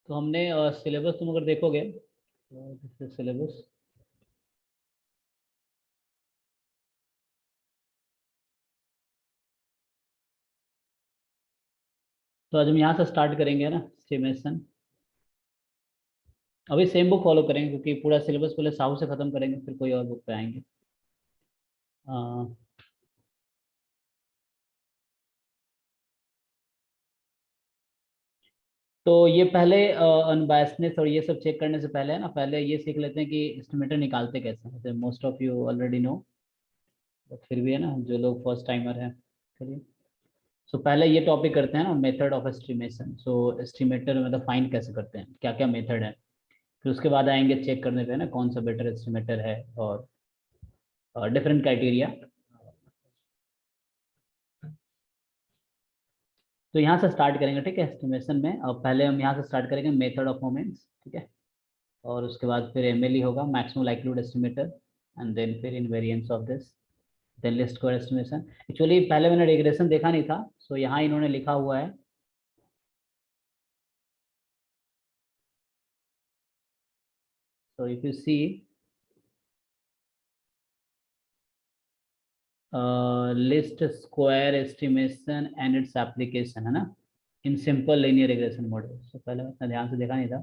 तो हमने सिलेबस तुम अगर देखोगे सिलेबस, तो आज हम यहाँ से स्टार्ट करेंगे ना एस्टिमेशन। अभी सेम बुक फॉलो करेंगे क्योंकि पूरा सिलेबस पहले साहू से खत्म करेंगे, फिर कोई और बुक पे आएंगे। तो ये पहले अनबायसनेस और ये सब चेक करने से पहले है ना, पहले ये सीख लेते हैं कि एस्टिमेटर निकालते कैसे हैं। Most of you already know, but फिर भी है ना जो लोग फर्स्ट टाइमर हैं। चलिए, सो पहले ये टॉपिक करते हैं ना, method of estimation. So estimator मतलब फाइंड कैसे करते हैं, क्या क्या मेथड है। फिर उसके बाद आएंगे चेक करने पे ना कौन सा बेटर एस्टिमेटर है और डिफरेंट क्राइटेरिया। तो यहाँ से स्टार्ट करेंगे, ठीक है, एस्टिमेशन में। और पहले हम यहाँ से स्टार्ट करेंगे मेथड ऑफ मोमेंट्स, ठीक है। और उसके बाद फिर एमएलई होगा, maximum likelihood estimator, and then फिर invariance of this, then least square estimation. Actually पहले मैंने रिग्रेशन देखा नहीं था, सो यहाँ इन्होंने लिखा हुआ है so if you see least square estimation and its application, है ना, in simple linear regression model. So पहले मैं इतना ध्यान से देखा नहीं था।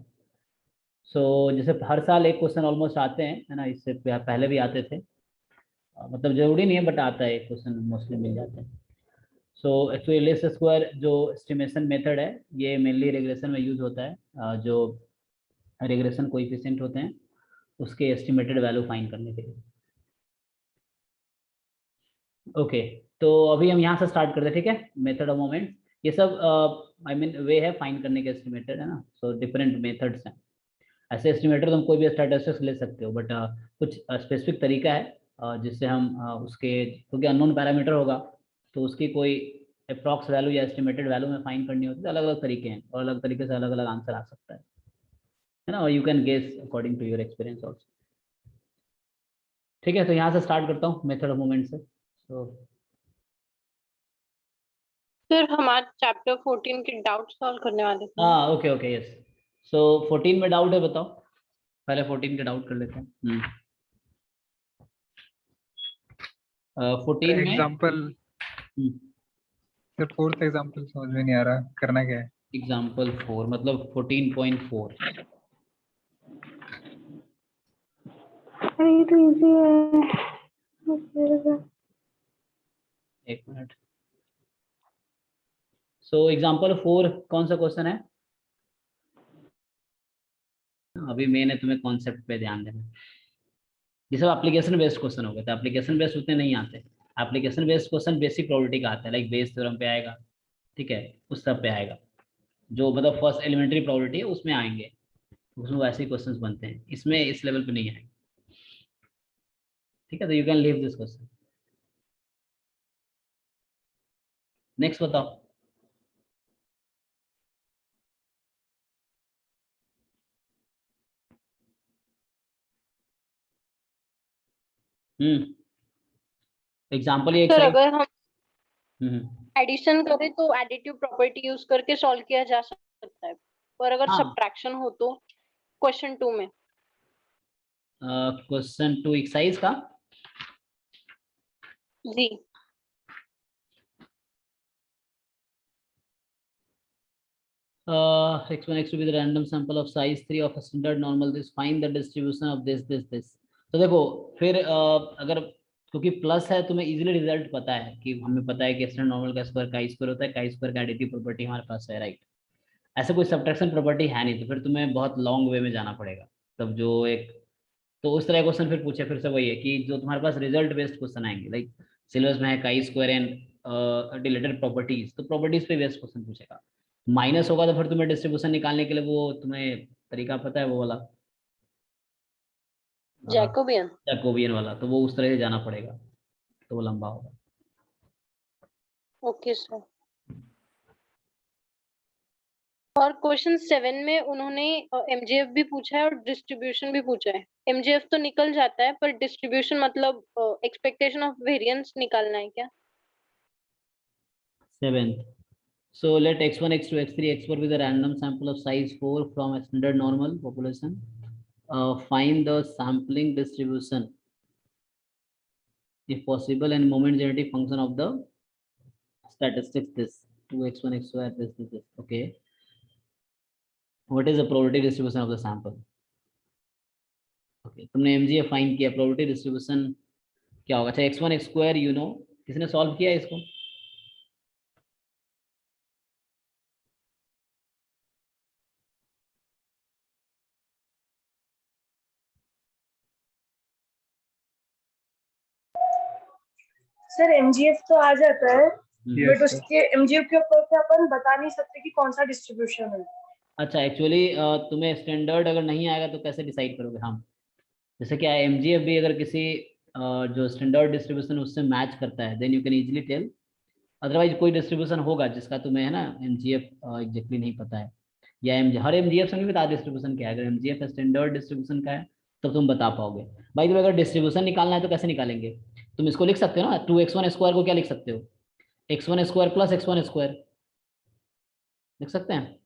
सो जैसे हर साल एक क्वेश्चन ऑलमोस्ट आते हैं, है ना, इससे पहले भी आते थे। मतलब जरूरी नहीं है बट आता है, एक क्वेश्चन मोस्टली मिल जाते हैं। सो एक्चुअली लिस्ट स्क्वायर जो एस्टिमेशन मेथड है, ये मेनली रिग्रेशन में यूज होता है। जो रिग्रेशन कोएफिशिएंट होते हैं उसके एस्टिमेटेड वैल्यू फाइंड करने के लिए। ओके, तो अभी हम यहाँ से स्टार्ट करते हैं, ठीक है। मेथड ऑफ मोमेंट, ये सब आई मीन वे है फाइंड करने के एस्टिमेटेड, है ना। सो डिफरेंट मेथड्स हैं। ऐसे एस्टिमेटर तुम कोई भी स्टैटिस्टिक्स ले सकते हो, बट कुछ स्पेसिफिक तरीका है जिससे हम उसके, क्योंकि अननोन पैरामीटर होगा तो उसकी कोई अप्रॉक्स वैल्यू या एस्टिमेटेड वैल्यू में फाइंड करनी होती है। अलग अलग तरीके हैं और अलग तरीके से अलग अलग आंसर आ सकता है ना। और you can guess according to your experience also. ठीक है, तो यहाँ से स्टार्ट करता हूँ मेथड ऑफ मूवमेंट से। तो सर हमारे चैप्टर 14 के डाउट सॉल्व करने वाले थे। हाँ, ओके ओके, यस। सो 14 में डाउट है, बताओ। पहले 14 के डाउट कर लेते हैं। 14 में एग्जाम्पल सर, फोर्थ एग्जाम्पल समझ में नहीं आ रहा, करना क्या है? एग्जाम्पल 4 मतलब 14.4। अरे ये तो इजी है। एक मिनट। सो एग्जाम्पल 4 कौन सा क्वेश्चन है? अभी मैंने तुम्हें कॉन्सेप्ट पे ध्यान देना है। ये सब एप्लीकेशन बेस्ड क्वेश्चन हो गए, तो एप्लीकेशन बेस्ड उतने नहीं आते। Application based question basic probability का आता है, लाइक बेस थ्योरम पे आएगा, ठीक है, उस सब पे आएगा। जो मतलब फर्स्ट एलिमेंट्री प्रोबेबिलिटी है उसमें आएंगे, उसमें वैसे ही क्वेश्चंस बनते हैं। इसमें इस लेवल पे नहीं आएंगे, ठीक है। तो you can leave this question. Next बताओ। एग्जाम्पल ये सर एक्सरसाइज। अगर हम हम्म। एडिशन करें तो एडिटिव प्रॉपर्टी यूज करके सॉल्व किया जा सकता है, और अगर हाँ, सब्ट्रैक्शन हो तो क्वेश्चन 2 में। क्वेश्चन 2 एक्सरसाइज का। जी x1 x2 with a random sample of size 3 of a standard normal, this find the distribution of this। तो देखो फिर अगर, क्योंकि प्लस है तुम्हें इजीली रिजल्ट पता है कि हमें पता है कि स्टैंडर्ड नॉर्मल का स्क्वायर का स्क्वायर होता है, का स्क्वायर का एडिटिव प्रॉपर्टी हमारे पास है, राइट। ऐसा कोई सब्ट्रैक्शन प्रॉपर्टी है नहीं, तो फिर तुम्हें बहुत लॉन्ग वे में जाना पड़ेगा। तब जो एक, तो उस तरह क्वेश्चन फिर पूछे, फिर से वही है कि जो तुम्हारे पास रिजल्ट बेस्ड क्वेश्चन आएंगे, लाइक सिलेबस में है का स्क्वायर एंड रिलेटेड प्रॉपर्टीज, तो प्रॉपर्टीज पे बेस्ड क्वेश्चन पूछेगा। माइनस होगा तो फिर तुम्हें डिस्ट्रीब्यूशन निकालने के लिए वो तुम्हें तरीका पता है, वो वाला जैकोबियन। जैकोबियन वाला, तो वो उस तरह से जाना पड़ेगा, तो वो लंबा होगा। Okay sir. और क्वेश्चन 7 में उन्होंने एमजीएफ भी पूछा है और डिस्ट्रीब्यूशन भी पूछा है। एमजीएफ तो निकल जाता है, पर डिस्ट्रीब्यूशन मतलब एक्सपेक्टेशन ऑफ वेरिएंस निकालना है क्या? 7th So let x1, x2, x3, x4 be the random sample of size 4 from a standard normal population. Find the sampling distribution if possible and moment genetic function of the statistics this 2x1 x square this. Okay, what is the probability distribution of the sample? Okay, तुमने MGF find किया, probability distribution क्या होगा? अच्छा x1 x square you know, किसने solve किया इसको? Sir MGF तो आ जाता है Yes, बट sir. उसके एमजीएफ के ऊपर से अपन बता नहीं सकते कि कौन सा डिस्ट्रीब्यूशन है। अच्छा एक्चुअली तुम्हें स्टैंडर्ड अगर नहीं आएगा तो कैसे डिसाइड करोगे? हम जैसे क्या MGF भी अगर किसी जो स्टैंडर्ड डिस्ट्रीब्यूशन उससे मैच करता है then you can easily tell, otherwise कोई डिस्ट्रीब्यूशन होगा जिसका तुम्हें है ना MGF एग्जैक्टली नहीं पता है, या हर MGF से नहीं बता डिस्ट्रीब्यूशन क्या है। अगर MGF स्टैंडर्ड डिस्ट्रीब्यूशन का है तो तुम बता पाओगे। भाई तुम्हें अगर डिस्ट्रीब्यूशन निकालना है तो कैसे निकालेंगे? तुम इसको लिख सकते हो ना, 2x1 स्क्वायर को क्या लिख सकते हो? x1 square plus x1 square लिख सकते हैं।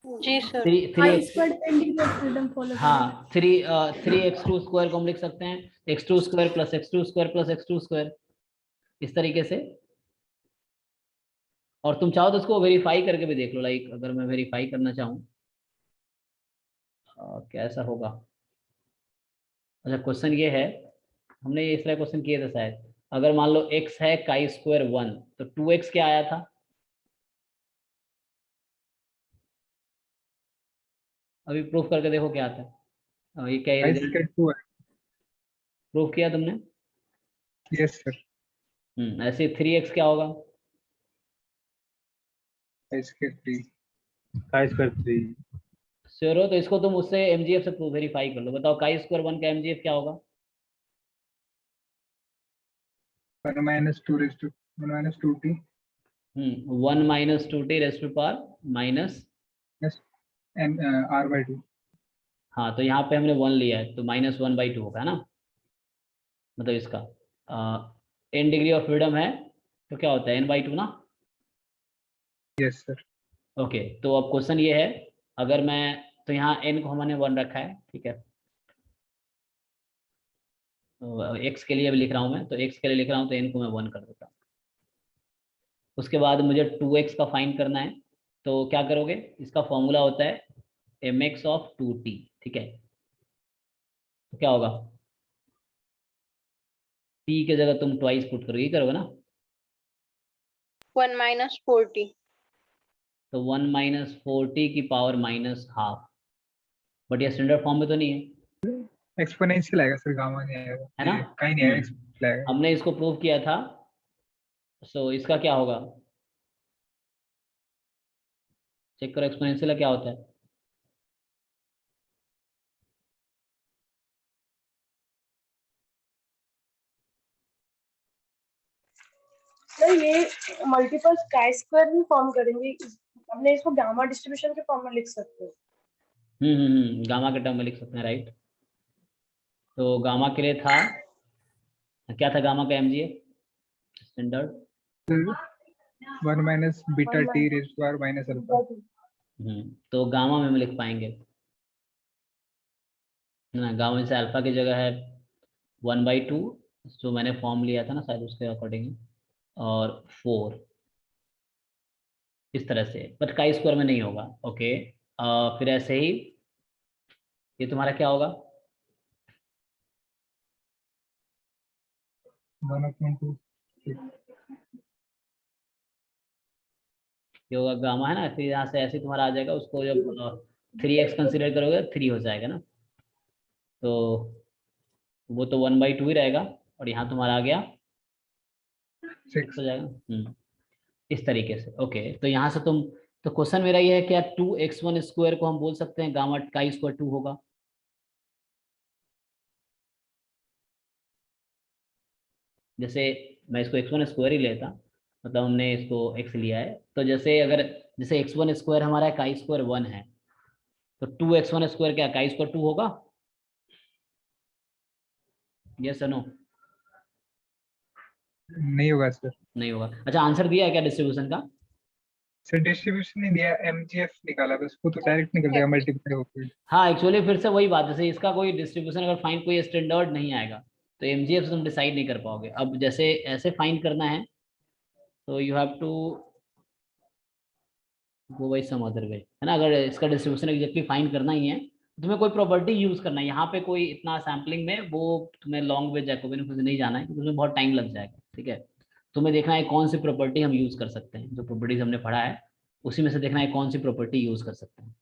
जी सर। 3 हाँ 3x2 स्क्वायर को हम लिख सकते हैं x2 square plus x2 square plus x2 square, इस तरीके से। और तुम चाहो तो उसको वेरीफाई करके भी देख लो, लाइक अगर मैं वेरीफाई करना चाहूँ कैसा होगा? अच्छा क्वेश्चन ये है, हमने ये इस तरह क्वेश्चन किए थे शायद, अगर मान लो x है काई स्क्वायर 1 तो 2x क्या आया था? अभी प्रूफ करके देखो क्या आता है। ये क्या I रिजल्ट square 2 है. प्रूफ किया तुमने? Yes, sir. ऐसे 3x क्या होगा? I square 3. I square 3. Sure हो? तो इसको तुम उससे MGF से वेरीफाई कर लो। बताओ काई स्क्वायर 1 का MGF क्या होगा? 1 minus 2 raised to 1 minus 2t. 1 minus 2t raised to power minus, Yes. And r by 2. हाँ तो यहाँ पे हमने 1 लिया है तो -1/2 होगा, है ना? मतलब इसका n डिग्री ऑफ फ्रीडम है तो क्या होता है n/2 ना? Yes, sir. ओके तो अब क्वेश्चन ये है, अगर मैं तो यहाँ n को हमने 1 रखा है, ठीक है। तो x के लिए भी लिख रहा हूँ मैं, तो x के लिए लिख रहा हूँ तो n को मैं 1 कर देता हूँ। उसके बाद मुझे 2x का फाइंड करना है, तो क्या करोगे? इसका फॉर्मूला होता है mx ऑफ 2t, ठीक है। तो क्या होगा? t की जगह तुम ट्वाइस पुट करोगे, करोगे ना? 1 minus 4t। तो 1 माइनस 4t की पावर -12, बट ये स्टैंडर्ड फॉर्म में तो नहीं है, Exponential आएगा sir, gamma नहीं आएगा. है ना? ये कहीं नहीं आएगा, exponential आएगा. हमने इसको प्रूव किया था, सो इसका क्या होगा? चेक करो एक्सपोनेंशियल क्या होता है। सर ये मल्टीपल स्काई स्क्वायर भी फॉर्म करेंगे, हमने इसको गामा डिस्ट्रीब्यूशन के फॉर्म में लिख सकते हैं। गामा के टर्म में लिख सकते हैं, राइट। तो गामा के लिए था क्या था? गामा का MGF standard 1 minus beta t raised to r minus alpha. तो गामा में हम लिख पाएंगे ना, गामा में से अल्फा की जगह है 1/2 जो मैंने फॉर्म लिया था ना शायद उसके अकॉर्डिंग, और 4 इस तरह से, बट काई स्क्वायर में नहीं होगा। ओके फिर ऐसे ही ये तुम्हारा क्या होगा? 1/2. ये होगा गामा, है ना? फिर यहाँ से ऐसे तुम्हारा आ जाएगा, उसको जब 3x कंसिडर करोगे 3 हो जाएगा ना, तो वो तो 1/2 ही रहेगा, और यहाँ तुम्हारा आ गया 6 हो जाएगा। इस तरीके से। ओके तो यहाँ से तुम, तो क्वेश्चन मेरा ये है क्या 2x1 स्क्वायर को हम बोल सकते हैं गामा काई स्क्वायर 2 होगा? जैसे मैं इसको x1 स्क्वायर ही लेता, मतलब हमने इसको x लिया है, तो जैसे अगर जैसे x1 स्क्वायर हमारा काई स्क्वायर 1 है, तो 2x1 स्क्वायर क्या काई स्क्वायर 2 होगा? यस और नो? नहीं होगा सर। नहीं होगा। अच्छा आंसर दिया है क्या डिस्ट्रीब्यूशन का? सर डिस्ट्रीब्यूशन नहीं दिया, एमजीएफ निकाला बस, वो तो डायरेक्ट निकल जाएगा मल्टीप्लाई होकर। हाँ एक्चुअली फिर से वही बात है, जैसे इसका कोई डिस्ट्रीब्यूशन अगर फाइंड कोई स्टैंडर्ड नहीं आएगा तो एमजीएफ से तुम डिसाइड नहीं कर पाओगे। अब जैसे ऐसे फाइंड करना है तो you have to go by some other way, है ना। अगर इसका डिस्ट्रीब्यूशन एग्जैक्टली फाइंड करना ही है तो तुम्हें कोई प्रॉपर्टी यूज करना है। यहाँ पे कोई इतना सैम्पलिंग में वो तुम्हें लॉन्ग वे जैकोबियन से नहीं जाना है क्योंकि उसमें बहुत टाइम लग जाएगा, ठीक है। तुम्हें देखना है कौन सी प्रॉपर्टी हम यूज कर सकते हैं, जो प्रॉपर्टीज हमने पढ़ा है उसी में से देखना है कौन सी प्रॉपर्टी यूज कर सकते हैं।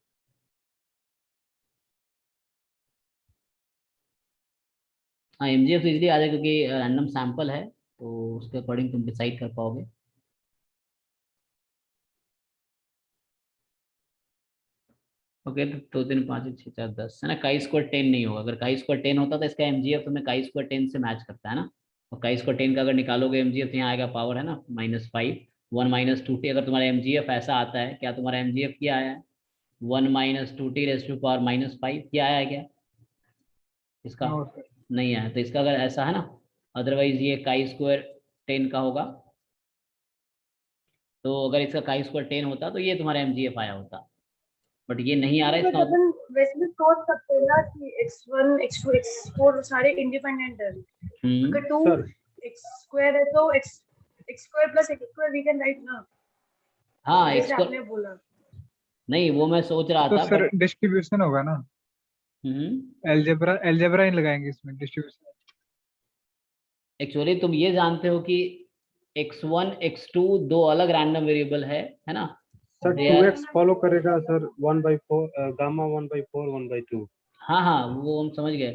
हाँ एमजीएफ तो इजिली आ जाएगा क्योंकि रैंडम सैंपल है तो उसके अकॉर्डिंग तुम डिसाइड कर पाओगे। ओके तो 2 3 5 6 4 10 है ना। काई स्क्वायर 10 नहीं होगा। अगर काई स्क्वायर 10 होता तो इसका एमजीएफ तुम्हें काई स्क्वायर 10 से मैच करता है ना। और काई स्क्वायर 10 का अगर निकालोगे एमजीएफ तो यहाँ आएगा पावर है ना -5 1 - 2t। अगर तुम्हारा एमजीएफ ऐसा आता है, क्या तुम्हारा एमजीएफ क्या आया है? 1 - 2t रेज़ टू पावर -5 क्या आया है क्या इसका? No sir. नहीं आया। तो इसका अगर ऐसा है ना, अदरवाइज ये काई स्क्वायर 10 का होगा। तो अगर इसका काई स्क्वायर 10 होता तो ये तुम्हारा एमजीएफ आया होता, बट ये नहीं आ रहा है बट इसका मतलब। अपन वैसे भी सोच सकते हैं ना कि x1 x2 x4 सारे इंडिपेंडेंट है। अगर 2 सर x स्क्वायर है तो x square plus x square we can write ना, हाँ जैसे एक्स आपने बोला। नहीं वो मैं सोच रहा तो था सर बट डिस्ट्रीब्यूशन होगा ना, एलजेब्रा ही लगाएंगे इसमें डिस्ट्रीब्यूशन। एक्चुअली तुम ये जानते हो कि x1 x2 दो अलग रैंडम वेरिएबल है ना। Sir they are 2x follow करेगा सर 1/4 गामा 1/4 1/2। हाँ हाँ वो हम समझ गए।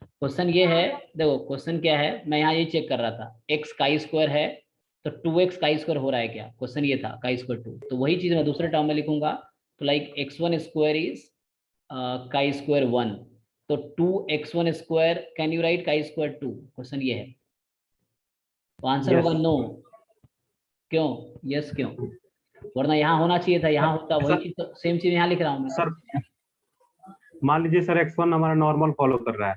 क्वेश्चन ये है, देखो क्वेश्चन क्या है, मैं यहाँ ये चेक कर रहा था x काई स्क्वायर है तो 2x काई स्क्वायर हो रहा है क्या। क्वेश्चन ये था काई स्क्वायर 2, तो वही चीज मैं दूसरे टर्म में लिखूंगा। तो like x1 square is chi square 1, तो 2x1 square can you right काई स्क्वायर 2। क्वेश्चन ये है, तो आंसर होगा यस नो। क्यों? यस क्यों? वरना यहाँ होना चाहिए था, यहाँ होता वही सर, चीज, तो सेम चीज यहाँ लिख रहा हूँ मैं। सर मान लीजिए सर x1 हमारा नॉर्मल फॉलो कर रहा है,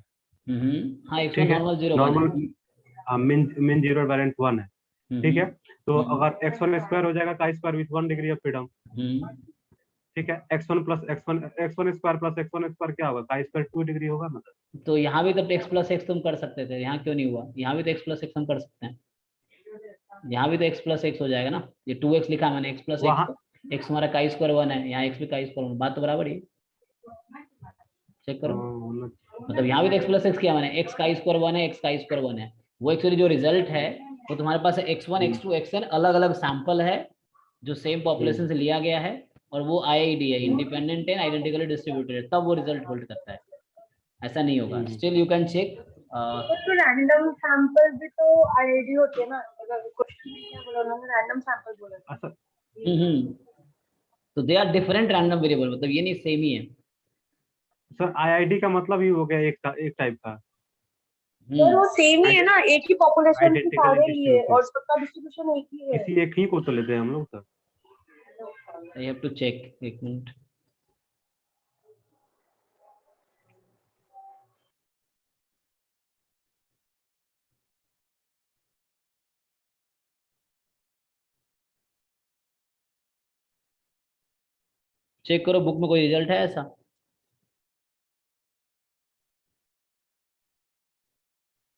हाँ x1 ठीक है। नॉर्मल 0 1 नॉर्मल है। मीन जीरो वेरिएंट 1 है, ठीक है। तो हम्म, अगर x1 स्क्वायर हो जाएगा chi square with 1 degree of freedom, hmm, ठीक है। x1 square plus x1 square क्या होगा, काई स्क्वायर 2 डिग्री होगा ना। तो यहाँ भी तो x प्लस एक्स तुम कर सकते थे, यहाँ क्यों नहीं हुआ? यहाँ भी तो x प्लस एक्स हम कर सकते हैं, यहाँ भी तो x प्लस एक्स हो जाएगा ना। ये 2x लिखा है मैंने, x प्लस वहां एक्स, x हमारा काई स्क्वायर 1 है, यहाँ x भी काई स्क्वायर 1, बात तो बराबर ही। चेक करो, मतलब यहाँ भी तो x प्लस एक्स किया मैंने, x काई स्क्वायर 1 है, x काई स्क्वायर 1 है। वो एक्चुअली जो रिजल्ट है वो तुम्हारे पास x1 x2 xn अलग अलग सैंपल है जो सेम पॉपुलेशन से लिया गया है, और वो आईआईडी है, इंडिपेंडेंट एंड आइडेंटिकली डिस्ट्रीब्यूटेड है, तब वो रिजल्ट होल्ड करता है। ऐसा नहीं होगा, स्टिल यू कैन चेक। तो रैंडम सैंपल भी तो आईआईडी होते हैं ना। अगर क्वेश्चन में क्या बोला उन्होंने, रैंडम सैंपल बोला था। तो they are different random variable, मतलब ये नहीं सेम ही है। सर आईआईडी का मतलब ही हो गया एक टाइप का तो वो सेम ही है ना, एक ही पॉपुलेशन के आइडेंटिकली सारे लिए डिस्ट्रीब्यूटेड, और सबका डिस्ट्रीब्यूशन एक ही है। किसी एक ही को तो लेते हैं हम लोग sir. I have to check, एक मिनट। चेक करो बुक में कोई रिजल्ट है ऐसा।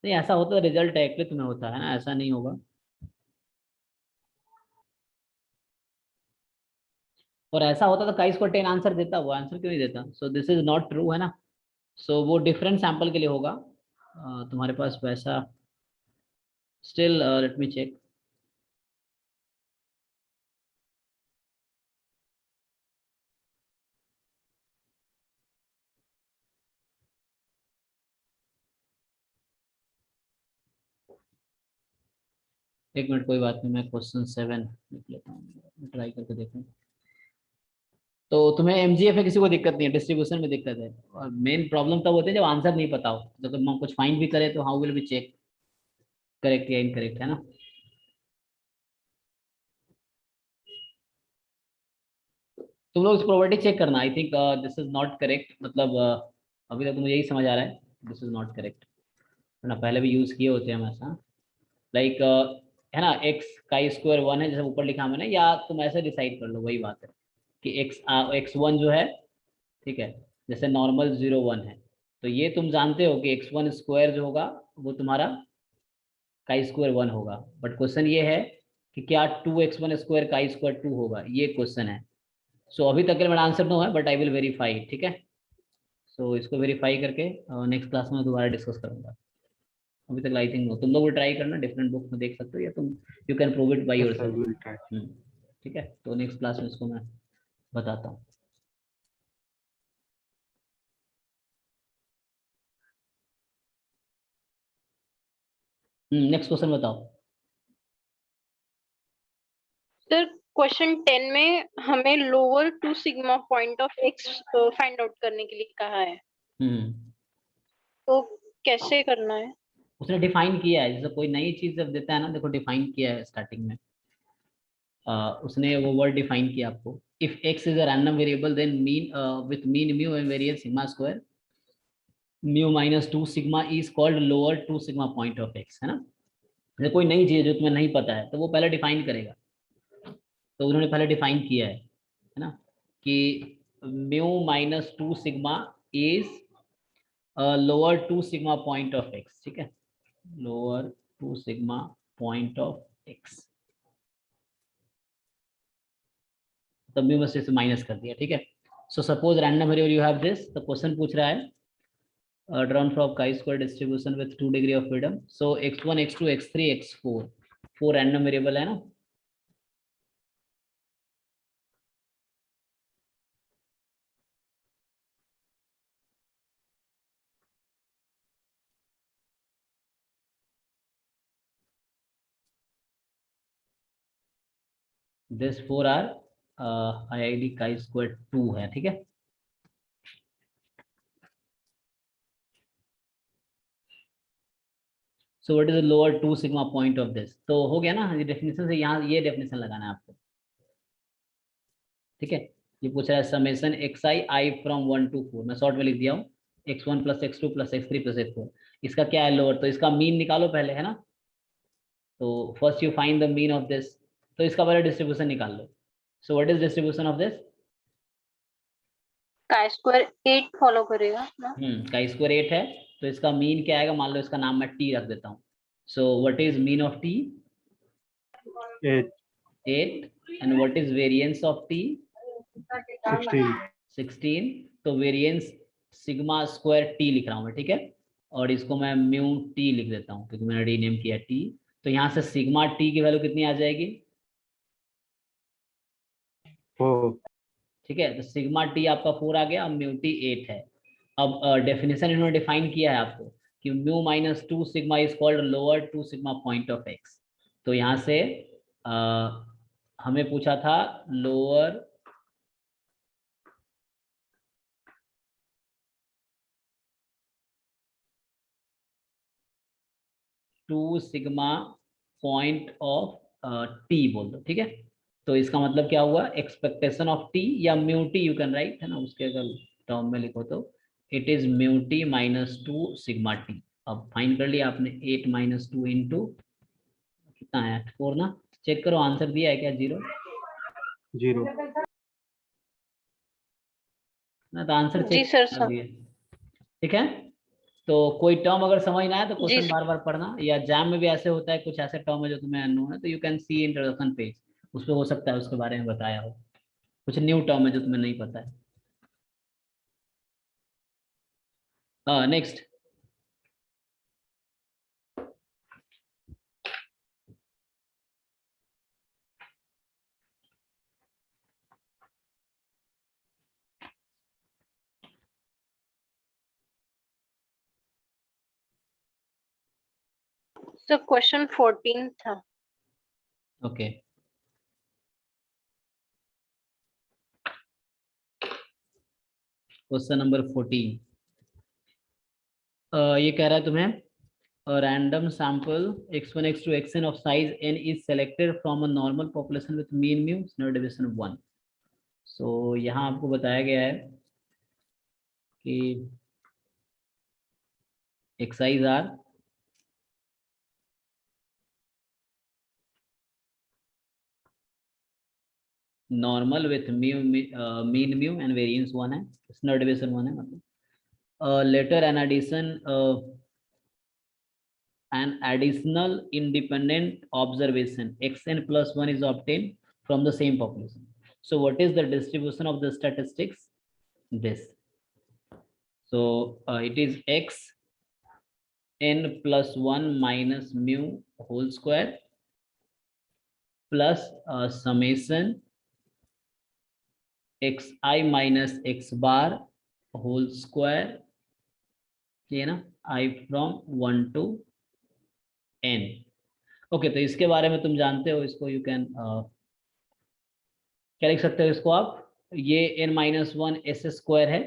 नहीं ऐसा होता तो रिजल्ट एक्लिक में होता है ना, ऐसा नहीं होगा। और ऐसा होता तो काई स्क्वायर 10 आंसर देता, वो आंसर क्यों नहीं देता? सो दिस इज नॉट ट्रू, है ना। सो वो डिफरेंट सैंपल के लिए होगा। तुम्हारे पास वैसा, स्टिल लेट मी चेक। एक मिनट कोई बात नहीं, मैं क्वेश्चन 7 लिख लेता हूँ, ट्राई करके देखूँ। तो तुम्हें एमजीएफ में किसी को दिक्कत नहीं है, डिस्ट्रीब्यूशन में दिक्कत है। और मेन प्रॉब्लम तब होती है जब आंसर नहीं पता हो। जब हम कुछ फाइंड भी करें तो how will be check correct या इनकरेक्ट, है ना। तुम लोग इस प्रॉपर्टी चेक करना। I think this is not correct, मतलब अभी तक तो मुझे यही समझ आ रहा है दिस इज नॉट करेक्ट, वरना पहले भी यूज किए होते हैं हम ऐसा। लाइक है ना, x का स्क्वायर 1 है जैसे ऊपर लिखा मैंने, या तुम ऐसे डिसाइड कर लो, वही बात है कि x1 जो है, ठीक है, जैसे नॉर्मल 0 1 है, तो ये तुम जानते हो कि x1 स्क्वायर जो होगा वो तुम्हारा का स्क्वायर 1 होगा, बट क्वेश्चन ये है कि क्या 2x1 स्क्वायर का स्क्वायर 2 होगा, ये क्वेश्चन है। सो अभी तक के मेरा आंसर नो है, बट आई विल वेरीफाई, ठीक है। सो इसको वेरीफाई करके नेक्स्ट क्लास में दोबारा डिस्कस करूंगा। अभी तक आई थिंक नो, तुम लोग भी ट्राई करना, डिफरेंट बुक में देख सकते हो, या तुम you can prove it by Yes, I yourself. will try. ठीक है, तो नेक्स्ट क्लास में इसको मैं बताता हूँ। नेक्स्ट क्वेश्चन बताओ। सर क्वेश्चन 10 में हमें lower 2 sigma point of x find out करने के लिए कहा है, हम्म तो कैसे करना है? उसने डिफाइन किया है, जैसे कोई नई चीज जब देता है ना, देखो डिफाइन किया है स्टार्टिंग में, उसने वो वर्ड डिफाइन किया आपको, if x is a random variable then mean with mean mu and variance sigma square mu minus 2 sigma is called lower 2 sigma point of x, है ना। जैसे कोई नई चीज जो तुम्हें नहीं पता है तो वो पहले डिफाइन करेगा, तो उन्होंने पहले डिफाइन किया है ना, कि mu minus 2 sigma is lower 2 sigma point of x, ठीक है, lower 2 sigma point of x, तब म्यू में से माइनस कर दिया, ठीक है। So suppose random variable you have this, तो क्वेश्चन पूछ रहा है drawn from chi-square distribution with 2 degree of freedom, so x1 x2 x3 x4 4 random variable है ना। this 4 are IID chi-square 2 है, ठीक है। so what is the lower 2 sigma point of this, तो हो गया ना, ये डेफिनेशन से यहाँ ये डेफिनेशन लगाना है आपको, ठीक है। ये पूछ रहा है summation x I from 1 to 4, मैं शॉर्ट में लिख दिया हूँ, x1 plus x2 plus x3 plus x4, इसका क्या है लोअर, तो इसका मीन निकालो पहले, है ना। तो first you find the mean of this, तो इसका पहले डिस्ट्रीब्यूशन निकाल लो। So what is distribution of this, का स्क्वायर 8 फॉलो करेगा ना? का स्क्वायर 8 है, तो इसका मीन क्या आएगा, मान लो इसका नाम मैं टी रख देता हूँ। सो what is mean of T, 8, 8, and what is variance of T, 16. 16, तो वेरिएंस सिग्मा स्क्वायर टी लिख रहा हूँ मैं, ठीक है, और इसको मैं म्यू टी लिख देता हूँ क्योंकि मैंने रीनेम किया टी। तो यहाँ से सिग्मा टी की वैल्यू कितनी आ जाएगी, 4. ठीक है, तो सिग्मा टी आपका 4 आ गया, अब म्यू टी 8 है। अब डेफिनेशन इन्होंने डिफाइन किया है आपको कि mu minus 2 sigma is called lower 2 sigma point of x, तो यहाँ से हमें पूछा था lower 2 sigma point of T बोल दो, ठीक है। तो इसका मतलब क्या हुआ, एक्सपेक्टेशन ऑफ टी या mu T U can right, है ना, उसके अगर टर्म में लिखो तो it is mu T minus 2 sigma T. अब फाइन कर लिया आपने, 8 माइनस 2 इंटू कितना है 4 ना, चेक करो आंसर दिया है क्या, 0 0. ना, तो आंसर जी चेक सर, कर दिए, ठीक है। तो कोई टर्म अगर समझ ना आए तो जी क्वेश्चन सर। बार बार पढ़ना, या एग्जाम में भी ऐसे होता है, कुछ ऐसे टर्म है जो तुम्हें अननोन है, तो you can see introduction page, उस पर हो सकता है उसके बारे में बताया हो, कुछ न्यू टर्म है जो तुम्हें नहीं पता है। नेक्स्ट, सर क्वेश्चन 14 था। ओके, क्वेश्चन नंबर 14, ये कह रहा है तुम्हें random sample x1 x2 xn of size n is selected from a normal population with mean mu standard division 1। So यहाँ आपको बताया गया है कि xi's are normal with mean mu and variance 1 है, स्टैंडर्ड डेविएशन 1 है मतलब। Letter an addition an additional independent observation xn plus 1 is obtained from the same population. So what is the distribution of the statistics? This. So it is x n plus 1 minus mu whole square plus summation xi minus x bar whole square, ये ना, I from 1 to n. Okay, तो इसके बारे में तुम जानते हो, इसको यू कैन क्या लिख सकते हो इसको आप, ये n माइनस 1 एस स्क्वायर है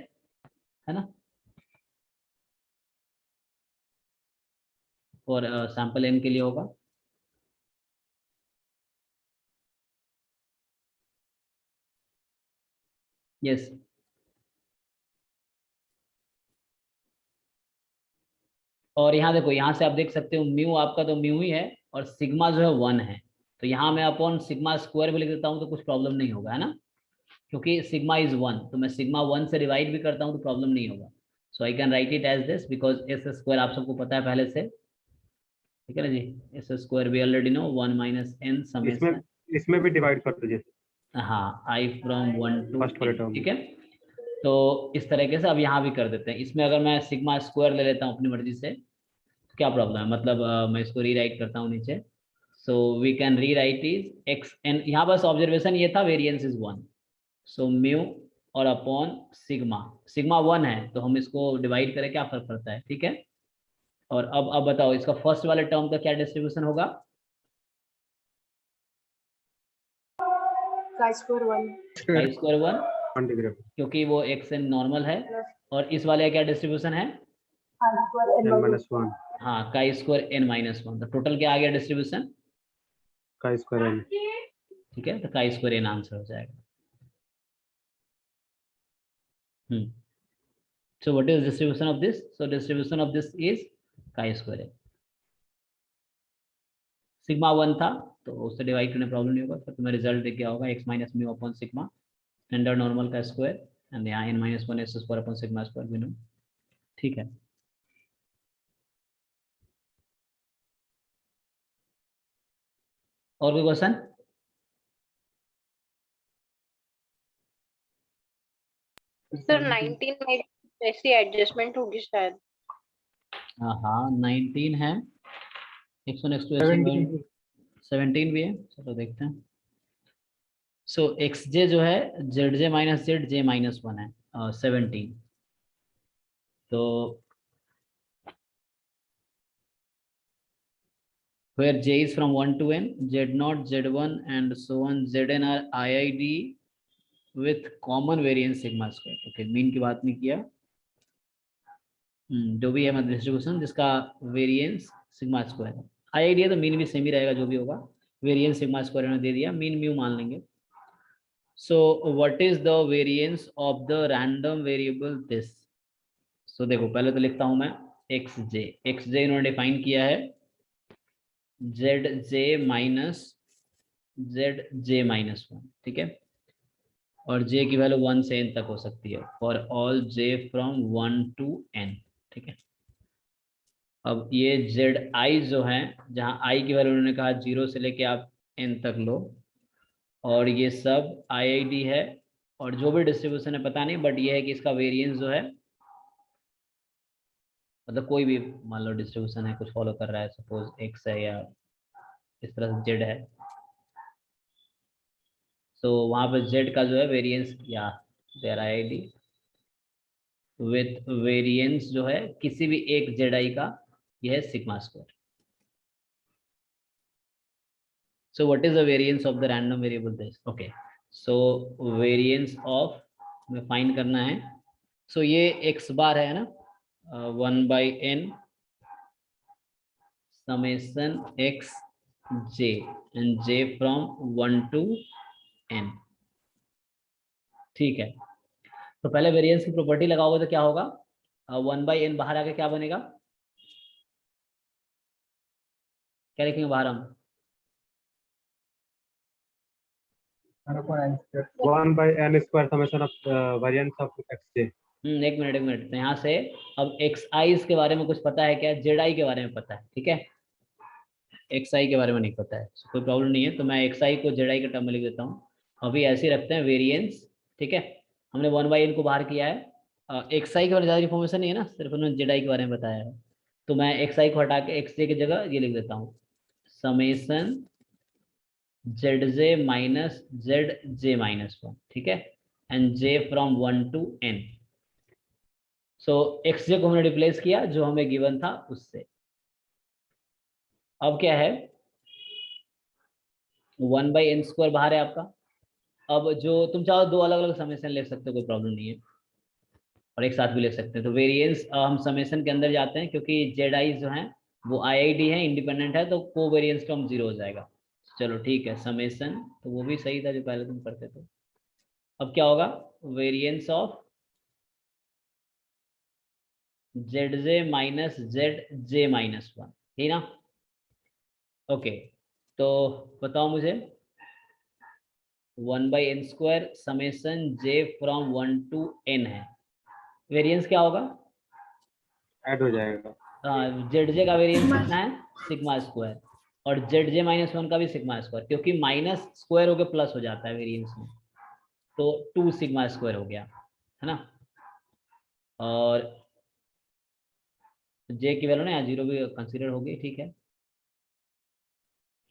ना, और सैंपल n के लिए होगा। यस, और यहाँ देखो, यहाँ से आप देख सकते हो म्यू आपका तो म्यू ही है और सिग्मा जो है 1 है, तो यहाँ मैं अपॉन सिग्मा स्क्वायर भी लिख देता हूँ तो कुछ प्रॉब्लम नहीं होगा, है ना, क्योंकि सिग्मा इज 1, तो मैं सिग्मा 1 से डिवाइड भी करता हूँ तो प्रॉब्लम नहीं होगा। So I can write it as this because S square आप सबको पता है पहले से, ठीक है ना जी, S square we already know 1 minus n summation, इसमें भी डिवाइड कर दीजिए। हाँ, आई फ्रॉम 1 टू, फर्स्ट वाले टर्म, ठीक है। तो इस तरीके से अब यहाँ भी कर देते हैं। इसमें अगर मैं सिग्मा स्क्वायर ले लेता हूँ अपनी मर्जी से तो क्या प्रॉब्लम है, मतलब मैं इसको रीराइट करता हूँ नीचे। So we can rewrite is x n, यहाँ बस ऑब्जर्वेशन ये था वेरिएंस इज 1, सो म्यू और अपॉन सिग्मा, सिग्मा 1 है तो हम इसको डिवाइड करें, क्या फर्क पड़ता है, ठीक है। और अब बताओ इसका फर्स्ट वाले टर्म का क्या डिस्ट्रीब्यूशन होगा, chi square 1 chi square 1, 1 degree क्योंकि वो एक्स एन नॉर्मल है, और इस वाले का क्या डिस्ट्रीब्यूशन है, chi square n minus -1 हाँ, chi स्क्वायर n माइनस 1, तो टोटल क्या आ गया डिस्ट्रीब्यूशन, chi स्क्वायर n। ठीक है, तो chi स्क्वायर n आंसर हो जाएगा। So what is distribution of this? So distribution of this is chi square n. Sigma 1 था तो उससे डिवाइड करने प्रॉब्लम नहीं होगा, तो तुम्हें रिजल्ट देख क्या होगा, x minus mu upon sigma standard normal का स्क्वायर एंड यहाँ n minus 1 S square upon sigma square भी नो, ठीक है। और कोई क्वेश्चन? सर 19 में ऐसी एडजस्टमेंट होगी शायद। हाँ 19 है, x1 x2 17 17 भी है, चलो देखते हैं। सो xj जो है zj माइनस zj माइनस 1 है 17, तो where j is from 1 to n, z0, z1 and so on zn are IID with common variance sigma square। Okay, mean की बात नहीं किया, जो भी है मतलब डिस्ट्रीब्यूशन जिसका वेरिएंस सिग्मा स्क्वायर है, IID है तो मीन भी सेम ही रहेगा जो भी होगा, वेरिएंस सिग्मा स्क्वायर ने दे दिया, मीन म्यू मान लेंगे। So what is the variance of the random variable this, so देखो पहले तो लिखता हूं मैं xj, xj इन्होंने डिफाइन किया है zj माइनस zj माइनस 1, ठीक है, और j की वैल्यू 1 से n तक हो सकती है for all j from 1 to n, ठीक है। अब ये zi जो है, जहाँ i की वैल्यू उन्होंने कहा 0 से लेके आप n तक लो, और ये सब IID है, और जो भी डिस्ट्रीब्यूशन है पता नहीं, बट ये है कि इसका वेरिएंस जो है, मतलब कोई भी मान लो डिस्ट्रीब्यूशन है कुछ फॉलो कर रहा है, सपोज x है या इस तरह से z है, तो वहां पर z का जो है वेरिएंस या देयर IID विथ वेरिएंस जो है किसी भी एक zi का, यह है sigma square. So what is the variance of the random variable this, okay, so variance of में फाइंड करना है, सो ये x बार है ना, 1/n summation x j and j from 1 to n, ठीक है। तो पहले वेरिएंस की प्रॉपर्टी लगाओगे तो क्या होगा, 1/n बाहर आके क्या बनेगा, क्या लिखेंगे बाहर हम, 1/n square 1/n square summation of variance of xj। एक मिनट। तो यहाँ से अब एक्स आई के बारे में कुछ पता है क्या? जेड आई के बारे में पता है, ठीक है, एक्स आई के बारे में नहीं पता है, कोई प्रॉब्लम नहीं है। तो मैं एक्स आई को जेड आई के टर्म में लिख देता हूँ। अभी ऐसे ही रखते हैं वेरिएंस, ठीक है। हमने 1/n को बाहर किया है, एक्स आई के बारे में ज़्यादा इन्फॉर्मेशन नहीं है ना, सिर्फ उन्होंने जेड आई के बारे में बताया है। तो मैं एक्स आई को हटा के एक्स जे की जगह ये लिख देता हूँ, summation z j minus z j minus 1, ठीक है, and j from 1 to n। So x j को हमने रिप्लेस किया जो हमें गिवन था उससे। अब क्या है, 1/n स्क्वायर बाहर है आपका। अब जो तुम चाहो दो अलग अलग समेसन ले सकते हो, कोई प्रॉब्लम नहीं है, और एक साथ भी ले सकते हैं। तो वेरिएंस हम समेसन के अंदर जाते हैं, क्योंकि जेड आई जो है वो IID है, इंडिपेंडेंट है, तो को वेरिएंस टर्म 0 हो जाएगा। चलो ठीक है, समेसन तो वो भी सही था जो पहले तुम करते थे। अब क्या होगा, variance of Z j minus z j minus 1, ठीक ना। ओके, तो बताओ मुझे 1/n square summation j from 1 to n है, वेरिएंस क्या होगा? ऐड हो जाएगा। जेड जे का वेरिएंस कितना है? सिग्मा स्क्वायर, और जेड जे माइनस 1 का भी सिग्मा स्क्वायर, क्योंकि माइनस स्क्वायर होकर प्लस हो जाता है वेरिएंस में, तो 2 सिग्मा स्क्वायर हो गया, है ना। और जे की वैल्यू ना यहाँ 0 भी कंसीडर होगी, ठीक है।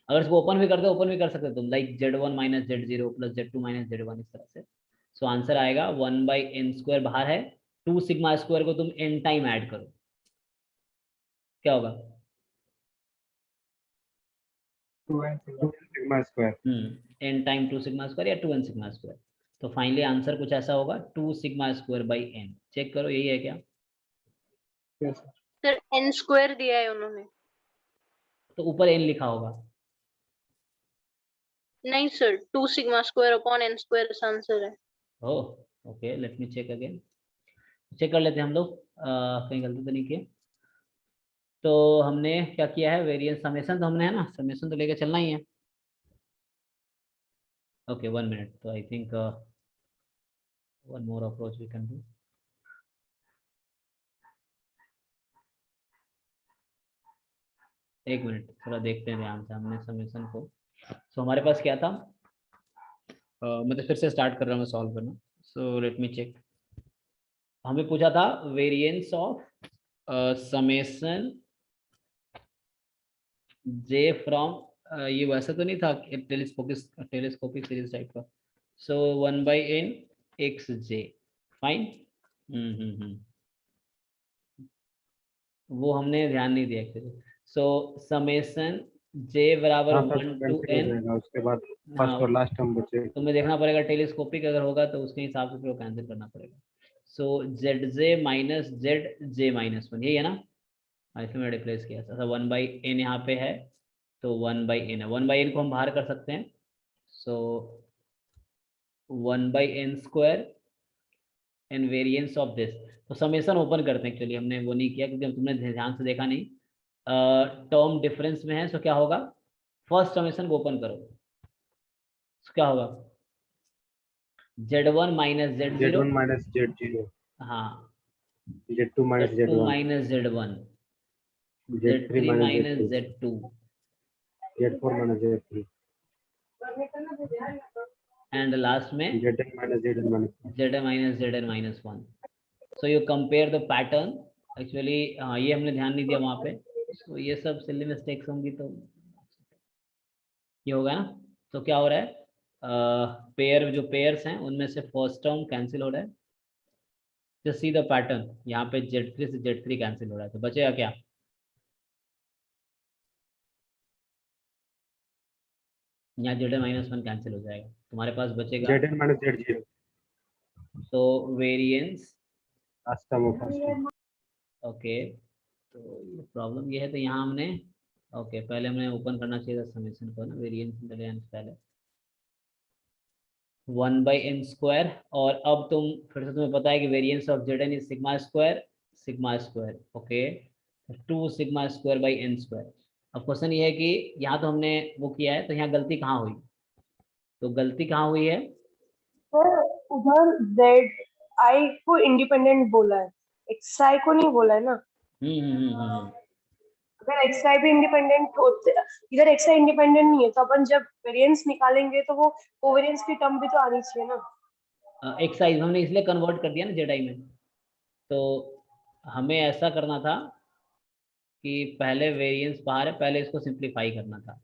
अगर इसको ओपन भी करते हो, ओपन भी कर सकते हो तुम, like z1 minus z0 plus z2 minus z1, इस तरह से। सो आंसर आएगा 1/n स्क्वायर बाहर है, 2 सिग्मा स्क्वायर को तुम n टाइम ऐड करो, क्या होगा? 2n sigma sigma square. n time 2 sigma square या 2n सिग्मा स्क्वायर। तो फाइनली आंसर कुछ ऐसा होगा 2 sigma square by n। Check करो यही है क्या? yes sir sir n square दिया है उन्होंने। तो ऊपर n लिखा होगा। नहीं sir, 2 sigma square upon n square answer है। Oh okay, let me check again. Check कर लेते हैं हम लोग, कहीं गलती तो नहीं की। तो हमने क्या किया है, वेरिएंस समेशन तो हमने है ना, समेशन तो लेके चलना ही है। ओके 1 मिनट, तो I think one more approach we can do. एक मिनट, थोड़ा देखते हैं ध्यान से हमने समेशन को। सो हमारे पास क्या था, मैं तो फिर से स्टार्ट कर रहा हूँ मैं सॉल्व करना। So let me check. हमें पूछा था variance of summation j from, ये वैसा तो नहीं था टेलीस्कोपिक सीरीज टाइप का। So 1/n x j, fine. वो हमने ध्यान नहीं दिया एक्चुअली। सो समेशन जे बराबर हाँ सर, 1 to कैंसिल हो n। जाएगा, उसके बाद हाँ, फर्स्ट और लास्ट टर्म बचेगा। तुम्हें देखना पड़ेगा टेलीस्कोपिक अगर होगा तो उसके हिसाब से फिर वो कैंसिल करना पड़ेगा। सो Z j minus z j minus 1, यही है ना। ऐसे में रिप्लेस किया था 1/n यहाँ पे है, तो 1/n है, 1/n को हम बाहर कर सकते हैं। सो 1/n square and variance of this. तो समेशन ओपन करते हैं, एक्चुअली हमने वो नहीं किया क्योंकि तुमने ध्यान से देखा नहीं, टर्म डिफरेंस में है। सो क्या होगा, फर्स्ट समेशन को ओपन करो, so क्या होगा, z1 minus z0, z1 minus z0, हाँ, z2 minus z2 z1, minus z1, z3 z3 minus minus z2, z2, z4 minus z3, and last में zn minus zn minus 1। zn minus zn minus 1। So you compare the pattern, actually ये हमने ध्यान नहीं दिया वहाँ पे। तो ये सब सिली मिस्टेक्स होंगी तो ये होगा ना। तो क्या हो रहा है, पेयर जो पेयर्स हैं उनमें से फर्स्ट टर्म कैंसिल हो रहा है। जस्ट सी द पैटर्न, यहाँ पे Z3 से Z3 कैंसिल हो रहा है, तो बचेगा क्या, यहाँ Z माइनस 1 कैंसिल हो जाएगा, तुम्हारे पास बचेगा। zn माइनस z0, तो वेरिएंस, लास्ट टर्म और फर्स्ट टर्म। ओके, तो ये प्रॉब्लम ये है, तो यहाँ हमने ओके पहले हमने ओपन करना चाहिए था समेशन को ना, वेरिएंस पहले 1/n स्क्वायर, और अब तुम फिर से तुम्हें पता है कि variance of Zn is sigma square, okay, 2 sigma square by n square. अब क्वेश्चन ये है कि यहाँ तो हमने वो किया है, तो यहाँ गलती कहाँ हुई, तो गलती कहाँ हुई है? पर उधर जेड आई को इंडिपेंडेंट बोला है, एक्स आई को नहीं बोला है ना। हम्म। अगर एक्स आई भी इंडिपेंडेंट होते, इधर एक्स आई इंडिपेंडेंट नहीं है, तो अपन जब वेरिएंस निकालेंगे तो वो कोवेरिएंस की टर्म भी तो आनी चाहिए ना। एक्साइज हमने इसलिए कन्वर्ट कर दिया ना जेड आई में, तो हमें ऐसा करना था कि पहले वेरिएंस बाहर है, पहले इसको सिंप्लीफाई करना था।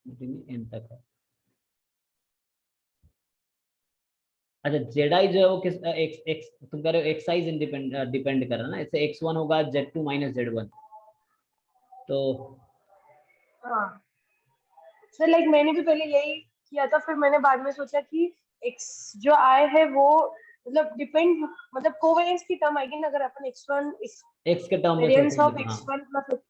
एन तक है। अच्छा जेड आई जो है वो किस एक्स एक्स तुम कह रहे हो एक्स आई डिपेंड कर रहा है ना, इससे x1 होगा z2 माइनस z1। तो हाँ सर, लाइक मैंने भी पहले यही किया था, फिर मैंने बाद में सोचा कि एक्स जो आए है वो मतलब डिपेंड, मतलब कोवेरिएंस की टर्म आएगी ना, अगर अपन x1 x के टर्म में वेरिएंस ऑफ सोचेंगे तो हाँ, x1 प्लस,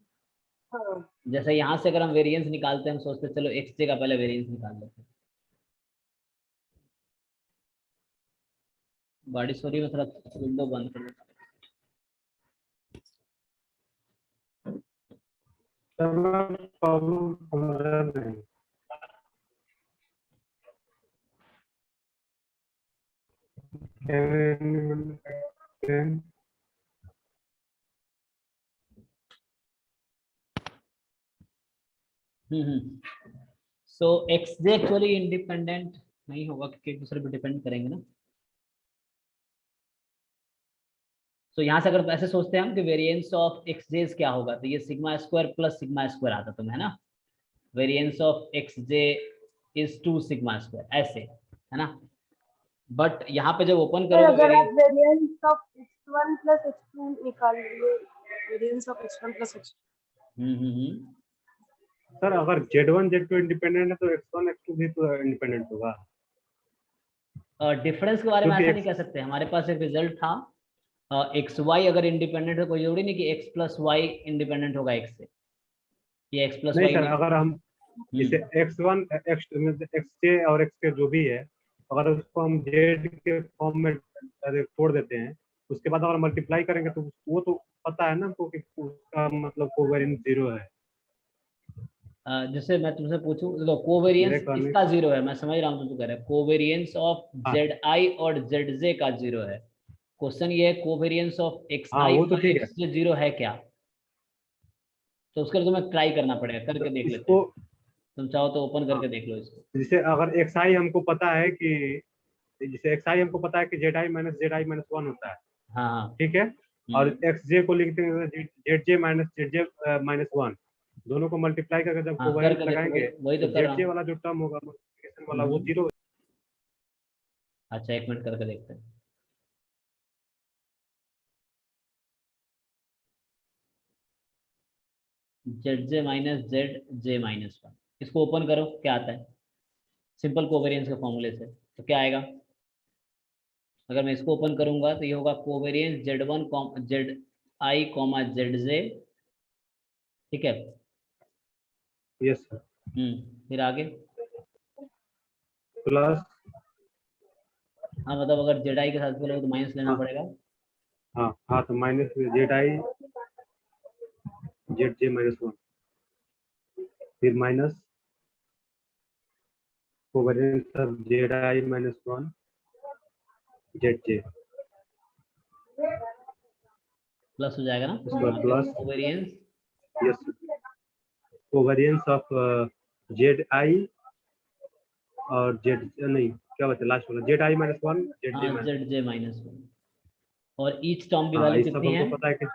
हाँ जैसे यहाँ से अगर हम वेरिएंस निकालते हैं, हम सोचते हैं चलो x j का पहले वेरिएंस निकाल लेते हैं। बारिश हो रही है, मैं थोड़ा विंडो बंद कर देता प्रॉब्लम समझा नहीं। Can so x J actually independent नहीं होगा क्योंकि एक दूसरे पर डिपेंड करेंगे ना। तो यहाँ से अगर ऐसे सोचते हैं हम कि वेरिएंस ऑफ एक्स जे क्या होगा, तो ये sigma square plus sigma square आता तुम्हें है ना, variance of x J is 2 sigma square, ऐसे है ना। बट यहाँ पे जब ओपन सर करोगे अगर आप variance, variance of x1 plus x2 निकाल लीजिए, variance of x1 plus x2, sir अगर Z1 Z2 इंडिपेंडेंट है तो X1 X2 भी तो इंडिपेंडेंट होगा। डिफरेंस के बारे में क्योंकि ऐसा नहीं कह सकते, हमारे पास एक रिजल्ट था एक्स वाई अगर इंडिपेंडेंट है, कोई जरूरी नहीं कि एक्स प्लस वाई इंडिपेंडेंट होगा एक्स से, ये एक्स प्लस नहीं वाई सर, अगर हम जैसे X1 XJ और XK जो भी है, अगर उसको हम Z के फॉर्म में छोड़ देते हैं, उसके बाद अगर मल्टीप्लाई करेंगे तो वो तो पता है ना हमको कि उसका मतलब कोवेरिएंस 0 है। जैसे मैं तुमसे पूछूं, देखो कोवेरिएंस मेरे कहने इसका 0 है, मैं समझ रहा हूँ तुम कह रहे हैं कोवेरिएंस ऑफ हाँ जेड आई और जेड जे का 0 है। क्वेश्चन ये है कोवेरिएंस ऑफ एक्स हाँ, आई वो तो और ठीक है। एक्स जे 0 है क्या? तो उसके लिए तुम्हें ट्राई करना पड़ेगा, करके तो देख लेते इसको हैं, तुम चाहो तो ओपन हाँ, करके देख लो इसको। जैसे अगर XI हमको पता है कि जैसे XI हमको पता है कि ZI माइनस 1 होता है, हाँ हाँ ठीक है, और XJ को लिखते हैं ZJ माइनस ZJ माइनस 1, दोनों को मल्टीप्लाई करके जब हाँ कोवेरिएंस करके देखो, लगाएंगे वही तो तो कर रहा ZJ हूँ। वाला जो टर्म होगा मल्टीप्लिकेशन वाला वो 0। अच्छा एक मिनट करके देखते हैं। Z j minus z j minus 1, इसको ओपन करो, क्या आता है सिंपल कोवेरिएंस के फॉर्मूले से, तो क्या आएगा? अगर मैं इसको ओपन करूंगा तो ये होगा covariance Z1 z i comma z j, ठीक है। यस सर, फिर आगे, प्लस हाँ मतलब अगर जेड आई के साथ बोलोगे तो माइनस लेना हाँ पड़ेगा। हाँ हाँ, तो माइनस ZI ZJ माइनस 1, फिर minus covariance of ZI minus 1 ZJ, plus हो जाएगा ना, उसके बाद plus covariance yes covariance of ZI और Z नहीं क्या बचा लास्ट वाला ZI माइनस 1 ZJ हाँ माइनस, जेड जे माइनस 1, और ईच टर्म की हाँ वैल्यू ये सब कितनी है? हमको पता है कि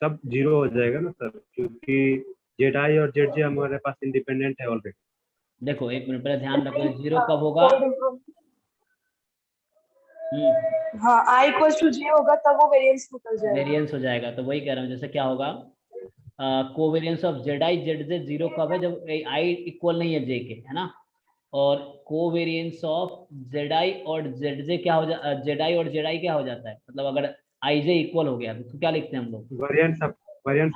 सब 0 हो जाएगा ना सर, क्योंकि ZI और ZJ हमारे पास इंडिपेंडेंट है ऑलरेडी। देखो एक मिनट पहले ध्यान रखो, 0 कब होगा? हाँ i इक्वल्स टू j होगा तब वो वेरिएंस निकल जाएगा। वेरिएंस हो जाएगा, तो वही कह रहा हूँ, जैसे क्या होगा covariance of z i z j 0 कब है? जब आई इक्वल नहीं है जे के, है ना। और कोवेरिएंस ऑफ जेड आई और जेड जे क्या हो जा जेड आई और जेड आई क्या हो जाता है, मतलब अगर आई जे इक्वल हो गया तो क्या लिखते हैं हम लोग? वेरिएंस ऑफ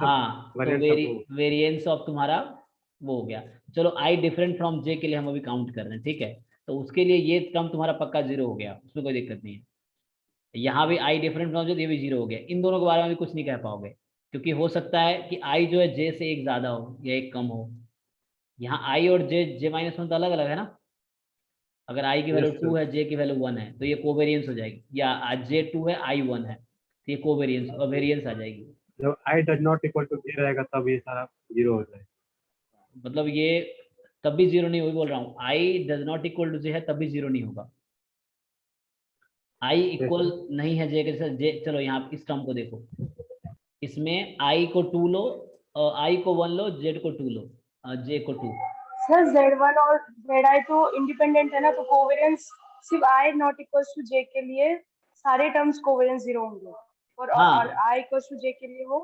हाँ तो वेरिएंस ऑफ वेरिएंस ऑफ तुम्हारा वो हो गया। चलो आई डिफरेंट फ्रॉम जे के लिए हम अभी काउंट कर रहे हैं, ठीक है। तो उसके लिए ये टर्म तुम्हारा पक्का 0 हो गया, उसमें कोई दिक्कत नहीं है। यहाँ भी आई डिफरेंट फ्रॉम जे, ये भी 0 हो गया। इन दोनों के बारे में भी कुछ नहीं कह पाओगे क्योंकि हो सकता है कि आई जो है जे से एक ज्यादा हो या एक कम हो। यहाँ आई और जे माइनस वन तो अलग अलग है ना। अगर आई की वैल्यू Yes, 2 sir. है, जे की वैल्यू 1 है, तो ये कोवेरियंस हो जाएगी। या जे 2 है, आई 1 है, तो ये कोवेरियंस और वेरियंस आ जाएगी। जब i does not equal to 0 रहेगा तब ये सारा 0 हो जाएगा। मतलब ये तब भी जीरो नहीं, वही बोल रहा हूँ, i does not equal to j है तब भी जीरो नहीं होगा। आई इक्वल नहीं है जे के साथ, जे चलो यहाँ इस टर्म को देखो, इसमें आई को 2 लो, आई को 1 लो, जेड को 2 लो, जे को 2। सर Z1 और Zi तो इंडिपेंडेंट है ना, तो कोवेरियंस सिर्फ I not equals to J के लिए सारे टर्म्स कोवेरियंस 0 होंगे, और हाँ। I इक्वल्स टू J के लिए वो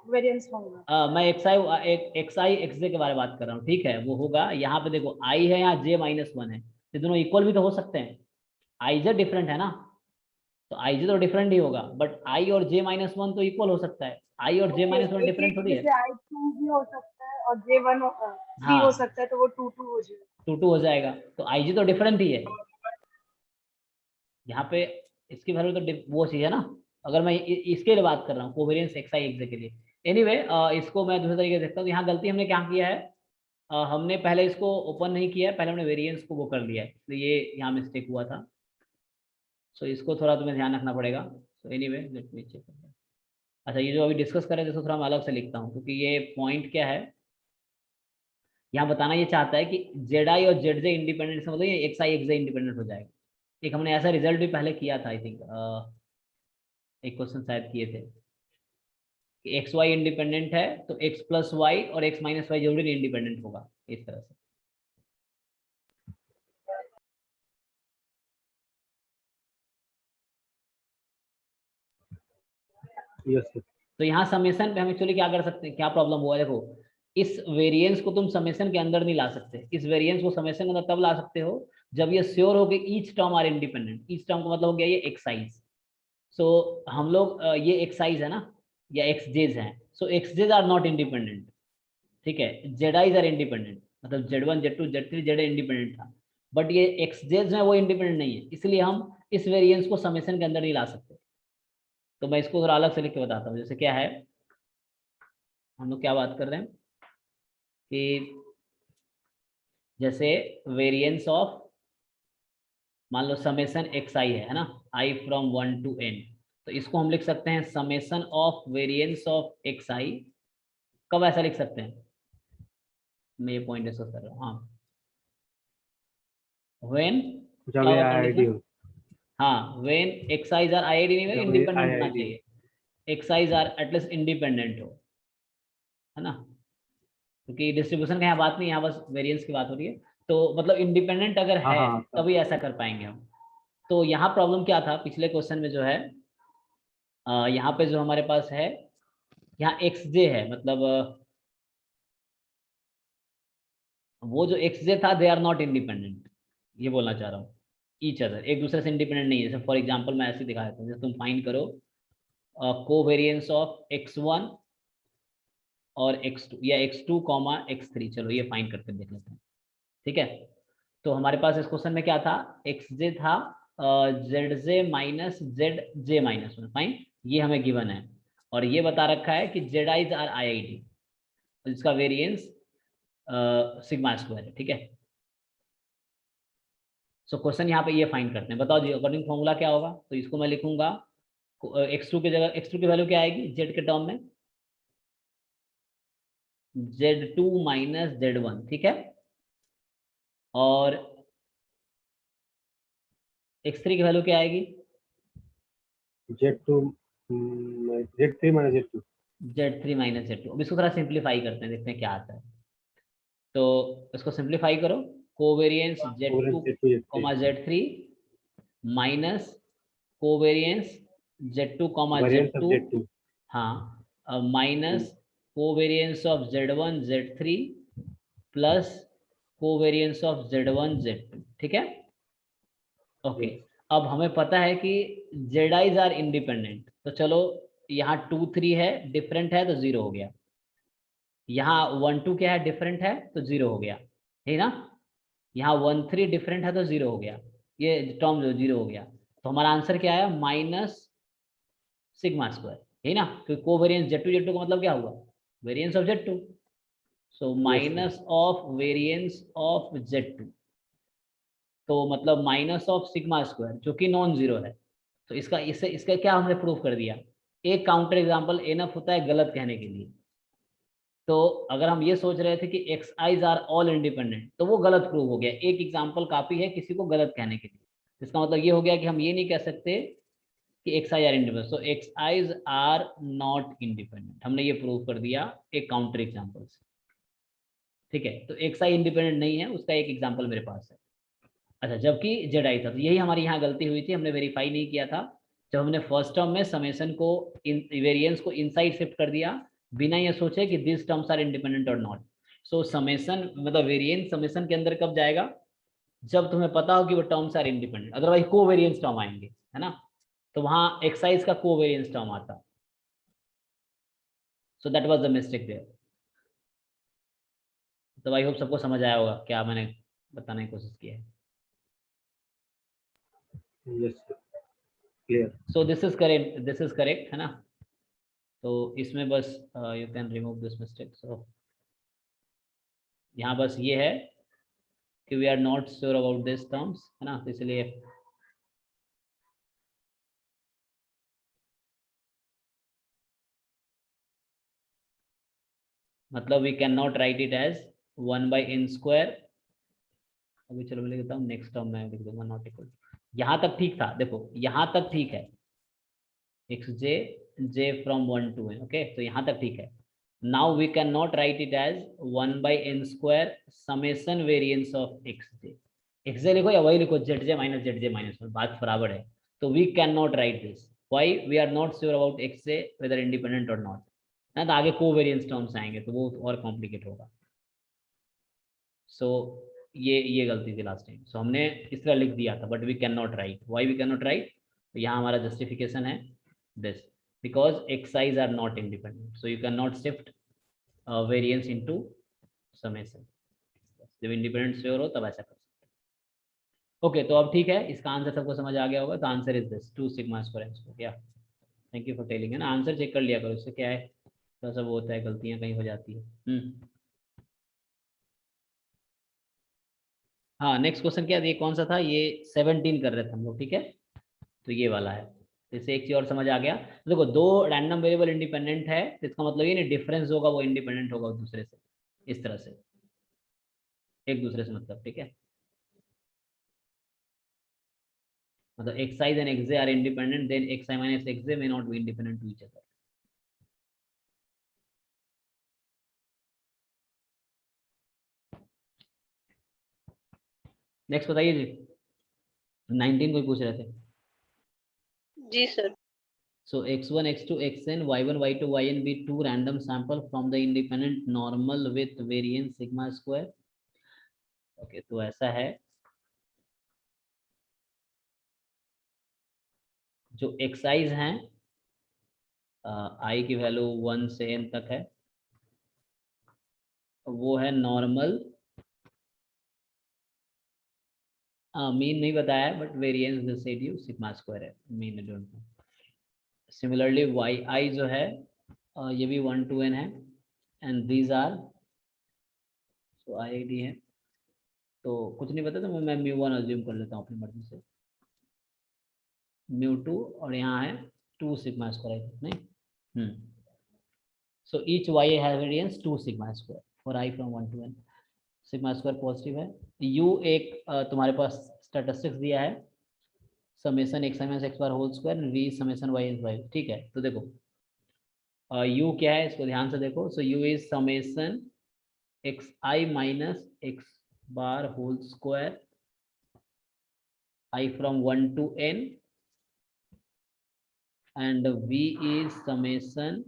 वेरियंस होंगे। मैं एक्स आई एक्स जे के बारे में बात कर रहा हूँ, ठीक है, वो होगा। यहाँ पे देखो आई है, यहाँ जे माइनस वन है, ये दोनों इक्वल भी तो हो सकते हैं। आई जे डिफरेंट है ना, तो आई जे तो डिफरेंट ही होगा, बट आई और जे माइनस वन तो इक्वल हो सकता है। आई और जे माइनस वन डिफरेंट थोड़ी है। जैसे I2 भी हो सकता है और J1 3 हो हाँ, सकता है, तो वो 2 हो जाएगा। 2 हो जाएगा, तो आई जे तो डिफरेंट ही है। यहाँ पे इसकी वैल्यू तो वो चीज है ना। अगर मैं इसके लिए बात कर रहा हूँ, कोवेरियंस एक्स आई एक्स जे के लिए। एनीवे इसको मैं दूसरे तरीके से देखता हूँ। यहाँ गलती हमने क्या किया है, हमने पहले इसको ओपन नहीं किया है, पहले हमने वेरिएंस को वो कर लिया है, तो ये यहाँ मिस्टेक हुआ था। सो इसको थोड़ा तुम्हें ध्यान रखना पड़ेगा। So anyway let me check. अच्छा, ये जो अभी डिस्कस कर रहे थे, इसको थोड़ा मैं अलग से लिखता हूँ, क्योंकि ये पॉइंट क्या है, यहाँ बताना ये चाहता है कि जेड आई और जेड जे इंडिपेंडेंट से मतलब ये एक्स आई एक्स जे इंडिपेंडेंट हो जाएगा। एक हमने ऐसा रिजल्ट भी पहले किया था, आई थिंक एक क्वेश्चन शायद किए थे कि एक्स वाई इंडिपेंडेंट है तो एक्स प्लस वाई और एक्स माइनस वाई जरूरी नहीं इंडिपेंडेंट होगा, इस तरह से। Yes, sir. तो यहाँ समेशन पे हम एक्चुअली क्या कर सकते हैं, क्या प्रॉब्लम हुआ है, देखो इस वेरिएंस को तुम समेशन के अंदर नहीं ला सकते। इस वेरिएंस को समेशन के अंदर तब ला सकते हो जब ये श्योर हो कि each term are independent. Each term का मतलब हो गया ये एक्साइज। सो हम लोग ये एक्साइज है ना, या एक्सजेज हैं, सो एक्सजेज आर नॉट इंडिपेंडेंट, ठीक है। जेड आईज आर इंडिपेंडेंट, मतलब Z1 Z2 Z3 Z independent था, बट ये एक्सजेज में वो इंडिपेंडेंट नहीं है, इसलिए हम इस वेरिएंस को समेशन के अंदर नहीं ला सकते। तो मैं इसको थोड़ा अलग से लिख के बताता हूँ। जैसे क्या है, हम लोग क्या बात कर रहे हैं कि जैसे वेरिएंस ऑफ, मान लो समेशन एक्स आई है ना, आई फ्रॉम 1 to n, तो इसको हम लिख सकते हैं summation of variance of x i. कब ऐसा लिख सकते हैं, मैं ये पॉइंट डिस्कस कर रहा हूँ। हाँ, व्हेन जब क्या ये होगा IID कंडीशन, हो, हाँ when x i's are IID नहीं, जब ये इंडिपेंडेंट होना IID हो। चाहिए। X i's are at least independent हो, है ना, क्योंकि डिस्ट्रीब्यूशन का यहाँ बात नहीं, यहाँ बस वेरिएंस की बात हो रही है। तो मतलब इंडिपेंडेंट अगर हाँ है हाँ तभी ऐसा कर पाएंगे हम। तो यहाँ प्रॉब्लम क्या था पिछले क्वेश्चन में जो है, यहाँ पे जो हमारे पास है, यहाँ एक्स जे है, मतलब वो जो एक्स जे था दे आर नॉट इंडिपेंडेंट, ये बोलना चाह रहा हूँ। ईच अदर, एक दूसरे से इंडिपेंडेंट नहीं है। जैसे फॉर एग्जांपल मैं ऐसे दिखा देता हूँ, जैसे तुम फाइंड करो कोवेरिएंस ऑफ x1 और x2 या x2 कॉमा x3, चलो ये फाइंड करके देख लेते हैं, ठीक है। तो हमारे पास इस क्वेश्चन में क्या था, xj था zj minus zj minus one, fine, ये हमें गिवन है। और ये बता रखा है कि जेड आईज आर आईआईडी, जिसका वेरिएंस सिग्मा स्क्वायर है, ठीक है। सो क्वेश्चन यहाँ पे ये फाइंड करते हैं, बताओ जी अकॉर्डिंग फॉर्मूला क्या होगा। तो इसको मैं लिखूंगा x2 की जगह, x2 की वैल्यू क्या आएगी z के टर्म में, Z2 माइनस Z1, ठीक है। और x3 की वैल्यू क्या आएगी, Z2 Z3 minus Z2। Z3 minus Z2। अब इसको थोड़ा सिंप्लीफाई करते हैं, देखते हैं क्या आता है। तो इसको सिंप्लीफाई करो, covariance Z2 Z2 Z3 minus covariance Z2 variance of Z2, Z2। हाँ, minus covariance of Z1 Z3 plus covariance of Z1 Z2, ठीक है। ओके, अब हमें पता है कि जेड आईज आर इंडिपेंडेंट, तो चलो यहाँ 2 3 है डिफरेंट है तो 0 हो गया। यहाँ 1 2 क्या है डिफरेंट है तो 0 हो गया, है ना। यहाँ 1 3 डिफरेंट है तो 0 हो गया, ये टर्म जो 0 हो गया। तो हमारा आंसर क्या आया, माइनस सिग्मा स्क्वायर। यही ना, क्योंकि कोवेरिएंस Z2 का मतलब क्या हुआ, variance of Z2, so minus of variance of Z2, तो मतलब माइनस ऑफ सिग्मा स्क्वायर जो कि नॉन जीरो है। तो इसका इसका क्या हमने प्रूफ कर दिया, एक काउंटर एग्जांपल एनफ होता है गलत कहने के लिए। तो अगर हम ये सोच रहे थे कि x i's are all independent, तो वो गलत प्रूव हो गया, एक एग्जांपल काफी है किसी को गलत कहने के लिए। इसका मतलब ये हो गया कि हम ये नहीं कह सकते कि x i are independent, so x i's are not independent, हमने ये प्रूव कर दिया एक काउंटर एग्जाम्पल से। ठीक है, तो एक्स आई इंडिपेंडेंट नहीं है, उसका एक एग्जाम्पल मेरे पास है। अच्छा, जबकि जेड आई था, तो यही हमारी यहाँ गलती हुई थी, हमने वेरीफाई नहीं किया था जब हमने फर्स्ट टर्म में समेशन को वेरिएंस को इनसाइड शिफ्ट कर दिया बिना ये सोचे कि दिस टर्म्स आर इंडिपेंडेंट और नॉट। सो समेशन मतलब वेरिएंस समेशन के अंदर कब जाएगा, जब तुम्हें पता हो कि वो terms are independent, otherwise covariance term आएंगे, है ना, तो वहां एक्साइज का कोवेरिएंस टर्म आता। So that was the mistake there. तो आई होप सबको समझ आया होगा क्या मैंने बताने की कोशिश की है। Yes clear. So this is correct, है ना। तो इसमें बस you can remove this mistake. So यहाँ बस ये है कि we are not sure about this terms, है ना, तो इसलिए मतलब we can not write it as 1/n²। अभी चलो मैं लिख देता हूँ, नेक्स्ट टर्म में लिख दूंगा नॉट इक्वल। यहाँ तक ठीक था, देखो यहाँ तक ठीक है, xj j from 1 to n, okay, तो यहाँ तक ठीक है। Now we can not write it as 1/n² summation variance of xj। xj लिखो या वही लिखो zj माइनस zj माइनस 1, बात बराबर है। तो we can not write this, why, we are not sure about xj whether independent और not, ना, तो आगे कोवेरिएंस टर्म्स आएंगे तो वो और कॉम्प्लिकेट होगा। सो ये गलती थी लास्ट टाइम, सो हमने इस तरह लिख दिया था, but we can not write, why we can not write, तो यहाँ हमारा जस्टिफिकेशन है this, because xi's are not independent, so you cannot shift variance into summation। जब इंडिपेंडेंट श्योर हो तब ऐसा कर सकते हैं। ओके, तो अब ठीक है, इसका आंसर सबको समझ आ गया होगा। तो answer is this 2 sigma square n square. या थैंक यू फॉर टेलिंग, है ना, आंसर चेक कर लिया करो, इससे क्या है, थोड़ा सा वो होता है, गलतियां कहीं हो जाती है। हाँ, नेक्स्ट क्वेश्चन क्या है, ये कौन सा था, ये 17 कर रहे थे हम लोग, ठीक है, तो ये वाला है। इससे एक चीज और समझ आ गया, देखो दो रैंडम वेरिएबल इंडिपेंडेंट है, तो इसका मतलब ये नहीं डिफरेंस होगा वो इंडिपेंडेंट होगा दूसरे से, इस तरह से एक दूसरे से मतलब, ठीक है, मतलब xi and xj are independent, then xi minus xj may not be independent to each other। Next बताइए जी, 19 कोई पूछ रहे थे। जी sir. So x1, x2, xn, y1, y2, yn be two random sample from the independent normal with variance sigma square। Okay, तो ऐसा है, जो xi's हैं i की वैल्यू 1 से n तक है, वो है नॉर्मल, मीन नहीं बताया है, but variance residue sigma square है, mean don't know. Similarly y i जो है ये भी 1 to n है, and these are, so I D है, तो कुछ नहीं पता, तो मैं μ1 अज्यूम कर लेता हूँ अपनी मर्जी से, μ2, और यहाँ है 2 सिग्मा स्क्वायर, नहीं, so each y has variance 2 sigma square for i from 1 to n। Sigma square positive है, u एक तुम्हारे पास स्टैटिस्टिक्स दिया है, summation x minus x bar whole square, v summation y is y, ठीक है, तो देखो u क्या है, इसको ध्यान से देखो, so u is summation xi minus x bar whole square I from 1 to n, and v is summation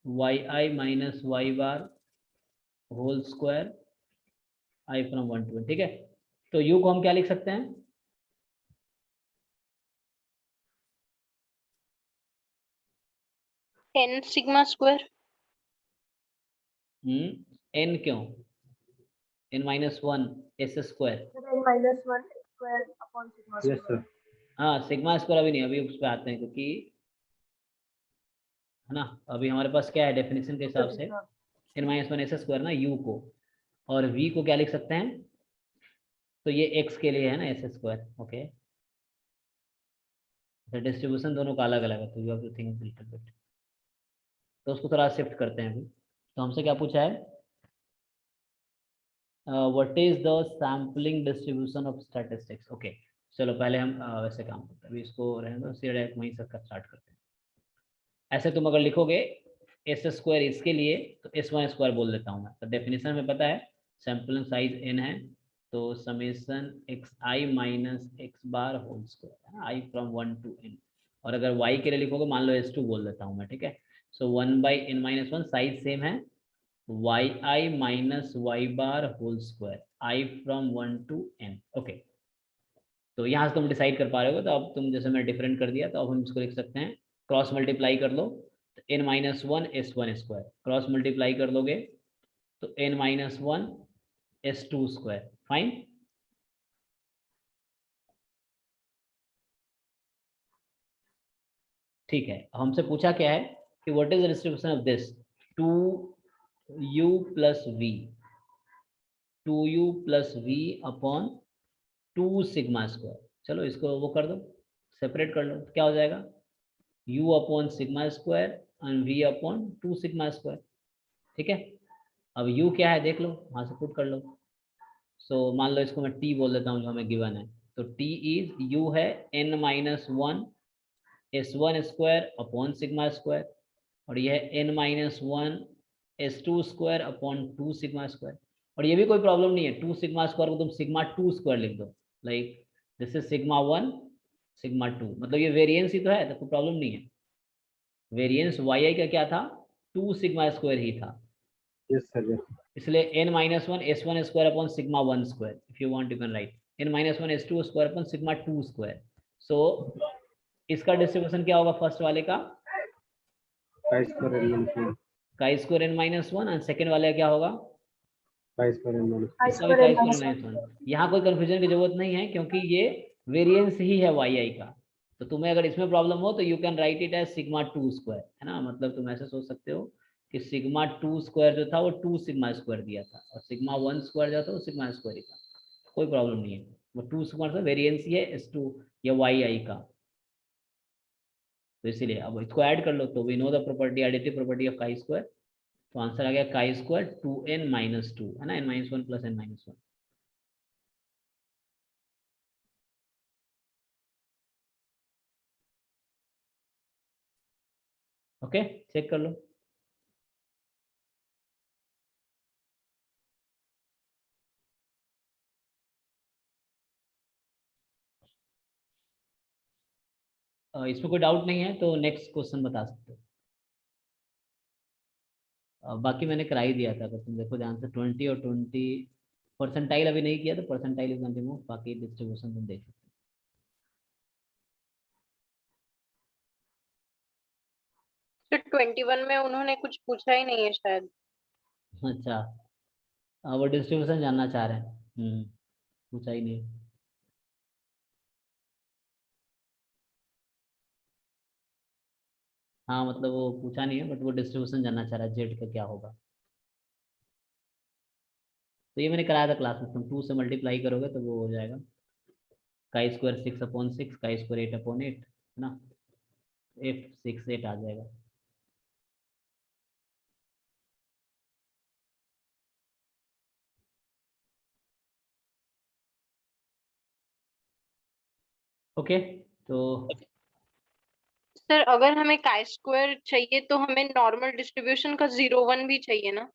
yi minus y bar whole square I from 1 to n, ठीक है। तो u को हम क्या लिख सकते हैं, n सिग्मा स्क्वायर। n क्यों, n minus 1 s square, n minus 1 square upon sigma yes square। Sir. हाँ सिग्मा स्क्वायर अभी नहीं, अभी उस पर आते हैं, क्योंकि है ना अभी हमारे पास क्या है डेफिनेशन के हिसाब से n-1 s² ना u को, और v को क्या लिख सकते हैं, तो ये x के लिए है ना s²। ओके, तो डिस्ट्रीब्यूशन दोनों का अलग अलग है, तो you have to think little bit. तो उसको थोड़ा शिफ्ट करते हैं अभी। तो हमसे क्या पूछा है, what is the sampling distribution of statistics. Okay, चलो पहले हम वैसे काम करते हैं, अभी इसको रहने दो, सीधे वहीं से स्टार्ट करते हैं। ऐसे तुम अगर लिखोगे s² इसके लिए, तो s1² बोल देता हूँ मैं। तो डेफिनेशन में पता है सैम्पलिंग साइज n है, तो summation xi minus x bar whole square, i from 1 to n। और अगर y के लिए लिखोगे, मान लो s2 बोल देता हूँ मैं, ठीक है। सो 1/n-1 साइज सेम है, yi minus y bar whole square, i from 1 to n। Okay, तो यहाँ से तुम डिसाइड कर पा रहे हो, तो अब तुम जैसे मैं डिफरेंट कर दिया, तो अब हम इसको लिख सकते हैं, क्रॉस मल्टीप्लाई कर लो, तो n-1 s1² क्रॉस मल्टीप्लाई कर लोगे तो n-1 s2²। फाइन, ठीक है। हमसे पूछा क्या है कि what is the distribution of this 2u plus v, 2u plus v upon 2 sigma square. चलो इसको वो कर दो, सेपरेट कर लो, तो क्या हो जाएगा, u upon sigma square and v upon 2 sigma square. ठीक है, अब u क्या है देख लो, वहाँ से पुट कर लो। सो मान लो इसको मैं t बोल देता हूँ जो हमें गिवन है, तो t इज u है n-1 s1² upon sigma square, और यह है n-1 s2² upon 2 sigma square. और ये भी कोई प्रॉब्लम नहीं है, 2 सिग्मा स्क्वायर को तुम सिग्मा 2² लिख दो, like this is sigma 1 sigma 2, मतलब ये वेरिएंस ही तो है, तो कोई प्रॉब्लम नहीं है। वेरिएंस yi का क्या था, 2 सिग्मा स्क्वायर ही था, यस सर। इसलिए n-1 s1² upon sigma 1²। If you want you can right n-1 s2² upon sigma 2²। सो इसका डिस्ट्रीब्यूशन क्या होगा, फर्स्ट वाले का chi² n-1, और सेकंड वाले का क्या होगा, इसका भी chi²। यहाँ कोई कंफ्यूजन की जरूरत नहीं है, क्योंकि ये वेरिएंस ही है yi का। तो तुम्हें अगर इसमें प्रॉब्लम हो तो you can write it as sigma 2², है ना, मतलब तुम ऐसे सोच सकते हो कि सिग्मा 2² जो था वो 2 सिग्मा स्क्वायर दिया था, और सिग्मा 1² जो था वो सिग्मा स्क्वायर ही था, कोई प्रॉब्लम नहीं है। वो 2 सिग्मा से वेरिएंस ही है s2 या yi का, तो इसीलिए अब इसको ऐड कर लो, तो we know the property, additive property of chi²। तो आंसर आ गया chi² 2n-2, है ना, n-1 plus n-1। Okay, check कर लो। इसमें कोई डाउट नहीं है तो नेक्स्ट क्वेश्चन बता सकते हो। बाकी मैंने करा ही दिया था, अगर तुम देखो ध्यान से 20 और 20 परसेंटाइल अभी नहीं किया, तो परसेंटाइल इज कंटिन्यू, बाकी डिस्ट्रीब्यूशन तुम देख सकते तो 21 में उन्होंने कुछ पूछा ही नहीं है शायद। हो। अच्छा, वो डिस्ट्रीब्यूशन जानना चाह रहे हैं, पूछा ही नहीं। हाँ मतलब वो पूछा नहीं है, बट वो डिस्ट्रीब्यूशन जानना चाह रहा है जेड का क्या होगा। तो ये मैंने कराया था क्लास में, तुम 2 से मल्टीप्लाई करोगे तो वो हो जाएगा chi² 6/6, chi² 8/8, है ना, f6 8 आ जाएगा। ओके, तो सर अगर हमें chi² चाहिए तो हमें नॉर्मल डिस्ट्रीब्यूशन का 0-1 भी चाहिए ना।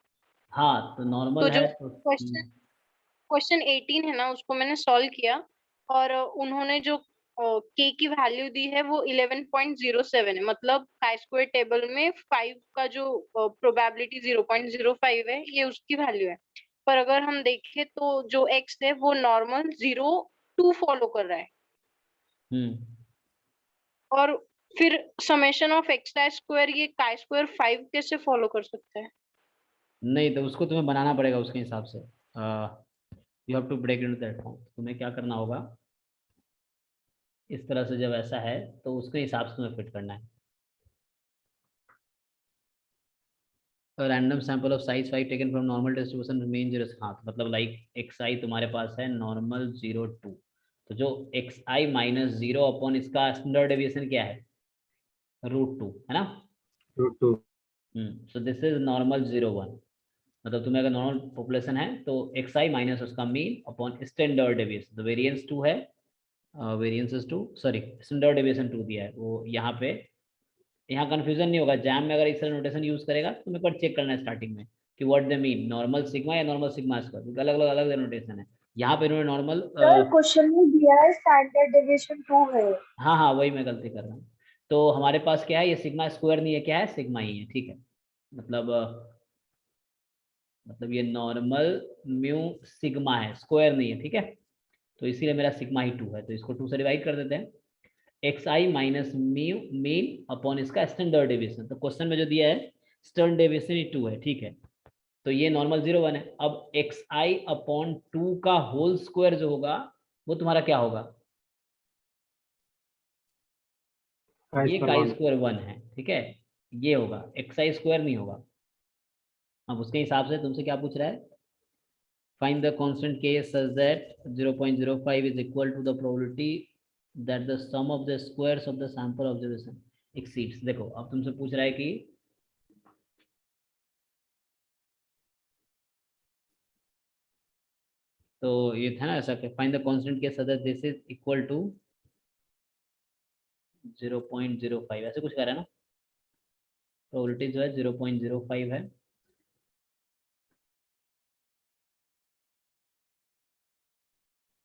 हाँ तो नॉर्मल तो जो है तो क्वेश्चन 18 है ना, उसको मैंने सॉल्व किया, और उन्होंने जो k की वैल्यू दी है वो 11.07 है, मतलब chi² टेबल में 5 का जो प्रोबेबिलिटी 0.05 है, ये उसकी वैल्यू है। पर अगर हम देखें तो जो x है वो नॉर्मल 0-2 फॉलो कर रहा है, और फिर समेशन ऑफ xi² ये chi² 5 कैसे फॉलो कर सकता है। नहीं, तो उसको तुम्हें बनाना पड़ेगा उसके हिसाब से, you have to break into that form. तुम्हें क्या करना होगा, इस तरह से जब ऐसा है तो उसके हिसाब से तुम्हें फिट करना है। Random sample of size 5 taken from normal distribution remain 0। हाँ तो मतलब लाइक xi तुम्हारे पास है नॉर्मल 0 2, तो जो xi माइनस 0 अपॉन इसका स्टैंडर्ड डेविएशन क्या है, √2 है ना। √2 सो दिस इज नॉर्मल 0 1, मतलब तुम्हें अगर नॉर्मल पॉपुलेशन है तो xi माइनस उसका मीन अपॉन स्टैंडर्ड डेविएशन, तो वेरिएंस 2 है, variance is 2, sorry standard deviation 2 दिया है वो यहाँ पे। यहाँ कंफ्यूजन नहीं होगा, जैम में अगर इस तरह नोटेशन यूज करेगा तो मेरे को चेक करना है स्टार्टिंग में कि what they mean, normal sigma या नॉर्मल सिग्मा स्क्वायर, क्योंकि अलग अलग नोटेशन है। यहाँ पे इन्होंने नॉर्मल सर क्वेश्चन में दिया है स्टैंडर्ड डेविएशन 2 है। हाँ हाँ वही मैं गलती कर रहा हूँ। तो हमारे पास क्या है, ये सिग्मा स्क्वायर नहीं है, क्या है सिग्मा ही है, ठीक है। मतलब ये नॉर्मल म्यू सिग्मा है, स्क्वायर नहीं है, ठीक है। तो इसीलिए मेरा सिग्मा ही 2 है, तो इसको 2 से डिवाइड कर देते हैं। xi minus mu mean upon इसका स्टैंडर्ड डेविएशन, तो क्वेश्चन में जो दिया है स्टैंडर्ड डेविएशन ही 2 है, ठीक है। तो ये नॉर्मल 0 1 है। अब xi अपॉन 2 का होल स्क्वायर जो होगा वो तुम्हारा क्या होगा, ये काई स्क्वायर 1 है, ठीक है, ये होगा, xi स्क्वायर नहीं होगा। अब उसके हिसाब से तुमसे क्या पूछ रहा है, find the constant k such that 0.05 is equal to the probability that the sum of the squares of the sample observation exceeds। देखो अब तुमसे पूछ रहा है कि तो ये था ना ऐसा, फाइंड द कांस्टेंट के such that this is equal to 0.05, ऐसे कुछ कह रहा है ना, प्रोबेबिलिटी जो है 0.05 है।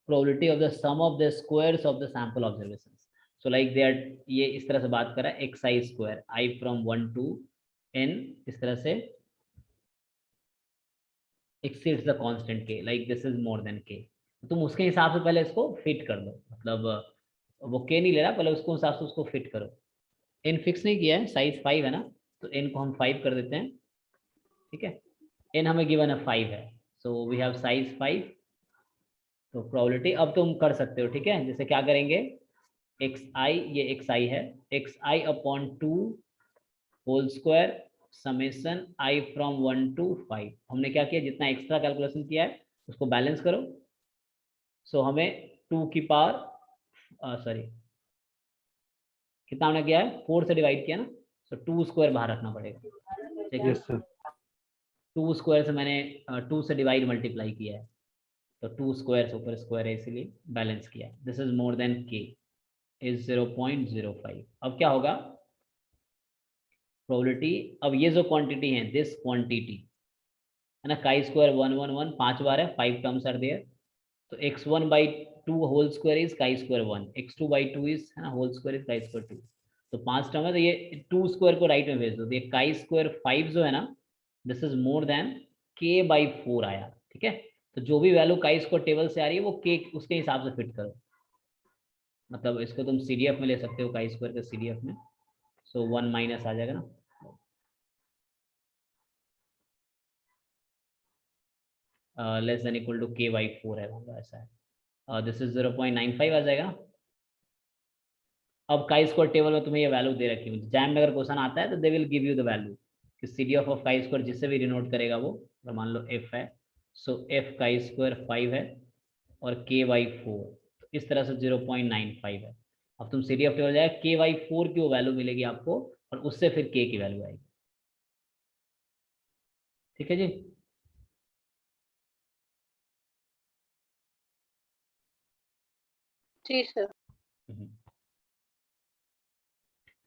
probability of the sum of the squares of the sample observations, so like that ये इस तरह से बात कर रहा है xi square I from 1 to n, इस तरह से exceeds the constant k, like this is more than k। तुम उसके हिसाब से पहले इसको फिट कर दो, मतलब वो k नहीं ले रहा, पहले उसको हिसाब से उसको फिट करो। n फिक्स नहीं किया है, साइज 5 है ना, तो n को हम 5 कर देते हैं, ठीक है। n हमें गिवन है 5 है, सो वी हैव साइज 5। तो प्रोबेबिलिटी अब तुम कर सकते हो, ठीक है, जैसे क्या करेंगे, xi ये xi है, xi upon 2 whole square summation i from 1 to 5। हमने क्या किया, जितना एक्स्ट्रा कैलकुलेशन किया है उसको बैलेंस करो। सो हमें 2 की पावर सॉरी कितना हमने किया है, 4 से डिवाइड किया ना, सो 2 स्क्वायर बाहर रखना पड़ेगा, ठीक है। यस सर 2 स्क्वायर से मैंने 2 से डिवाइड मल्टीप्लाई किया है, तो 2 स्क्वायर से ऊपर स्क्वायर है इसीलिए बैलेंस किया। This is more than k is 0.05। अब क्या होगा प्रोबेबिलिटी, अब ये जो क्वांटिटी है दिस क्वांटिटी है ना, काई स्क्वायर 1 1 1 5 बार है, 5 टर्म्स आर देयर, तो x1/2 whole square is chi square 1, x2/2 is है ना whole square is chi square 2, तो 5 टर्म है, तो ये 2 स्क्वायर को राइट में भेज दो, तो ये काई स्क्वायर 5 जो है ना this is more than k/4 आया, ठीक है। तो जो भी वैल्यू काई स्क्वायर टेबल से आ रही है वो k उसके हिसाब से फिट करो, मतलब इसको तुम CDF में ले सकते हो, काई स्क्वायर के CDF में, सो 1 माइनस आ जाएगा ना, less than equal to k/4 है, मतलब ऐसा है, दिस इज 0.95 आ जाएगा। अब काई स्क्वायर टेबल में तुम्हें ये वैल्यू दे रखी है, जैम में अगर क्वेश्चन आता है तो they will give you the value कि CDF ऑफ काई स्क्वायर जिससे भी डिनोट करेगा वो, अगर मान लो f है, सो f काई स्क्वायर 5 है और k/4, तो इस तरह से 0.95 है। अब तुम CDF टेबल जाएगा, k/4 की वो वैल्यू मिलेगी आपको और उससे फिर k की वैल्यू आएगी, ठीक है जी। जी सर।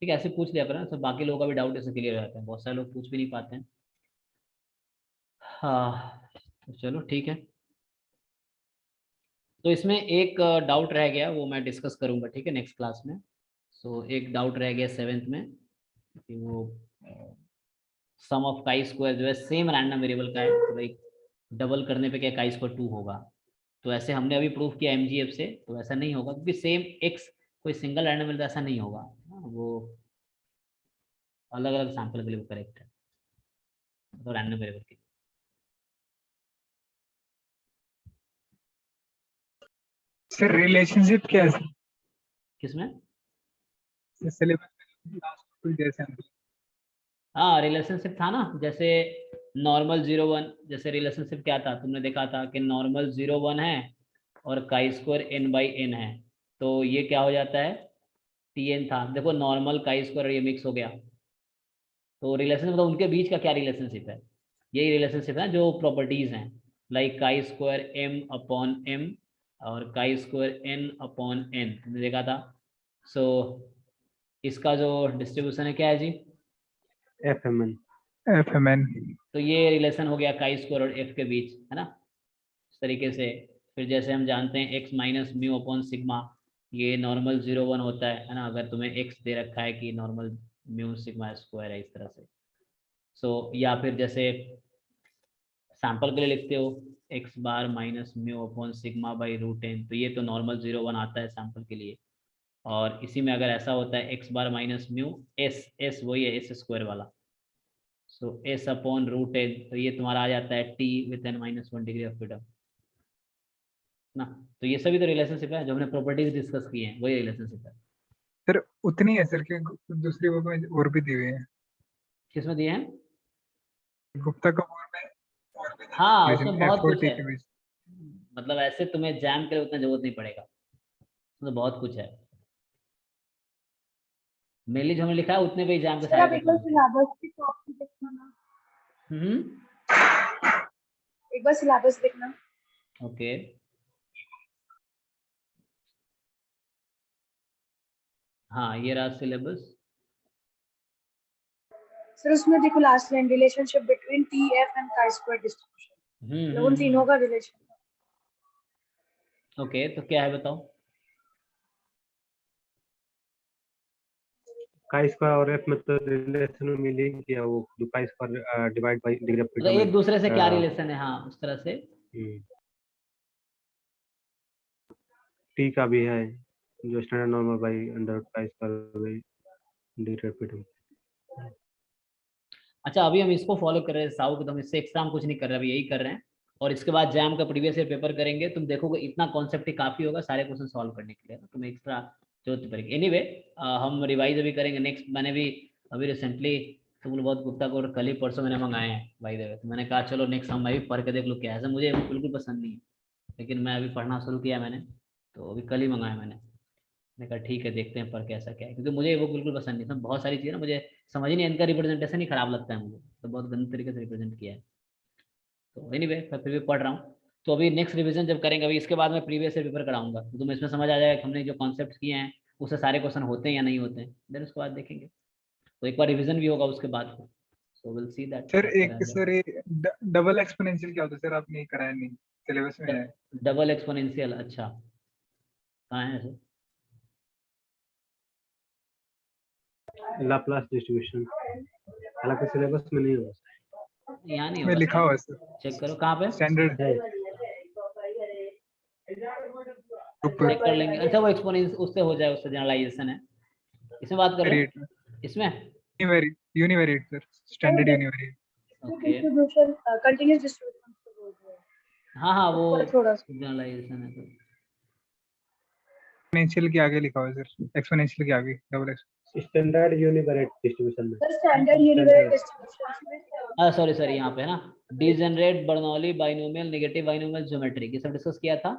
ठीक है, ऐसे पूछ लिया करो ना, सब बाकी लोगों का भी डाउट ऐसे क्लियर हो जाता है, बहुत सारे लोग पूछ भी नहीं पाते हैं। हाँ तो चलो ठीक है, तो इसमें एक डाउट रह गया वो मैं डिस्कस करूंगा, ठीक है, नेक्स्ट क्लास में। सो एक डाउट रह गया 7th में कि वो सम ऑफ काई स्क्वायर जो है सेम रैंडम वेरिएबल का है, तो भाई डबल करने पे क्या काई स्क्वायर 2 होगा, तो ऐसे हमने अभी प्रूफ किया MGF से, तो ऐसा नहीं होगा क्योंकि सेम x कोई सिंगल रैंडम वेरिएबल ऐसा नहीं होगा, वो अलग अलग सैंपल के लिए करेक्ट है, तो रैंडम वेरिएबल के। सर रिलेशनशिप क्या है सर? किसमें? सिलेबस में लास्ट कोई जैसे हाँ रिलेशनशिप था ना, जैसे नॉर्मल 0 1, जैसे रिलेशनशिप क्या था तुमने देखा था कि नॉर्मल 0 1 है और chi square n by n है, तो ये क्या हो जाता है tn था। देखो नॉर्मल काई स्क्वायर ये मिक्स हो गया, तो रिलेशनशिप मतलब उनके बीच का क्या रिलेशनशिप है, यही रिलेशनशिप है जो प्रॉपर्टीज हैं, like chi square m upon m और chi square n upon n तुमने देखा था। सो इसका जो डिस्ट्रीब्यूशन है क्या है जी? FMN। FMN। तो ये रिलेशन हो गया काई स्क्वायर और f के बीच, है ना, इस तरीके से। फिर जैसे हम जानते हैं x minus mu upon sigma, ये नॉर्मल 0 1 होता है ना, अगर तुम्हें x दे रखा है कि नॉर्मल म्यू सिग्मा स्क्वायर है इस तरह से। सो या फिर जैसे सैंपल के लिए लिखते हो x bar minus mu upon sigma by root n, तो ये तो नॉर्मल 0 1 आता है सैंपल के लिए। और इसी में अगर ऐसा होता है x bar minus mu s वही है s स्क्वायर वाला, सो s अपॉन रूट n, तो ये तुम्हारा आ जाता है t with n minus 1 degree of freedom ना। तो ये सभी तो रिलेशनशिप है जो हमने प्रॉपर्टीज डिस्कस की हैं, वही रिलेशनशिप है। सर उतनी है सर कि दूसरी बुक में और भी दी हुई है, किसमें दिए हैं? गुप्ता कपूर में और भी दी हाँ हुई है, उसमें लेकिन बहुत F और कुछ T है, के बीच। मतलब ऐसे तुम्हें जैम के लिए उतना जरूरत नहीं पड़ेगा, तो बहुत कुछ है। मेनली जो हमने लिखा है उतने पे एग्जाम के सर आप सारे एक बार क्वेश्चन होते सिलेबस की कॉपी देखना ना, हैं। एक बार सिलेबस देखना। ओके हाँ ये रहा सिलेबस। सर उसमें देखो last line relationship between T F and chi square distribution, मतलब उन तीनों का रिलेशन। ओके तो क्या है बताओ? काई स्क्वायर और f में तो रिलेशन में मिलिंग किया, वो जो chi square divide by degree of मतलब फ्रीडम एक दूसरे से क्या है। रिलेशन है, हाँ उस तरह से। T का भी है जो standard normal by under chi square by degree of freedom. अच्छा अभी हम इसको फॉलो कर रहे हैं साउ, तो हम इससे एक्स्ट्रा हम कुछ नहीं कर रहे, अभी यही कर रहे हैं। और इसके बाद जैम का प्रीवियस ईयर पेपर करेंगे, तुम देखोगे इतना कॉन्सेप्ट ही काफी होगा सारे क्वेश्चन सॉल्व करने के लिए, तुम्हें एक्स्ट्रा जरूरत पड़ेगी। एनीवे हम रिवाइज अभी करेंगे नेक्स्ट। मैंने भी अभी रिसेंटली तुम बहुत गुप्ता को कल ही परसों मैंने मंगाए हैं बाय द वे, तो मैंने कहा चलो नेक्स्ट हम मैं भी पढ़ के देख लूँ क्या है। मुझे बिल्कुल पसंद नहीं है, लेकिन मैं अभी पढ़ना शुरू किया मैंने, तो अभी कल ही मंगाया मैंने कहा ठीक है देखते हैं पर कैसा क्या है, क्योंकि मुझे वो बिल्कुल पसंद नहीं था। बहुत सारी चीज़ें ना मुझे समझ ही नहीं, इनका रिप्रेजेंटेशन ही खराब लगता है मुझे, तो बहुत गंदे तरीके से रिप्रेजेंट किया है। तो एनीवे मैं फिर भी पढ़ रहा हूँ। तो अभी नेक्स्ट रिवीजन जब करेंगे, अभी इसके बाद मैं प्रीवियस ईयर पेपर कराऊंगा, तो तुम्हें इसमें समझ आ जाएगा कि हमने जो कॉन्सेप्ट किए हैं उससे सारे क्वेश्चन होते हैं या नहीं होते हैं, देन उसके बाद देखेंगे। तो एक बार रिवीजन भी होगा उसके बाद, so will see that sir कैसा एक रहेगा। सर ये डबल एक्सपोनेंशियल क्या होता है सर, आपने कराया नहीं, सिलेबस में है। डबल एक्सपोनेंशियल, अच्छा कहाँ है ऐसे? लाप्लास डिस्ट्रीब्यूशन, हालांकि सिलेबस में नहीं होगा। यहाँ नहीं में होगा लिखा सर, हुआ है सर, चेक करो कहाँ पे, स्टैंडर्ड है। ऊपर चेक कर लेंगे। अच्छा वो एक्सपोनेंस उससे हो जाए, उससे जनरलाइजेशन है, इसमें बात कर लो वेरिएट में इसमें। Univariate sir, standard univariate. Okay distribution continuous distribution को बोल रहे हैं, हाँ हाँ वो ऊपर थोड़ा सा। जनरलाइजेशन है तो। एक्सपोनेंशियल के आगे लिखा हुआ है सर, एक्सपोनेंशियल के आगे डबल स्टैंडर्ड यूनिवेरिएट डिस्ट्रीब्यूशन में सर स्टैंडर्ड यूनिवेरिएट डिस्ट्रीब्यूशन में सॉरी सॉरी यहाँ पे है ना, degenerate Bernoulli binomial negative binomial geometric, ये सब डिस्कस किया था।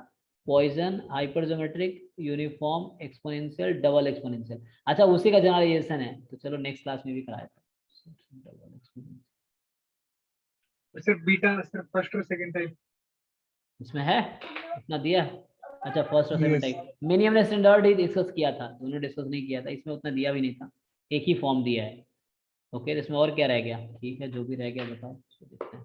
Poisson hyper geometric uniform exponential double exponential, अच्छा उसी का जनरलाइजेशन है, तो चलो नेक्स्ट क्लास में भी कराया था। सर बीटा सर फर्स्ट और सेकंड टाइप। इसमें है इतना दिया, अच्छा फर्स्ट और सेकंड यस टाइप मिनी हमने स्टैंडर्ड ही डिस्कस किया था, दोनों डिस्कस नहीं किया था, इसमें उतना दिया भी नहीं था, एक ही फॉर्म दिया है। ओके इसमें और क्या रह गया, ठीक है जो भी रह गया बताओ उसको देखते हैं।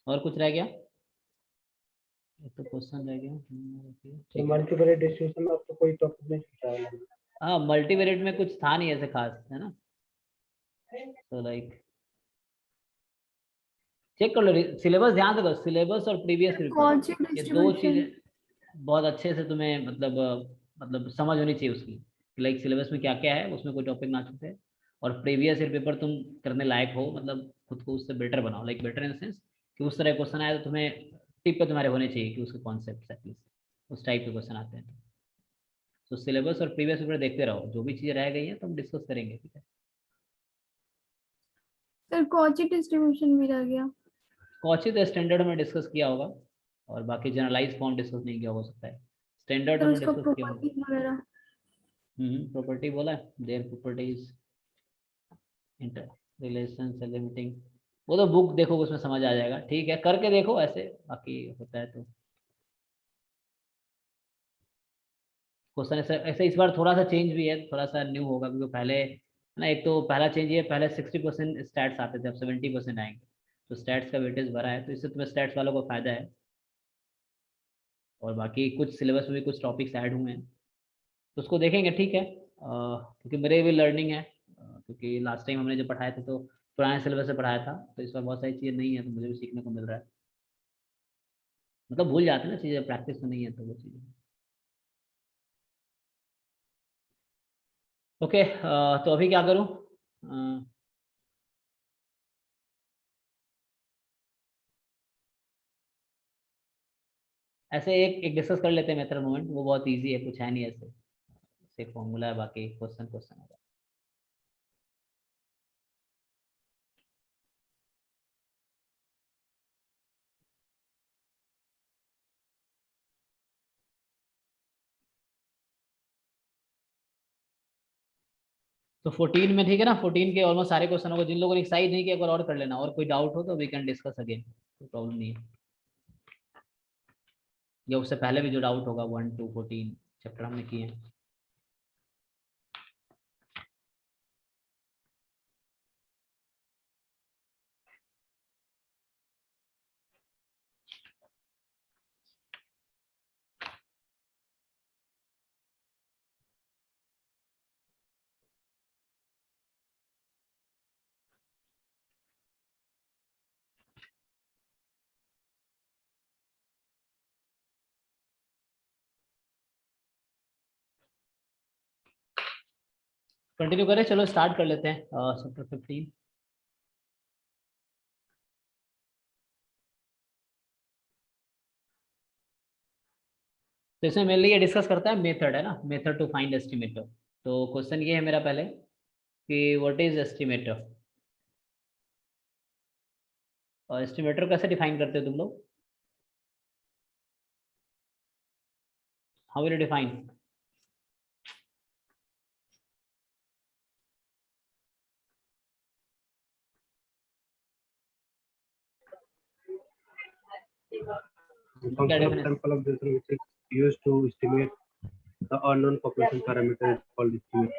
और कुछ रह गया, एक तो क्वेश्चन रह गया, ठीक है। मल्टीवेरिएट डिस्ट्रीब्यूशन में आपको कोई टॉपिक नहीं पूछा है? हाँ मल्टीवेरिएट में कुछ था नहीं ऐसे खास, है ना, तो लाइक चेक कर लो सिलेबस, ध्यान से करो सिलेबस और प्रीवियस पेपर, ये दो चीजें बहुत अच्छे से तुम्हें मतलब समझ होनी चाहिए उसकी, लाइक सिलेबस में क्या क्या है, उसमें कोई टॉपिक ना छूटे, और प्रीवियस ईयर पेपर तुम करने लायक हो, मतलब खुद को उससे बेटर बनाओ, लाइक बेटर इन सेंस कि उस तरह क्वेश्चन आए तो तुम्हें टिप पे तुम्हारे होने चाहिए कि उसके कॉन्सेप्ट एटलीस्ट उस टाइप के क्वेश्चन आते हैं। तो सिलेबस और प्रीवियस पेपर देखते रहो, जो भी चीज़ें रह गई हैं तो हम डिस्कस करेंगे, ठीक है। सर कॉची डिस्ट्रीब्यूशन भी रह गया। कॉची तो स्टैंडर्ड में डिस्कस किया होगा, और बाकी जनरलाइज फॉर्म डिस्कस नहीं किया हो सकता है, स्टैंडर्ड सर हमने उसका डिस्कस किया होगा। प्रॉपर्टीज वगैरह। प्रॉपर्टी बोला है, their properties inter relation limiting, वो तो बुक देखो उसमें समझ आ जाएगा, ठीक है करके देखो ऐसे, बाकी होता है तो क्वेश्चन ऐसे ऐसे इस बार थोड़ा सा चेंज भी है, थोड़ा सा न्यू होगा, क्योंकि पहले ना, एक तो पहला चेंज ये, पहले 60% स्टैट्स आते थे, अब 70% आएंगे, तो स्टैट्स का वेटेज बढ़ा है, तो इससे तुम्हें स्टैट्स वालों को फायदा है। और बाकी कुछ सिलेबस में भी कुछ टॉपिक्स ऐड हुए हैं, तो उसको देखेंगे, ठीक है, क्योंकि मेरे भी लर्निंग है, क्योंकि लास्ट टाइम हमने जब पढ़ाया था तो पुराने सिलेबस से पढ़ाया था, तो इस बार बहुत सारी चीज़ें नहीं है, तो मुझे भी सीखने को मिल रहा है, मतलब भूल जाते हैं ना चीज़ें, प्रैक्टिस में नहीं है तो वो चीज़ें। ओके, तो अभी क्या करूँ? ऐसे एक एक डिस्कस कर लेते हैं मेथड मूवमेंट, वो बहुत इजी है, कुछ है नहीं ऐसे, सिर्फ फॉर्मूला है, बाकी क्वेश्चन क्वेश्चन होगा। तो 14 में ठीक है ना, 14 के ऑलमोस्ट सारे क्वेश्चन होगा, जिन लोगों ने एक्सरसाइज नहीं किया एक बार और कर लेना, और कोई डाउट हो तो वी कैन डिस्कस अगेन, कोई प्रॉब्लम नहीं है, या उससे पहले भी जो डाउट होगा 1 to 14 चैप्टर हमने किए हैं। कंटिन्यू करें, चलो स्टार्ट कर लेते हैं चैप्टर 15। तो इसमें मेनली ये डिस्कस करता है मेथड, है ना, मेथड टू फाइंड एस्टिमेटर। तो क्वेश्चन ये है मेरा पहले कि व्हाट इज एस्टिमेटर, और एस्टिमेटर कैसे डिफाइन करते हो तुम लोग? How will you define? क्या Function of definition? sample observation which is used to estimate the unknown population parameter is called estimate.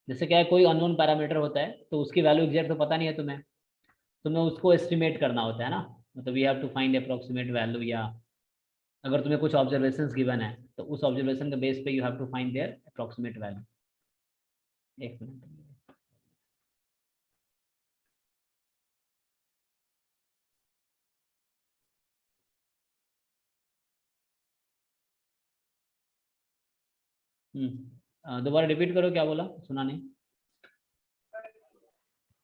जैसे क्या है, कोई अननोन पैरामीटर होता है तो उसकी वैल्यू एग्जैक्ट तो पता नहीं है तुम्हें उसको एस्टिमेट करना होता है ना, मतलब you have to find approximate value, या अगर तुम्हें कुछ ऑब्जर्वेशंस गिवन है तो उस ऑब्जर्वेशन के बेस पे you have to find there approximate value. एक मिनट, दोबारा रिपीट करो, क्या बोला, सुना नहीं।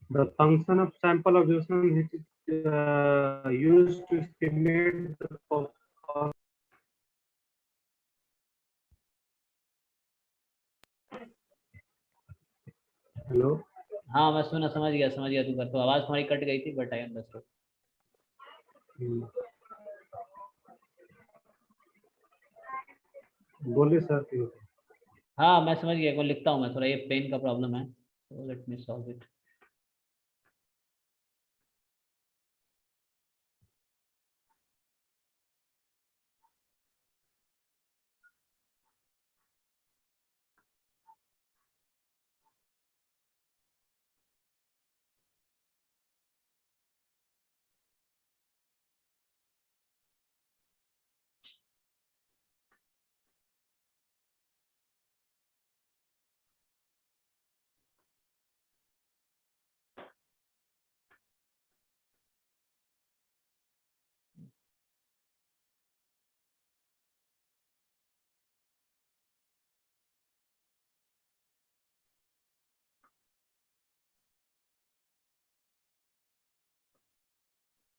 The function of sample observation which is used to estimate the hello. हाँ मैं सुना, समझ गया तू कर, तो आवाज़ तुम्हारी कट गई थी, बट आई अंडरस्टूड। बोलिए सर। हाँ मैं समझ गया, को लिखता हूँ मैं, थोड़ा ये पेन का प्रॉब्लम है, तो let me solve it.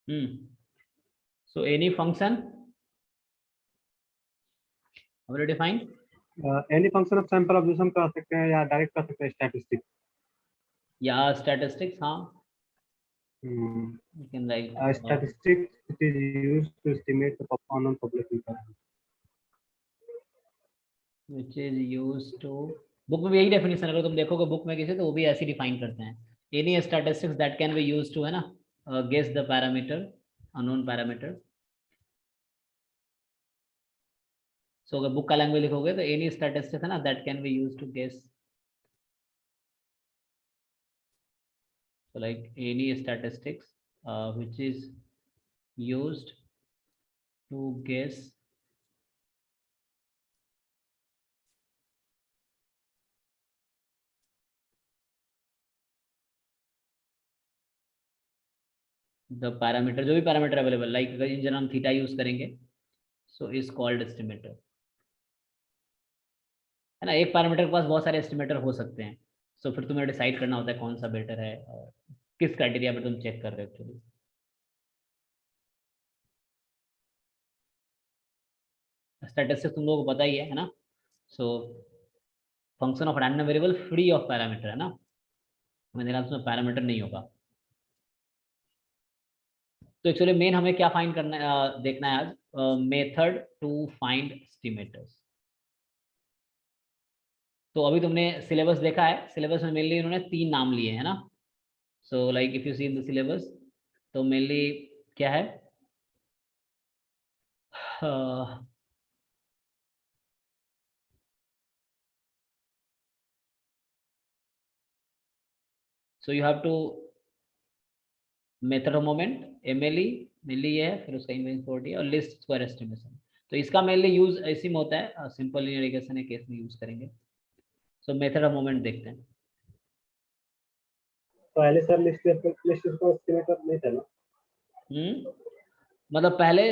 So any function already defined. Any function of sample observation कर सकते हैं या डायरेक्ट कर सकते हैं स्टैटिस्टिक। या statistics, हाँ, you can write Statistics it is used to estimate the performance of population parameters. which is used to, book में भी यही डेफिनेशन, अगर तुम देखोगे बुक में किसी तो वो भी ऐसे डिफाइन करते हैं, any statistics that can be used to, है ना, guess the parameter, unknown parameter. So अगर बुक का लैंग्वेज लिखोगे तो any statistics है ना that can be used to guess, so like any statistics which is used to guess the parameter, जो भी पैरामीटर अवेलेबल, लाइक अगर इन जनरल हम थीटा यूज करेंगे, सो इज कॉल्ड एस्टिमेटर, है ना। एक पैरामीटर के पास बहुत सारे एस्टिमेटर हो सकते हैं, सो फिर तुम्हें डिसाइड करना होता है कौन सा बेटर है और किस क्राइटेरिया पे तुम चेक कर रहे हो एक्चुअली। स्टैटिस्टिक्स तुम लोगों को पता ही है ना, so function of random variable free of parameter, है ना, मेरे ख्याल से पैरामीटर नहीं होगा। तो एक्चुअली मेन हमें क्या फाइंड करना है, देखना है आज, मेथड टू फाइंड एस्टिमेटर्स। तो अभी तुमने सिलेबस देखा है, सिलेबस में मेनली इन्होंने 3 नाम लिए हैं ना, so like if you see in the syllabus, तो मेनली क्या है, so you have to method of moment, MLE mainly ये है, फिर उसका इन्वेंटोरिटी और लिस्ट स्क्वायर एस्टिमेशन। तो इसका मेनली यूज इसी में होता है, सिंपल लीनियर रिग्रेशन के केस में यूज करेंगे। सो मेथड ऑफ मोमेंट देखते हैं। पहले सर लिस्ट को एस्टिमेटर नहीं था ना? मतलब पहले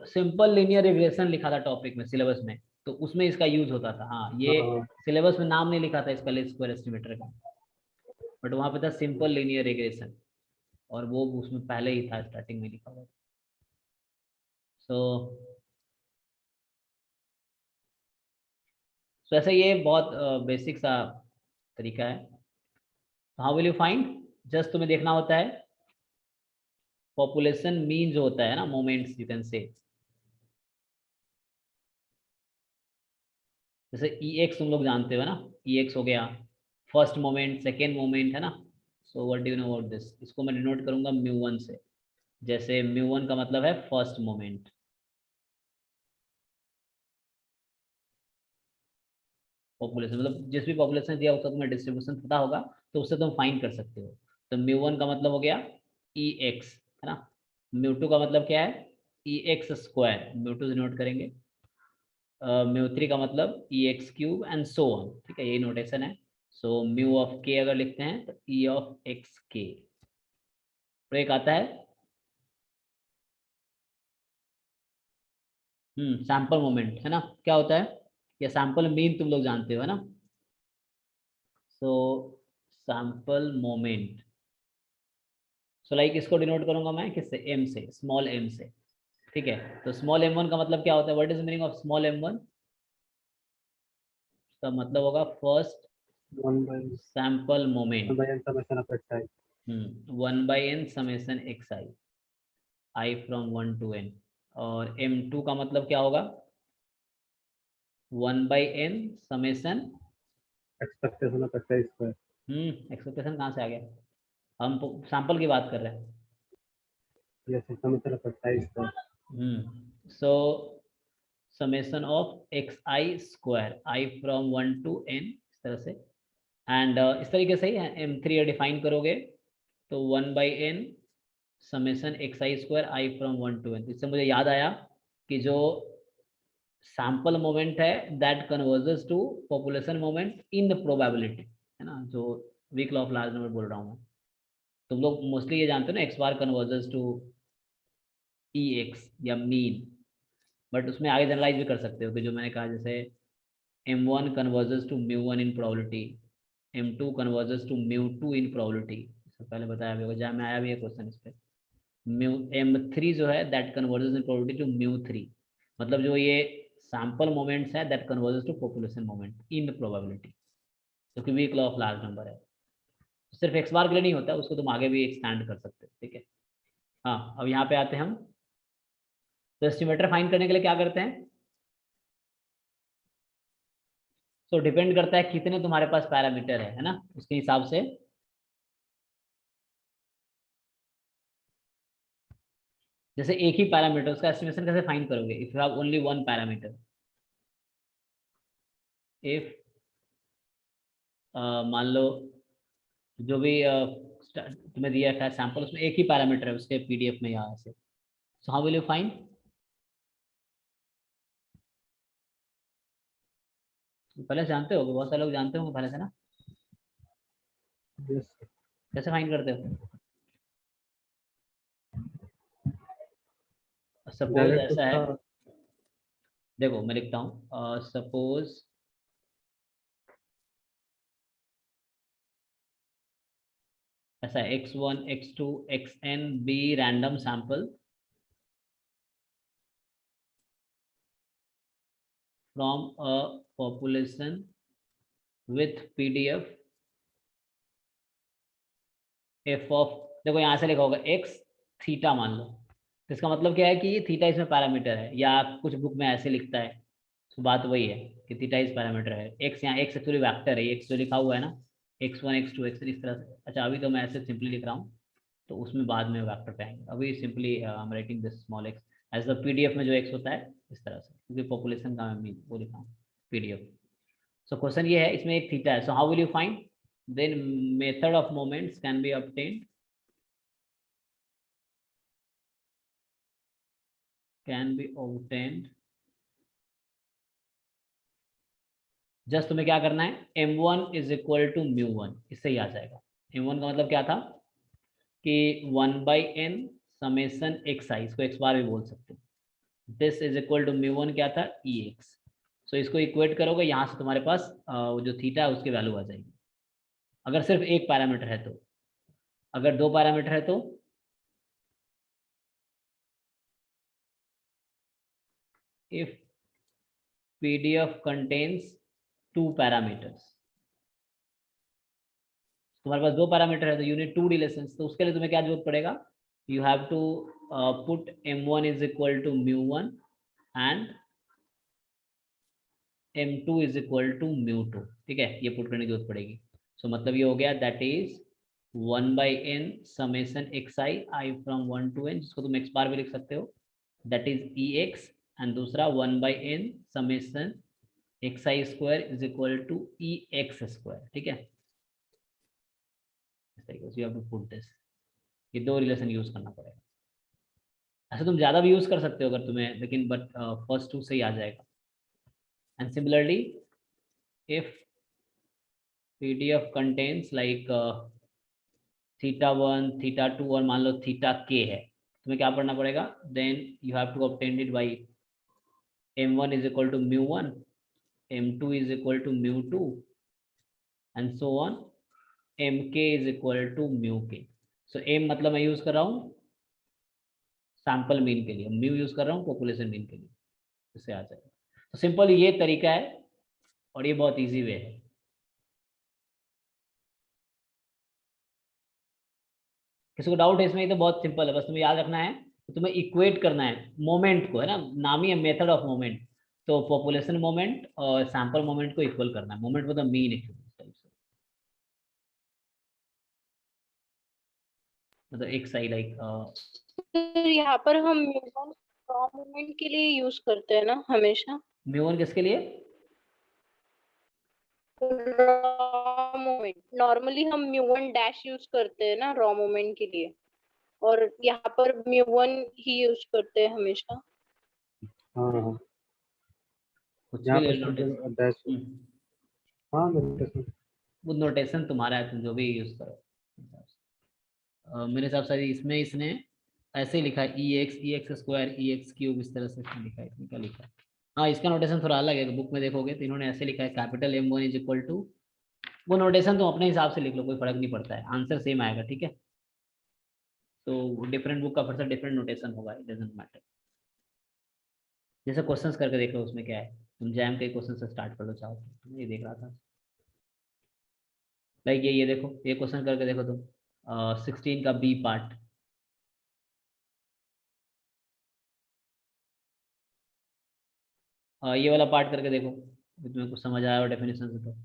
सिंपल लीनियर रिग्रेशन लिखा था टॉपिक में सिलेबस में, तो उसमें इसका यूज होता था। हाँ, ये सिलेबस में नाम नहीं लिखा था इसका लिस्ट स्क्वायर एस्टिमेटर का, बट वहां पे था सिंपल लीनियर रिग्रेशन, और वो उसमें पहले ही था, स्टार्टिंग में लिखा हुआ। सो ऐसे ये बहुत बेसिक सा तरीका है। How will you find, just तुम्हें देखना होता है पॉपुलेशन मीन जो होता है ना, मोमेंट्स यू कैन से, जैसे EX तुम लोग जानते हो ना, EX हो गया फर्स्ट मोमेंट, सेकेंड मोमेंट, है ना। So what do you know about this, इसको मैं डिनोट करूंगा μ1 से, जैसे μ1 का मतलब है फर्स्ट मोमेंट। पॉपुलेशन मतलब जिस भी पॉपुलेशन दिया उसका तुम्हें डिस्ट्रीब्यूशन पता होगा तो उससे तुम फाइंड कर सकते हो। तो μ1 का मतलब हो गया EX, है ना। μ2 का मतलब क्या है, EX स्क्वायर, μ2 से नोट करेंगे। μ3 का मतलब EX cube and so on, ठीक है, यही नोटेशन है। सो म्यू ऑफ k अगर लिखते हैं तो E ऑफ XK। तो एक आता है सैंपल मोमेंट, है ना, क्या होता है, या सैंपल मीन तुम लोग जानते हो, है ना। सो सैंपल मोमेंट, सो लाइक इसको डिनोट करूंगा मैं किससे, m से, स्मॉल m से, ठीक है। तो स्मॉल m1 का मतलब क्या होता है, what is meaning of small m1, का मतलब होगा first sample moment, 1/n summation xi, i from 1 to n। और m2 का मतलब क्या होगा, 1/n summation expectation of xi square. Expectation कहाँ से आ गया, हम सैंपल की बात कर रहे हैं। Yes, summation of xi square. So summation of xi square, i from 1 to n, इस तरह से। एंड इस तरीके से ही m3 डिफाइन करोगे तो 1/n summation xi square, i from 1 to n। इससे मुझे याद आया कि जो सैंपल मोमेंट है that converges to population moment in the probability, है ना, जो weak law of large number बोल रहा हूँ मैं। तुम लोग मोस्टली ये जानते हो ना, x bar converges to EX या मीन, बट उसमें आगे जनरलाइज भी कर सकते हो कि जो मैंने कहा, जैसे m1 converges to μ1 in probability, m2 converges to μ2 in probability, इससे पहले बताया भी होगा, जहाँ में आया भी है क्वेश्चन इस पे। m3 जो है that converges in probability to μ3, मतलब जो ये सैंपल मोमेंट्स है that converges to population moment in probability, क्योंकि weak law of large number है। सिर्फ x बार के लिए नहीं होता, उसको तुम आगे भी एक्सटेंड कर सकते हो, ठीक है। हाँ, अब यहाँ पे आते हैं हम, तो एस्टिमेटर फाइंड करने के लिए क्या करते हैं, तो डिपेंड करता है कितने तुम्हारे पास पैरामीटर है ना, उसके हिसाब से जैसे एक ही पैरामीटर, उसका एस्टिमेशन कैसे फाइंड करोगे, if you have only one parameter, if मान लो जो भी तुम्हें दिया है सैंपल, उसमें एक ही पैरामीटर है उसके पीडीएफ में यहाँ से, सो हाउ विल यू फाइंड, पहले जानते हो, बहुत सारे लोग जानते होंगे पहले से ना, Yes. कैसे फाइंड करते हो, सपोज Direct ऐसा है, उसका- देखो मैं लिखता हूँ, सपोज ऐसा x1 x2 xn be random sample from a population with PDF f of, देखो यहाँ से लिखा होगा x थीटा मान लो, तो इसका मतलब क्या है कि ये थीटा इसमें पैरामीटर है, या कुछ बुक में ऐसे लिखता है, तो बात वही है कि थीटा इस पैरामीटर है, x यहाँ x एक्चुअली वेक्टर है, x जो लिखा हुआ है ना x1 x2 x3 इस तरह से। अच्छा अभी तो मैं ऐसे सिंपली लिख रहा हूँ, तो उसमें बाद में वेक्टर पे आएंगे, अभी simply I am writing this small x as the PDF में जो x होता है इस तरह से, क्योंकि पॉपुलेशन का मैं वो लिखा हूँ पीडीएफ। सो क्वेश्चन ये है, इसमें एक थीटा है, so how will you find, then method of moments can be obtained, just तुम्हें क्या करना है, m1 इज इक्वल टू μ1, इससे ही आ जाएगा। m1 का मतलब क्या था कि 1/n समेसन xi, इसको x बार भी बोल सकते हैं, दिस इज इक्वल टू μ1 क्या था ex, सो इसको इक्वेट करोगे, यहाँ से तुम्हारे पास जो थीटा है उसकी वैल्यू आ जाएगी, अगर सिर्फ एक पैरामीटर है तो, अगर दो पैरामीटर है तो इफ पीडीएफ कंटेन्स 2 पैरामीटर्स, तुम्हारे पास दो पैरामीटर है तो यू नीड 2 रिलेशंस, तो उसके लिए तुम्हें क्या जरूरत पड़ेगा, you have to put m1 is equal to μ1 and m2 is equal to μ2, ठीक है, ये पुट करने की जरूरत पड़ेगी। सो मतलब ये हो गया that is 1/n summation xi i from 1 to n, जिसको तुम x बार भी लिख सकते हो, दैट इज ex, एंड दूसरा 1/n summation xi square is equal to ex square, ठीक है, you have to put this, ये दो रिलेशन यूज करना पड़ेगा। ऐसे तुम ज्यादा भी यूज कर सकते हो अगर तुम्हें, लेकिन बट फर्स्ट 2 से ही आ जाएगा। And similarly if PDF contains like θ1 θ2 और मान लो θk है, तुम्हें क्या पढ़ना पड़ेगा, then you have to obtain it by m1 is equal to μ1, m2 is equal to μ2 and so on, mk is equal to μk। So m मतलब मैं use कर रहा हूँ सैंपल मीन के लिए, म्यू यूज कर रहा हूँ पॉपुलेशन मीन के लिए, इससे आ जाएगा। तो सिंपल ये तरीका है और ये बहुत इजी वे है। किसी को डाउट है इसमें, तो बहुत सिंपल है, बस तुम्हें याद रखना है तो तुम्हें इक्वेट करना है मोमेंट को, है ना, नाम ही है मेथड ऑफ मोमेंट, तो पॉपुलेशन मोमेंट और सैंपल मोमेंट को इक्वल करना है, मोमेंट मतलब मीन एक्चुअली, मतलब एक सही लाइक यहाँ पर हम रॉ मोमेंट के लिए यूज करते हैं ना हमेशा, म्यू1 किसके लिए, रॉ मोमेंट नॉर्मली हम μ1 डैश यूज करते हैं ना रॉ मोमेंट के लिए, और यहाँ पर μ1 ही यूज करते हैं हमेशा। हाँ हाँ, कुछ यहाँ भी पे ले लो student dash, हाँ notation। वो नोटेशन तुम्हारा है, तुम जो भी यूज करो। मेरे हिसाब से इसमें इसने ऐसे ही लिखा है ex स्क्वायर ex क्यूब, इस तरह से इसने लिखा है, इसमें क्या लिखा है, हाँ इसका नोटेशन थोड़ा अलग है, बुक में देखोगे तो इन्होंने ऐसे लिखा है capital M1 is equal to, वो नोटेशन तुम अपने हिसाब से लिख लो, कोई फर्क नहीं पड़ता है, आंसर सेम आएगा, ठीक है। तो डिफरेंट बुक का फिर से डिफरेंट नोटेशन होगा, इट डजंट मैटर। जैसे क्वेश्चंस करके देख लो उसमें क्या है, तुम जैम के क्वेश्चन से स्टार्ट कर लो चाहो तो। ये देख रहा था लाइक ये देखो, ये क्वेश्चन करके देखो तुम, 16 का बी पार्ट। ये वाला पार्ट करके देखो, तुम्हें कुछ समझ आया हो डेफिनेशन से तो।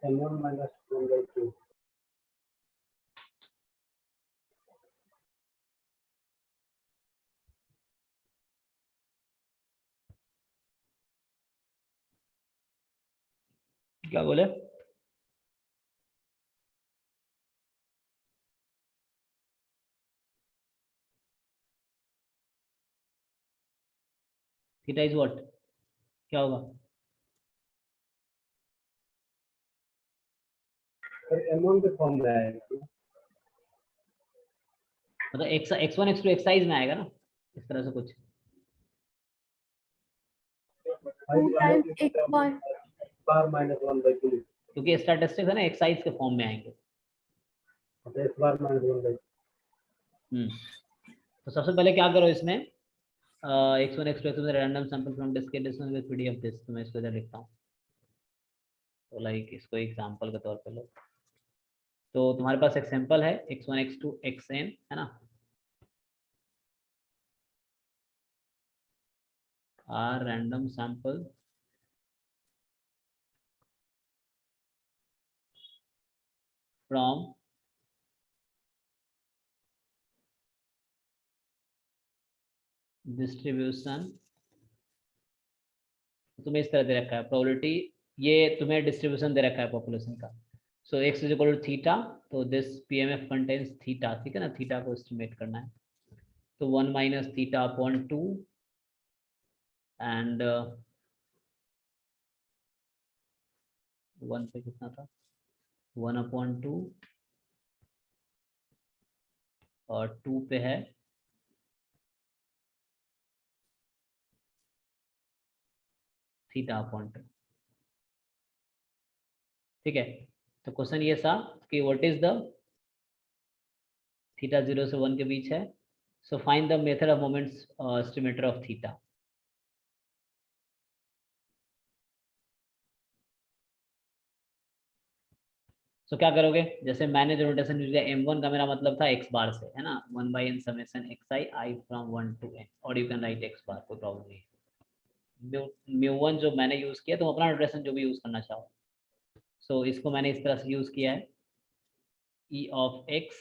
N1 minus 1/2. क्या बोले? थीटा इज व्हाट, क्या होगा? N1 के फॉर्म में आएगा, मतलब x1 x2 एक्साइज में आएगा ना, इस तरह से कुछ। 2 times x bar. बार माइनस 1/2, क्योंकि स्टैटिस्टिक्स है ना, एक्साइज के फॉर्म में आएंगे। x bar minus 1/2। तो सबसे पहले क्या करो इसमें, x1 x2 x3 random sample from discrete distance with PDF this, तो मैं इसको इधर लिखता हूँ। तो लाइक इसको एग्जांपल के तौर पे लो। तो तुम्हारे पास एक सैंपल है x1 x2 xn, है ना, are random sample from distribution, तुम्हें इस तरह दे रखा है प्रोबेबिलिटी, ये तुम्हें डिस्ट्रीब्यूशन दे रखा है पॉपुलेशन का। So x is equal to theta, तो दिस पीएमएफ कंटेन्स थीटा, ठीक है ना, थीटा को एस्टिमेट करना है। तो 1 माइनस थीटा अपॉन 2 एंड 1 पे कितना था, 1 अपॉन 2 और 2 पे है थीटा अपॉन 2, ठीक है। तो क्वेश्चन ये था कि व्हाट इज द थीटा 0 से 1 के बीच है, so find the method of moments estimator of theta. So क्या करोगे, जैसे मैंने जो नोटेशन यूज किया, m1 का मेरा मतलब था x बार से, है ना, 1/n summation xi I from 1 to n, और यू कैन राइट x बार, कोई प्रॉब्लम नहीं। म्यू1 जो मैंने यूज किया, तुम अपना नोटेशन जो भी यूज करना चाहो। सो इसको मैंने इस तरह से यूज किया है, e ऑफ x,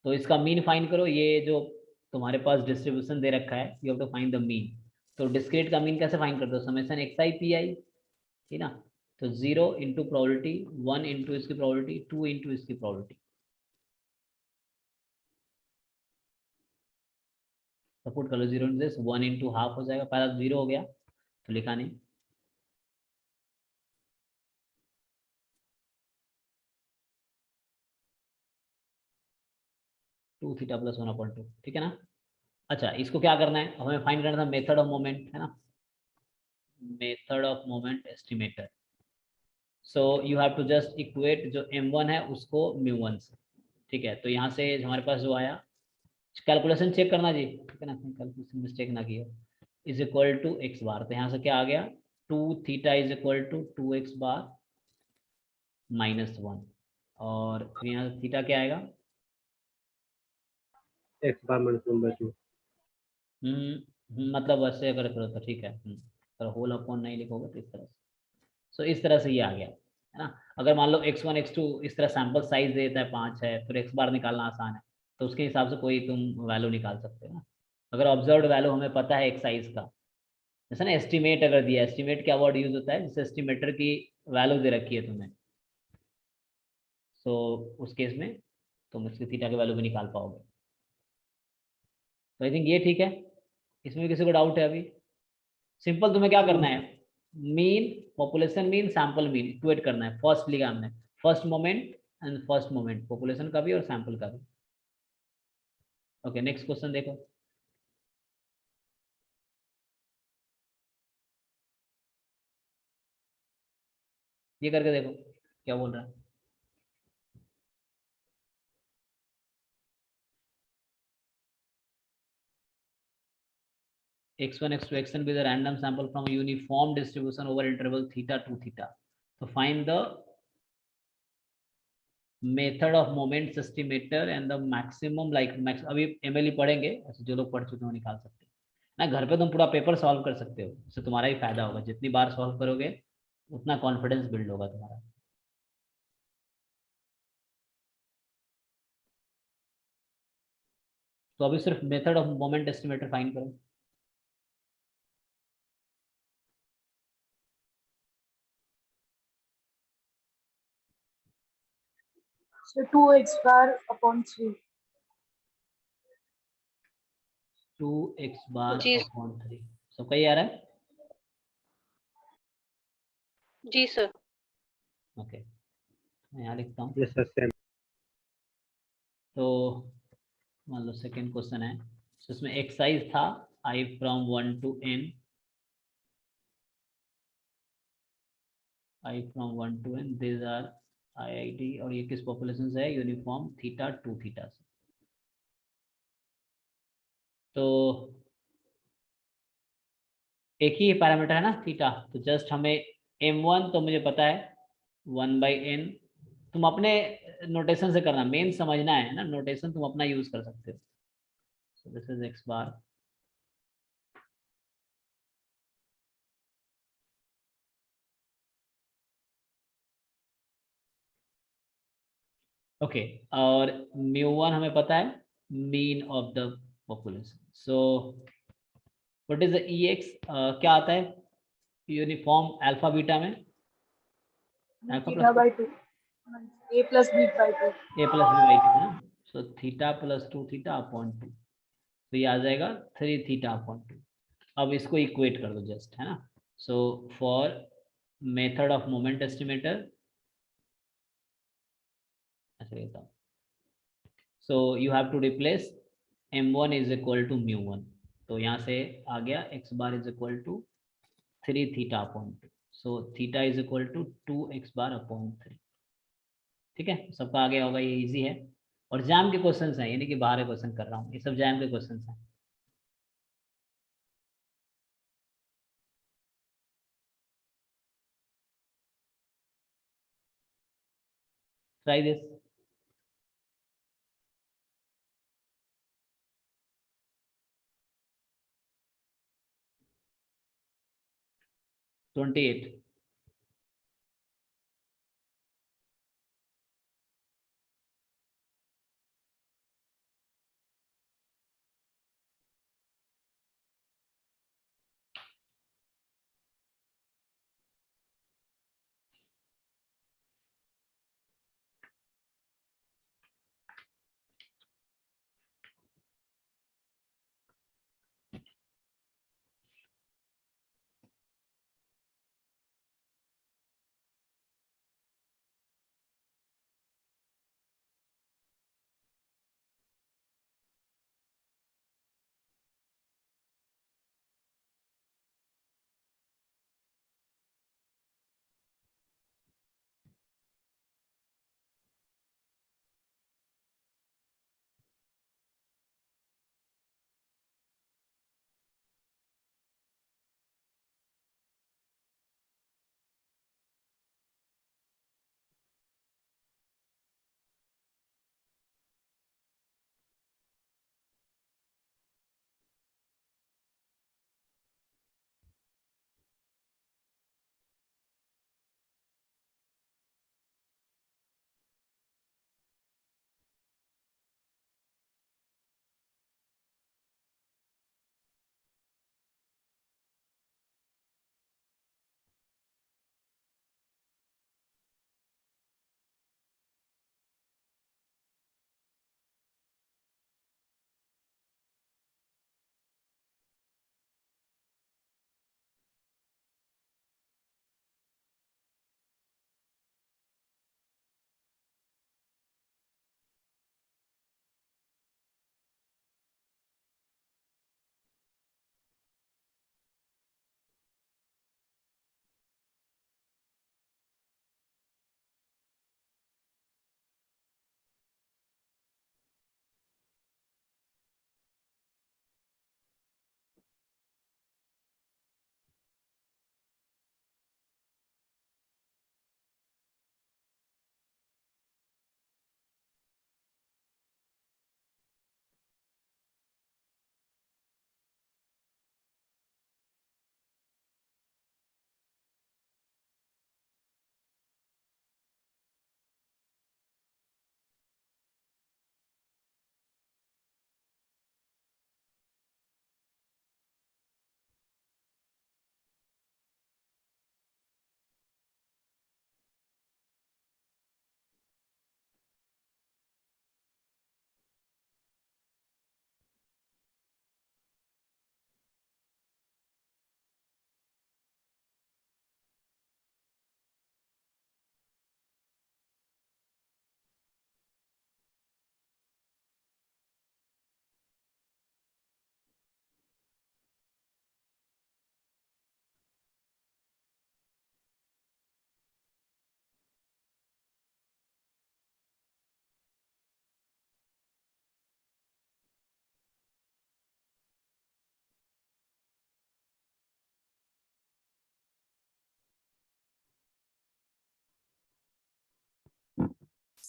तो इसका मीन फाइंड करो। ये जो तुम्हारे पास डिस्ट्रीब्यूशन दे रखा है, you have to find the mean. तो डिस्क्रीट का मीन कैसे फाइंड करते हो, समेशन xi pi, ठीक ना। तो 0 इंटू प्रोबेबिलिटी, 1 इंटू इसकी प्रोबेबिलिटी, 2 इंटू इसकी प्रोबेबिलिटी। सपोर्ट कर लो, 0 इंटू दिस 1 इंटू हाफ हो जाएगा, पहला 0 हो गया तो लिखा नहीं। टू थीटा प्लस 1/2, ठीक है ना। अच्छा, इसको क्या करना है, हमें फाइंड करना था मेथड ऑफ मोमेंट, है ना, method of moment estimator. So you have to just equate जो m1 है उसको μ1 से, ठीक है। तो यहाँ से हमारे पास जो आया, कैलकुलेशन चेक करना जी, ठीक है ना, कैलकुलेशन मिस्टेक ना किया, is equal to x bar. तो यहाँ से क्या आ गया, 2 theta is equal to 2x bar minus 1, और फिर यहाँ से थीटा क्या आएगा, x बार माइनस 1/2। मतलब वैसे अगर करो तो ठीक है, पर होल अपॉन नहीं लिखोगे तो इस तरह से। सो इस तरह से ये आ गया, है ना। अगर मान लो x1 x2 इस तरह सैंपल साइज देता है 5 है, फिर x बार निकालना आसान है, तो उसके हिसाब से कोई तुम वैल्यू निकाल सकते हो ना। अगर ऑब्जर्व्ड वैल्यू हमें पता है x साइज का, जैसे ना एस्टिमेट अगर दिया, एस्टिमेट क्या वर्ड यूज होता है, जैसे एस्टिमेटर की वैल्यू दे रखी है तुम्हें, सो उस केस में तुम इसकी थीटा की वैल्यू भी निकाल पाओगे। तो आई थिंक ये ठीक है। इसमें किसी को डाउट है अभी? सिंपल तुम्हें क्या करना है, mean, population mean, sample mean equate करना है। फर्स्ट लिखा हमने, first moment and first moment, population का भी और सैंपल का भी। ओके, नेक्स्ट क्वेश्चन देखो। ये करके देखो क्या बोल रहा है। x1 x2 xn with a random sample from a uniform distribution over interval theta to theta. So find the method of moments estimator and the maximum like max, अभी MLE पढ़ेंगे, ऐसे जो लोग पढ़ चुके हैं निकाल सकते हैं ना। घर पे तुम पूरा पेपर सॉल्व कर सकते हो, इससे तुम्हारा ही फायदा होगा। जितनी बार सॉल्व करोगे उतना कॉन्फिडेंस बिल्ड होगा तुम्हारा। तो अभी सिर्फ method of moment estimator find करो। So 2x bar upon 3. 2x बार जी अपॉन 3 सबका ही आ रहा है? जी सर। ओके, मैं यहाँ लिखता हूँ। Yes sir, same. तो मान लो सेकेंड क्वेश्चन है, तो इसमें एक्सरसाइज था I from 1 to n, I from 1 to n, these are IIT, और ये किस पॉपुलेशन से है? यूनिफॉर्म थीटा टू थीटा से। तो एक ही पैरामीटर है ना थीटा, तो जस्ट हमें m1 तो मुझे पता है 1/n, तुम अपने नोटेशन से करना, मेन समझना है ना, नोटेशन तुम अपना यूज कर सकते हो। So this is x bar, okay, और μ1 हमें पता है mean of the population. So what is the ex, क्या आता है यूनिफॉर्म अल्फा बीटा में? Alpha Theta plus by 2. A plus B by 2. a plus b by 2 ना। So theta plus 2 theta upon 2, तो ये आ जाएगा 3 थीटा अपॉन 2। अब इसको इक्वेट कर दो जस्ट, है ना। So for method of moment estimator ऐसे लिखता हूँ। So you have to replace m1 is equal to μ1, तो यहाँ से आ गया x bar is equal to 3 theta upon 2। So theta is equal to 2x bar upon 3। ठीक है, सबका आ गया होगा, ये इजी है। और जैम के क्वेश्चंस हैं, यानी कि बाहर के क्वेश्चन कर रहा हूँ, ये सब जैम के क्वेश्चंस हैं। Try this. $28.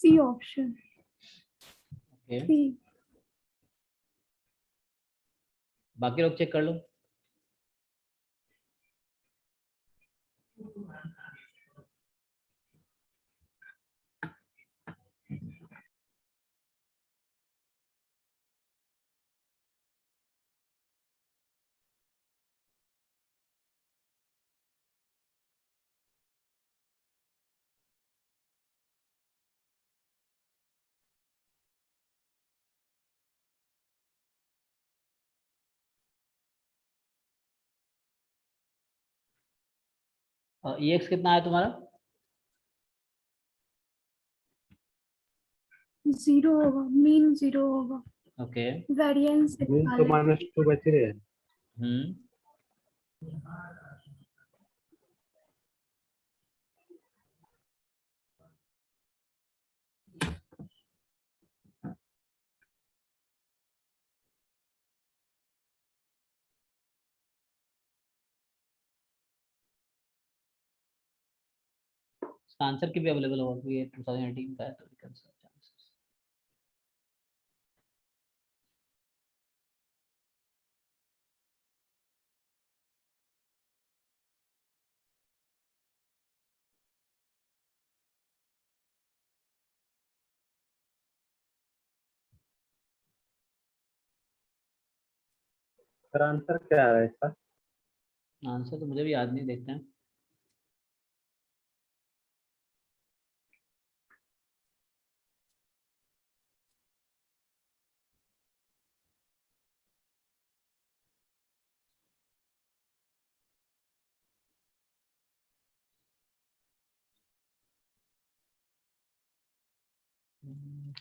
C option. Okay, 3. बाकी लोग चेक कर लो। EX कितना आया तुम्हारा? 0 होगा, मीन 0 होगा, ओके, वेरिएंस मीन तो -2 बच रहे हैं। इसका आंसर की भी अवेलेबल होगा क्योंकि ये 2018 का है तो we can search answers. Sir answer क्या है इसका? आंसर तो मुझे भी याद नहीं, देखते हैं।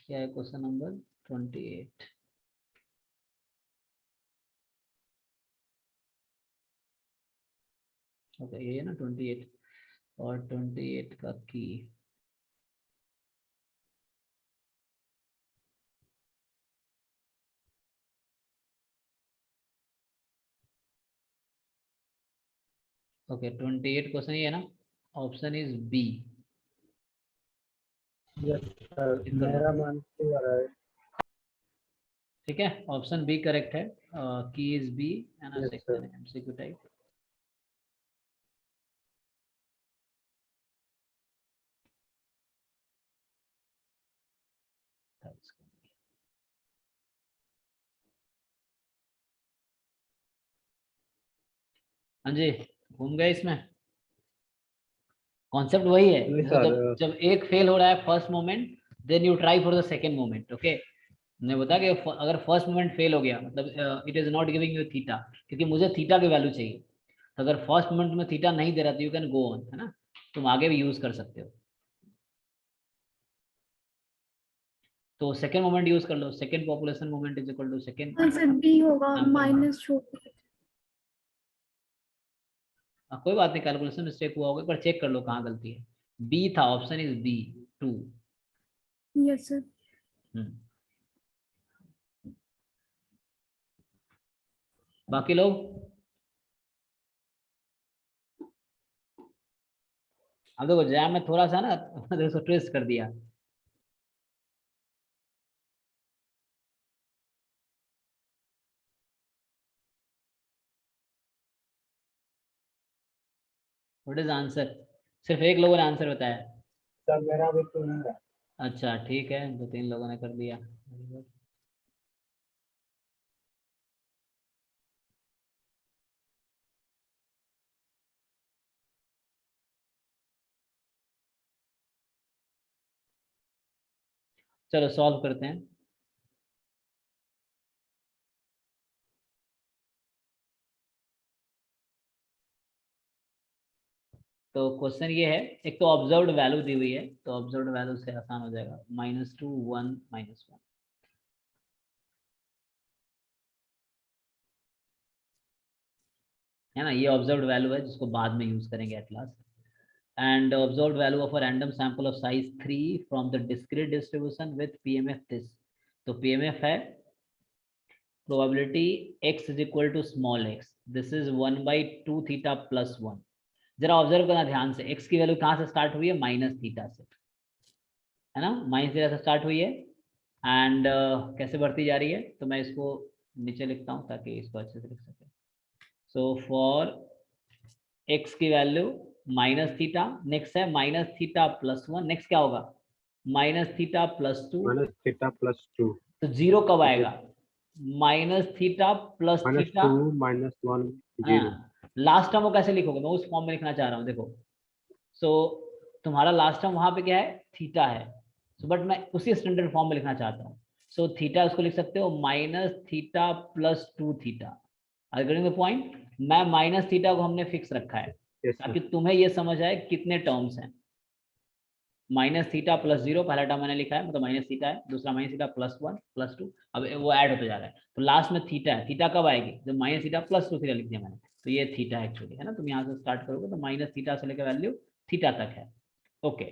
क्या है क्वेश्चन नंबर 28? ओके, ये है ना 28 और 28 का की। ओके, 28 क्वेश्चन ये है ना, option is B. Yes sir, मेरा मान तो आ रहा है। ठीक है, ऑप्शन बी करेक्ट है। Key is B and Yes, section sir. MCQ type. हाँ जी, घूम गए इसमें। कॉन्सेप्ट वही है, नहीं जैसे सर, जब जब एक फेल हो रहा है first moment, then you try for the second moment. Okay, मैंने बताया कि अगर फर्स्ट मोमेंट फेल हो गया मतलब it is not giving you theta, क्योंकि मुझे थीटा की वैल्यू चाहिए। तो अगर फर्स्ट मोमेंट में थीटा नहीं दे रहा तो यू कैन गो ऑन, है ना, तुम आगे भी यूज कर सकते हो। तो सेकंड मोमेंट यूज कर लो, second population moment is equal to second. Answer B होगा, माइनस छोड़। कोई बात नहीं, कैलकुलेशन मिस्टेक हुआ होगा, पर चेक कर लो कहाँ गलती है। बी था, option is B 2। Yes sir. बाकी लोग? अब देखो जैम में थोड़ा सा ना देखो ट्विस्ट कर दिया। What is answer? सिर्फ एक लोगों ने आंसर बताया। सर मेरा भी तो नहीं है। अच्छा ठीक है, 2-3 लोगों ने कर दिया। चलो सॉल्व करते हैं। तो क्वेश्चन ये है, एक तो ऑब्जर्व्ड वैल्यू दी हुई है, तो ऑब्जर्व्ड वैल्यू से आसान हो जाएगा, -2 1 -1। है ना, ये ऑब्जर्व्ड वैल्यू है जिसको बाद में यूज करेंगे at last. and observed value of a random sample of size 3 from the discrete distribution with PMF this। तो PMF है probability x is equal to small x, this is 1/2 theta plus 1। जरा observe करना ध्यान से, x की value कहाँ से start हुई है? माइनस थीटा से। है ना, माइनस थीटा से स्टार्ट हुई है एंड कैसे बढ़ती जा रही है, तो मैं इसको नीचे लिखता हूँ ताकि इसको अच्छे से लिख सके। सो फॉर x की वैल्यू माइनस थीटा, नेक्स्ट है माइनस थीटा प्लस 1, नेक्स्ट क्या होगा minus theta plus 2, minus theta plus 2, तो जीरो कब आएगा minus theta plus minus theta, 2 minus 1 0। Last term को कैसे लिखोगे, मैं उस फॉर्म में लिखना चाह रहा हूँ। देखो सो तुम्हारा लास्ट टर्म वहां पे क्या है थीटा है, सो बट मैं उसी स्टैंडर्ड फॉर्म में लिखना चाहता हूँ। सो थीटा उसको लिख सकते हो माइनस थीटा प्लस 2 थीटा। अगर पॉइंट मैं माइनस थीटा को हमने फिक्स रखा है यस ताकि तुम्हें ये समझ आए कितने टर्म्स हैं। माइनस थीटा प्लस 0 पहला टर्म मैंने लिखा है, मतलब माइनस थीटा है, दूसरा माइनस थीटा प्लस 1 प्लस 2, अब वो ऐड होते जा रहा है, तो लास्ट में थीटा है। थीटा कब आएगी जब माइनस थीटा प्लस 2 थीटा लिख दिया मैंने, तो ये थीटा एक्चुअली है ना। तुम यहाँ से स्टार्ट करोगे तो माइनस थीटा से लेकर वैल्यू थीटा तक है। ओके,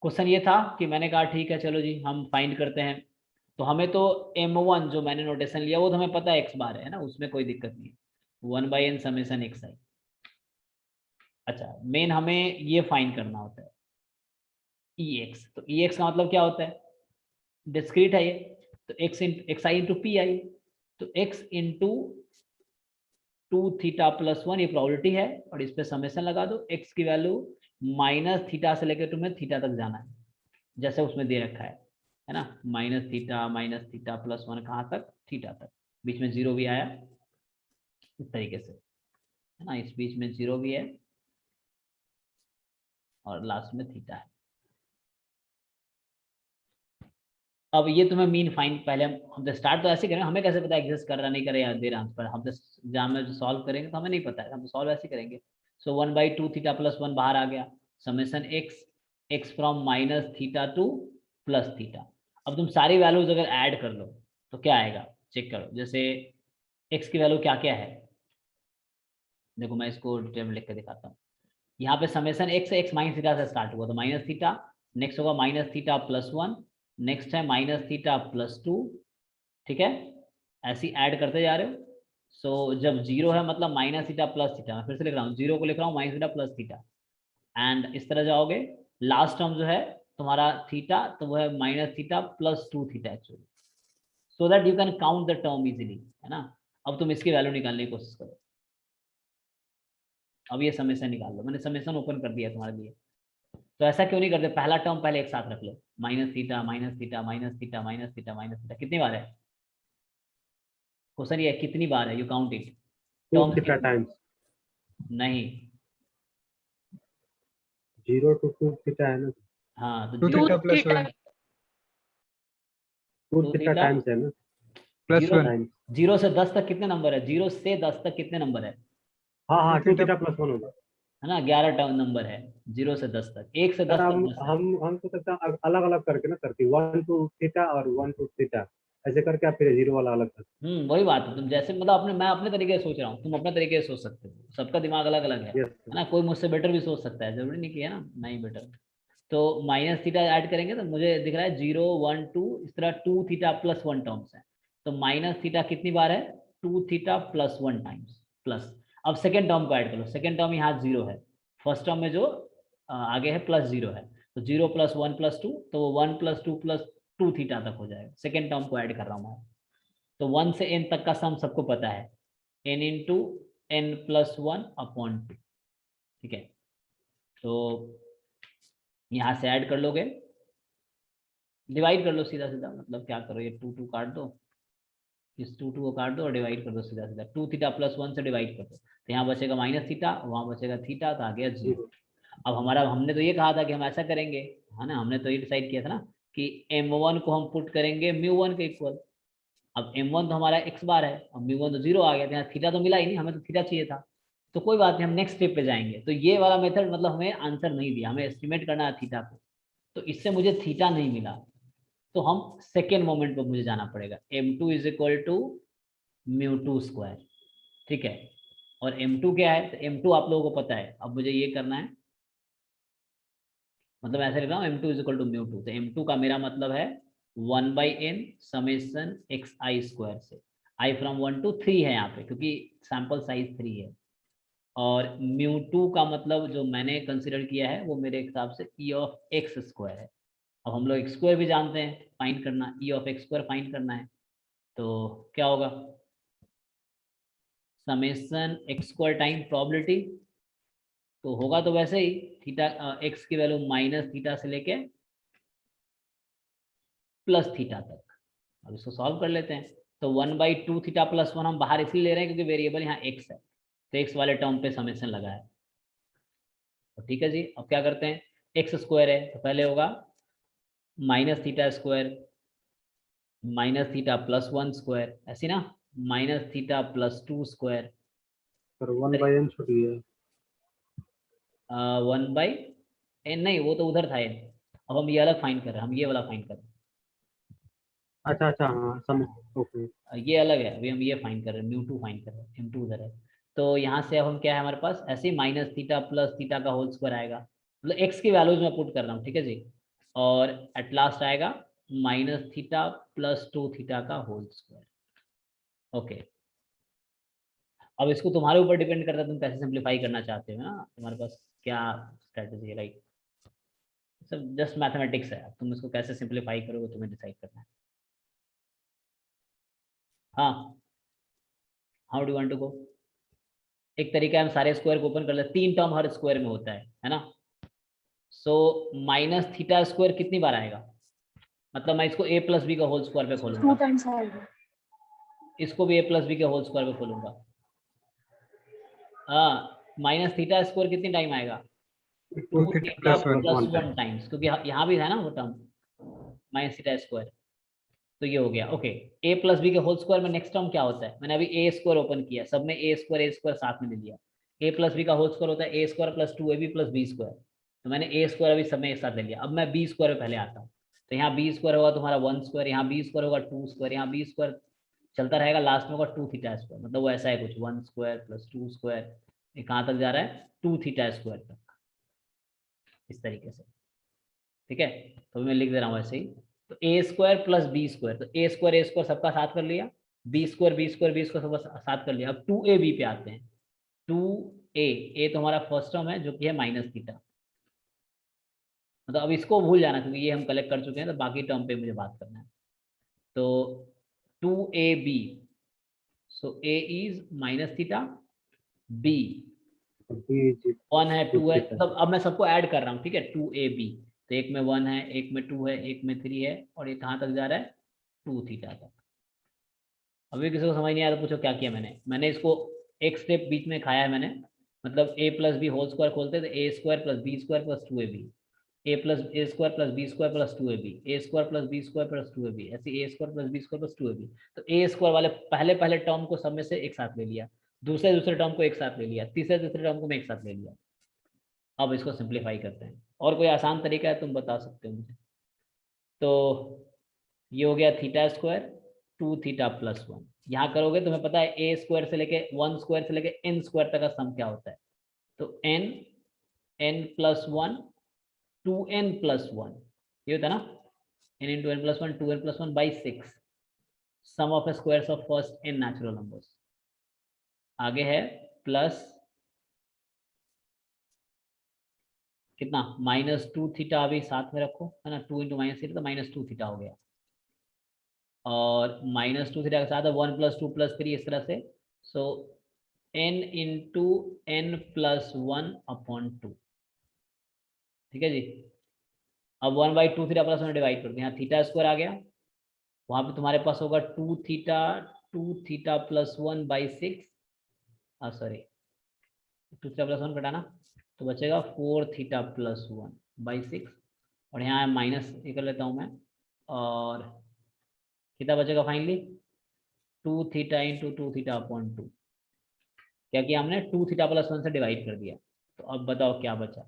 क्वेश्चन ये था कि मैंने कहा ठीक है चलो जी हम फाइंड करते हैं। तो हमें तो m1 जो मैंने नोटेशन लिया वो तो हमें पता है x बार है ना, उसमें कोई दिक्कत नहीं है, 1/n समेशन xi। अच्छा मेन हमें ये फाइंड करना होता है ex, तो ex का मतलब क्या होता है डिस्क्रीट है ये, तो xi इंटू पी आई, तो x इंटू 2 थीटा प्लस 1 ये प्रोबेबिलिटी है, और इस पे समेशन लगा दो। x की वैल्यू माइनस थीटा से लेकर तुम्हें थीटा तक जाना है जैसे उसमें दे रखा है ना, माइनस थीटा प्लस 1 कहाँ तक थीटा तक, बीच में जीरो भी आया इस तरीके से है ना, इस बीच में जीरो भी है और लास्ट में थीटा है। अब ये तुम्हें मीन फाइंड, पहले हम तो स्टार्ट तो ऐसे करेंगे, हमें कैसे पता एग्जिस्ट कर रहा नहीं कर रहा या दे रहा आंसर, हम तो एग्जाम में जो सॉल्व करेंगे तो हमें नहीं पता है, हम तो सॉल्व ऐसे करेंगे। सो 1/2 थीटा प्लस 1 बाहर आ गया, summation x from minus theta to plus theta. अब तुम सारी वैल्यूज अगर ऐड कर लो तो क्या आएगा चेक करो। जैसे x की वैल्यू क्या क्या है, देखो मैं इसको डिटेल में लिख के दिखाता हूँ। यहाँ पे समेशन x से x माइनस थीटा से स्टार्ट हुआ तो माइनस थीटा, नेक्स्ट होगा माइनस थीटा प्लस 1, नेक्स्ट है माइनस थीटा प्लस 2, ठीक है, ऐसे ऐड करते जा रहे हो। सो जब जीरो है मतलब माइनस थीटा प्लस थीटा, मैं फिर से लिख रहा हूँ, जीरो को लिख रहा हूँ minus theta plus theta, and इस तरह जाओगे लास्ट टर्म जो है तुम्हारा थीटा, तो वो है minus theta plus 2 theta actually, so that you can count the term easily, है ना। अब तुम इसकी वैल्यू निकालने की कोशिश करो। अब ये समेशन निकाल लो, मैंने समेशन ओपन कर दिया तुम्हारे लिए। तो ऐसा क्यों नहीं करते, पहला टर्म पहले एक साथ रख लो, minus theta minus theta minus theta minus theta minus theta, कितनी बार है क्वेश्चन ये, कितनी बार है, you count it. 2 theta times नहीं, 0 to 2 थीटा है ना, हाँ तो 2 zero theta plus theta 1 2 2 theta theta times है ना, प्लस जीरो 1 टाइम्स। 0 से 10 तक कितने नंबर है, 0 से 10 तक कितने नंबर है हाँ 2 2 थीटा प्लस 1 होगा। है ना, 11 टर्म नंबर है 0 से 10 तक, 1 से 10 सर तक हम 10 है। हम तो सकते हैं अलग अलग करके ना करके 1 to थीटा और 1 to थीटा ऐसे करके आप फिर जीरो वाला अलग करते वही बात है, तुम जैसे मतलब अपने, मैं अपने तरीके से सोच रहा हूँ, तुम अपने तरीके से सोच सकते हो, सबका दिमाग अलग अलग हैं। यस है ना, कोई मुझसे बेटर भी सोच सकता है, जरूरी नहीं कि है ना नहीं बेटर। तो माइनस थीटा ऐड करेंगे तो मुझे दिख रहा है 0 1 2 इस तरह 2 थीटा प्लस 1 टर्म्स है, तो माइनस थीटा कितनी बार है 2 थीटा प्लस 1 टाइम्स प्लस। अब सेकेंड टर्म को ऐड कर लो, सेकेंड टर्म यहाँ 0 है, फर्स्ट टर्म में जो आगे है प्लस 0 है, तो 0 प्लस 1 प्लस 2, तो वो 1 प्लस 2 प्लस 2 थीटा तक हो जाएगा, सेकेंड टर्म को ऐड कर रहा हूँ मैं। तो 1 से n तक का सम सबको पता है, n into n plus 1 upon 2, ठीक है। तो यहाँ से ऐड कर लोगे, डिवाइड कर लो सीधा सीधा, मतलब क्या करो ये 2 2 काट दो, इस 2 2 को काट दो और डिवाइड कर दो सीधा सीधा, 2 थीटा प्लस 1 से डिवाइड कर दो, तो यहाँ बचेगा माइनस थीटा, वहाँ बचेगा थीटा, तो आ गया 0। अब हमारा, हमने तो ये कहा था कि हम ऐसा करेंगे, है ना, हमने तो ये डिसाइड किया था ना कि m1 को हम पुट करेंगे μ1 के इक्वल। अब m1 तो हमारा x बार है, अब μ1 तो 0 आ गया, यहाँ थीटा तो मिला ही नहीं, हमें तो थीटा चाहिए था, तो कोई बात नहीं, हम नेक्स्ट स्टेप पे जाएंगे। तो ये वाला मेथड मतलब हमें आंसर नहीं दिया, हमें एस्टिमेट करना है थीटा को, तो इससे मुझे थीटा नहीं मिला, तो हम सेकेंड मोमेंट पर मुझे जाना पड़ेगा, m2 is equal to μ2 square, ठीक है। और m2 क्या है, तो m2 आप लोगों को पता है, अब मुझे ये करना है, मतलब ऐसे लिख रहा हूँ m2 इज इक्वल टू μ2, तो m2 का मेरा मतलब है 1/n समेशन xi स्क्वायर से, i फ्रॉम 1 to 3 है यहाँ पे क्योंकि सैंपल साइज 3 है, और μ2 का मतलब जो मैंने कंसिडर किया है वो मेरे हिसाब से e ऑफ x स्क्वायर है, अब हम लोग एक्स स्क्वायर भी जानते हैं, फाइंड करना, ई ऑफ एक्स स्क्वायर फाइंड करना है, तो क्या होगा, summation x square time probability, तो होगा तो वैसे ही थीटा एक्स की वैल्यू माइनस थीटा से लेके प्लस थीटा तक। अब इसको सॉल्व कर लेते हैं। तो 1/2 थीटा प्लस 1 हम बाहर इसलिए ले रहे हैं क्योंकि वेरिएबल यहाँ एक्स है, तो एक्स वाले टर्म पे समेशन लगा है। तो ठीक है जी, अब क्या करते हैं, एक्स स्क्वायर है तो पहले होगा minus theta square minus theta plus 1 square, ऐसी ना, minus theta plus 2 square, sir 1/n छुटी है। 1/n नहीं, वो तो उधर था n। अब हम ये अलग फाइंड कर रहे हैं, हम ये वाला फाइंड कर रहे अच्छा अच्छा हाँ समझ, ओके। हैं, ये अलग है, अभी हम ये फाइंड कर रहे हैं, μ2 फाइंड कर रहे हैं, m2 उधर है। तो यहाँ से अब हम क्या है हमारे पास, ऐसे ही माइनस थीटा प्लस थीटा का होल स्क्वायर आएगा, मतलब एक्स की वैल्यूज में पुट कर रहा हूँ, ठीक है जी, और एट लास्ट आएगा माइनस थीटा प्लस 2 थीटा का होल स्क्वायर। ओके, अब इसको तुम्हारे ऊपर डिपेंड करता है, तुम कैसे सिंप्लीफाई करना चाहते हो ना, तुम्हारे पास क्या स्ट्रेटजी है, राइट, सब जस्ट मैथमेटिक्स है, तुम इसको कैसे सिंप्लीफाई करोगे तुम्हें डिसाइड करना है। हाँ, how do want to go, एक तरीका है हम सारे स्क्वायर को ओपन कर लेते, 3 टर्म हर स्क्वायर में होता है ना। सो माइनस थीटा स्क्वायर कितनी बार आएगा, मतलब मैं इसको a प्लस बी का होल स्क्वायर पे 2 खोलूंगा, टाइम्स आएगा। इसको भी a प्लस बी के होल स्क्वायर पे खोलूंगा। हाँ, माइनस थीटा स्क्वायर कितनी टाइम आएगा, 2 2 theta theta plus 1 plus 1 times, क्योंकि यहाँ भी है ना वो टर्म माइनस थीटा स्क्वायर, तो ये हो गया। ओके, a प्लस बी के होल स्क्वायर में नेक्स्ट टर्म क्या होता है, मैंने अभी ए स्क्वायर ओपन किया, सब में ए स्क्वायर साथ में ले लिया, a प्लस बी का होल स्क्वायर होता है ए स्क्वायर प्लस 2ab प्लस बी स्क्वायर, तो मैंने ए स्क्वायर अभी सब में एक साथ ले लिया। अब मैं बी स्क्वायर पे पहले आता हूँ, तो यहाँ बी स्क्वायर होगा तुम्हारा 1 स्क्वायर, यहाँ बी स्क्वायर होगा 2 स्क्वायर, यहाँ बी स्क्वायर चलता रहेगा, लास्ट में होगा 2 थीटा स्क्वायर, मतलब वो ऐसा है कुछ 1 स्क्वायर प्लस 2 स्क्वायर, ये कहाँ तक जा रहा है 2 थीटा स्क्वायर तक, इस तरीके से, ठीक है। तो मैं लिख दे रहा हूँ ऐसे ही, तो A square plus B square, तो ए स्क्वायर सबका साथ कर लिया, बी स्क्वायर सबका साथ कर लिया। अब 2ab पे आते हैं, 2a तो हमारा फर्स्ट टर्म है जो कि है माइनस थीटा, मतलब अब इसको भूल जाना क्योंकि ये हम कलेक्ट कर चुके हैं, तो बाकी टर्म पे मुझे बात करना है। तो 2ab, so a is minus theta, b 1 है 2 है, मतलब अब मैं सबको ऐड कर रहा हूँ, ठीक है, 2ab, तो एक में 1 है, एक में 2 है, एक में 3 है, और ये कहाँ तक जा रहा है 2 थीटा तक। अभी किसी को समझ नहीं आया तो पूछो क्या किया मैंने इसको एक स्टेप बीच में खाया है मैंने, मतलब a plus B whole square खोलते तो A square plus B square plus 2ab, A plus A square plus B square plus 2ab, A square plus B square plus 2ab, ऐसे A square plus B square plus 2ab। तो A square वाले पहले term को सब में से एक साथ ले लिया, दूसरे टर्म को एक साथ ले लिया, तीसरे टर्म को मैं एक साथ ले लिया। अब इसको सिंप्लीफाई करते हैं, और कोई आसान तरीका है तुम बता सकते हो मुझे। तो ये हो गया थीटा स्क्वायर 2 थीटा प्लस 1, यहाँ करोगे तुम्हें पता है ए स्क्वायर से लेके 1 स्क्वायर से लेके n स्क्वायर तक का सम क्या होता है, तो n प्लस 1 2n प्लस 1, ये होता है ना, n into n plus 1 2n plus 1 by 6, sum of squares of first n natural numbers. आगे है प्लस कितना -2 थीटा, अभी साथ में रखो है ना, 2 इंटू माइनस थीटा तो -2 थीटा हो गया, और -2 थीटा के साथ 1 प्लस 2 प्लस 3 इस तरह से, सो n into n plus 1 upon 2, ठीक है जी। अब 1/2 थीटा प्लस 1 डिवाइड करते हैं, यहाँ थीटा स्क्वायर आ गया, वहाँ पे तुम्हारे पास होगा 2 theta plus 1 by 6, sorry 2 theta plus 1 घटाना तो बचेगा 4 थीटा प्लस 1 बाई 6, और यहाँ माइनस ये कर लेता हूँ मैं, और कितना बचेगा finally 2 theta into 2 theta upon 2, क्या किया हमने 2 थीटा प्लस 1 से डिवाइड कर दिया। तो अब बताओ क्या बचा,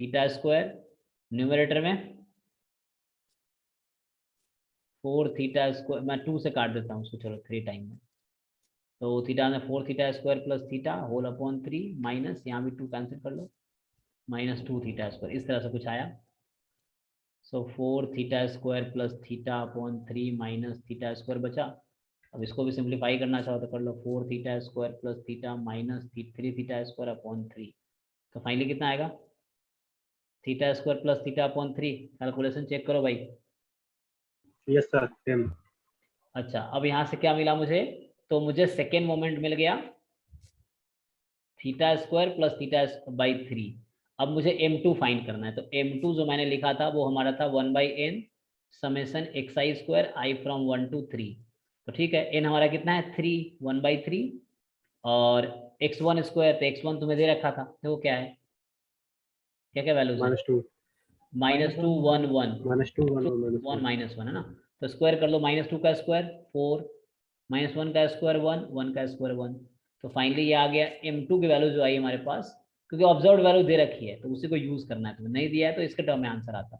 थीटा स्क्वायर न्यूमरेटर में 4 थीटा स्क्वायर, मैं 2 से काट देता हूँ उसको, चलो 3 टाइम में, तो थीटा में 4 theta square plus theta whole upon 3 minus, यहाँ भी 2 कैंसिल कर लो, -2 थीटा स्क्वायर, इस तरह से कुछ आया। सो 4 theta square plus theta upon 3 minus theta square बचा। अब इसको भी सिंप्लीफाई करना चाहो तो कर लो, 4 theta square plus theta minus 3 theta square upon 3, तो फाइनली कितना आएगा theta square plus theta upon 3, calculation check करो भाई। Yes sir same. अच्छा, अब यहाँ से क्या मिला मुझे, तो मुझे सेकेंड मोमेंट मिल गया theta square plus theta by 3। अब मुझे m2 फाइंड करना है, तो m2 जो मैंने लिखा था वो हमारा था 1/n summation xi square i from 1 to 3। तो ठीक है, n हमारा कितना है 3, 1/3, और x1 स्क्वायर, तो x1 तुम्हें दे रखा था, तो वो क्या है, क्या क्या वैल्यूज है, -2 -2 1 1 -2 1 1 -1 है ना, तो स्क्वायर कर लो, -2 का स्क्वायर 4, -1 का स्क्वायर 1, 1 का स्क्वायर 1। तो फाइनली ये आ गया m2 की वैल्यू जो आई हमारे पास, क्योंकि ऑब्जर्व वैल्यू दे रखी है तो उसी को यूज करना है, तुम्हें नहीं दिया है तो इसके टर्म में आंसर आता।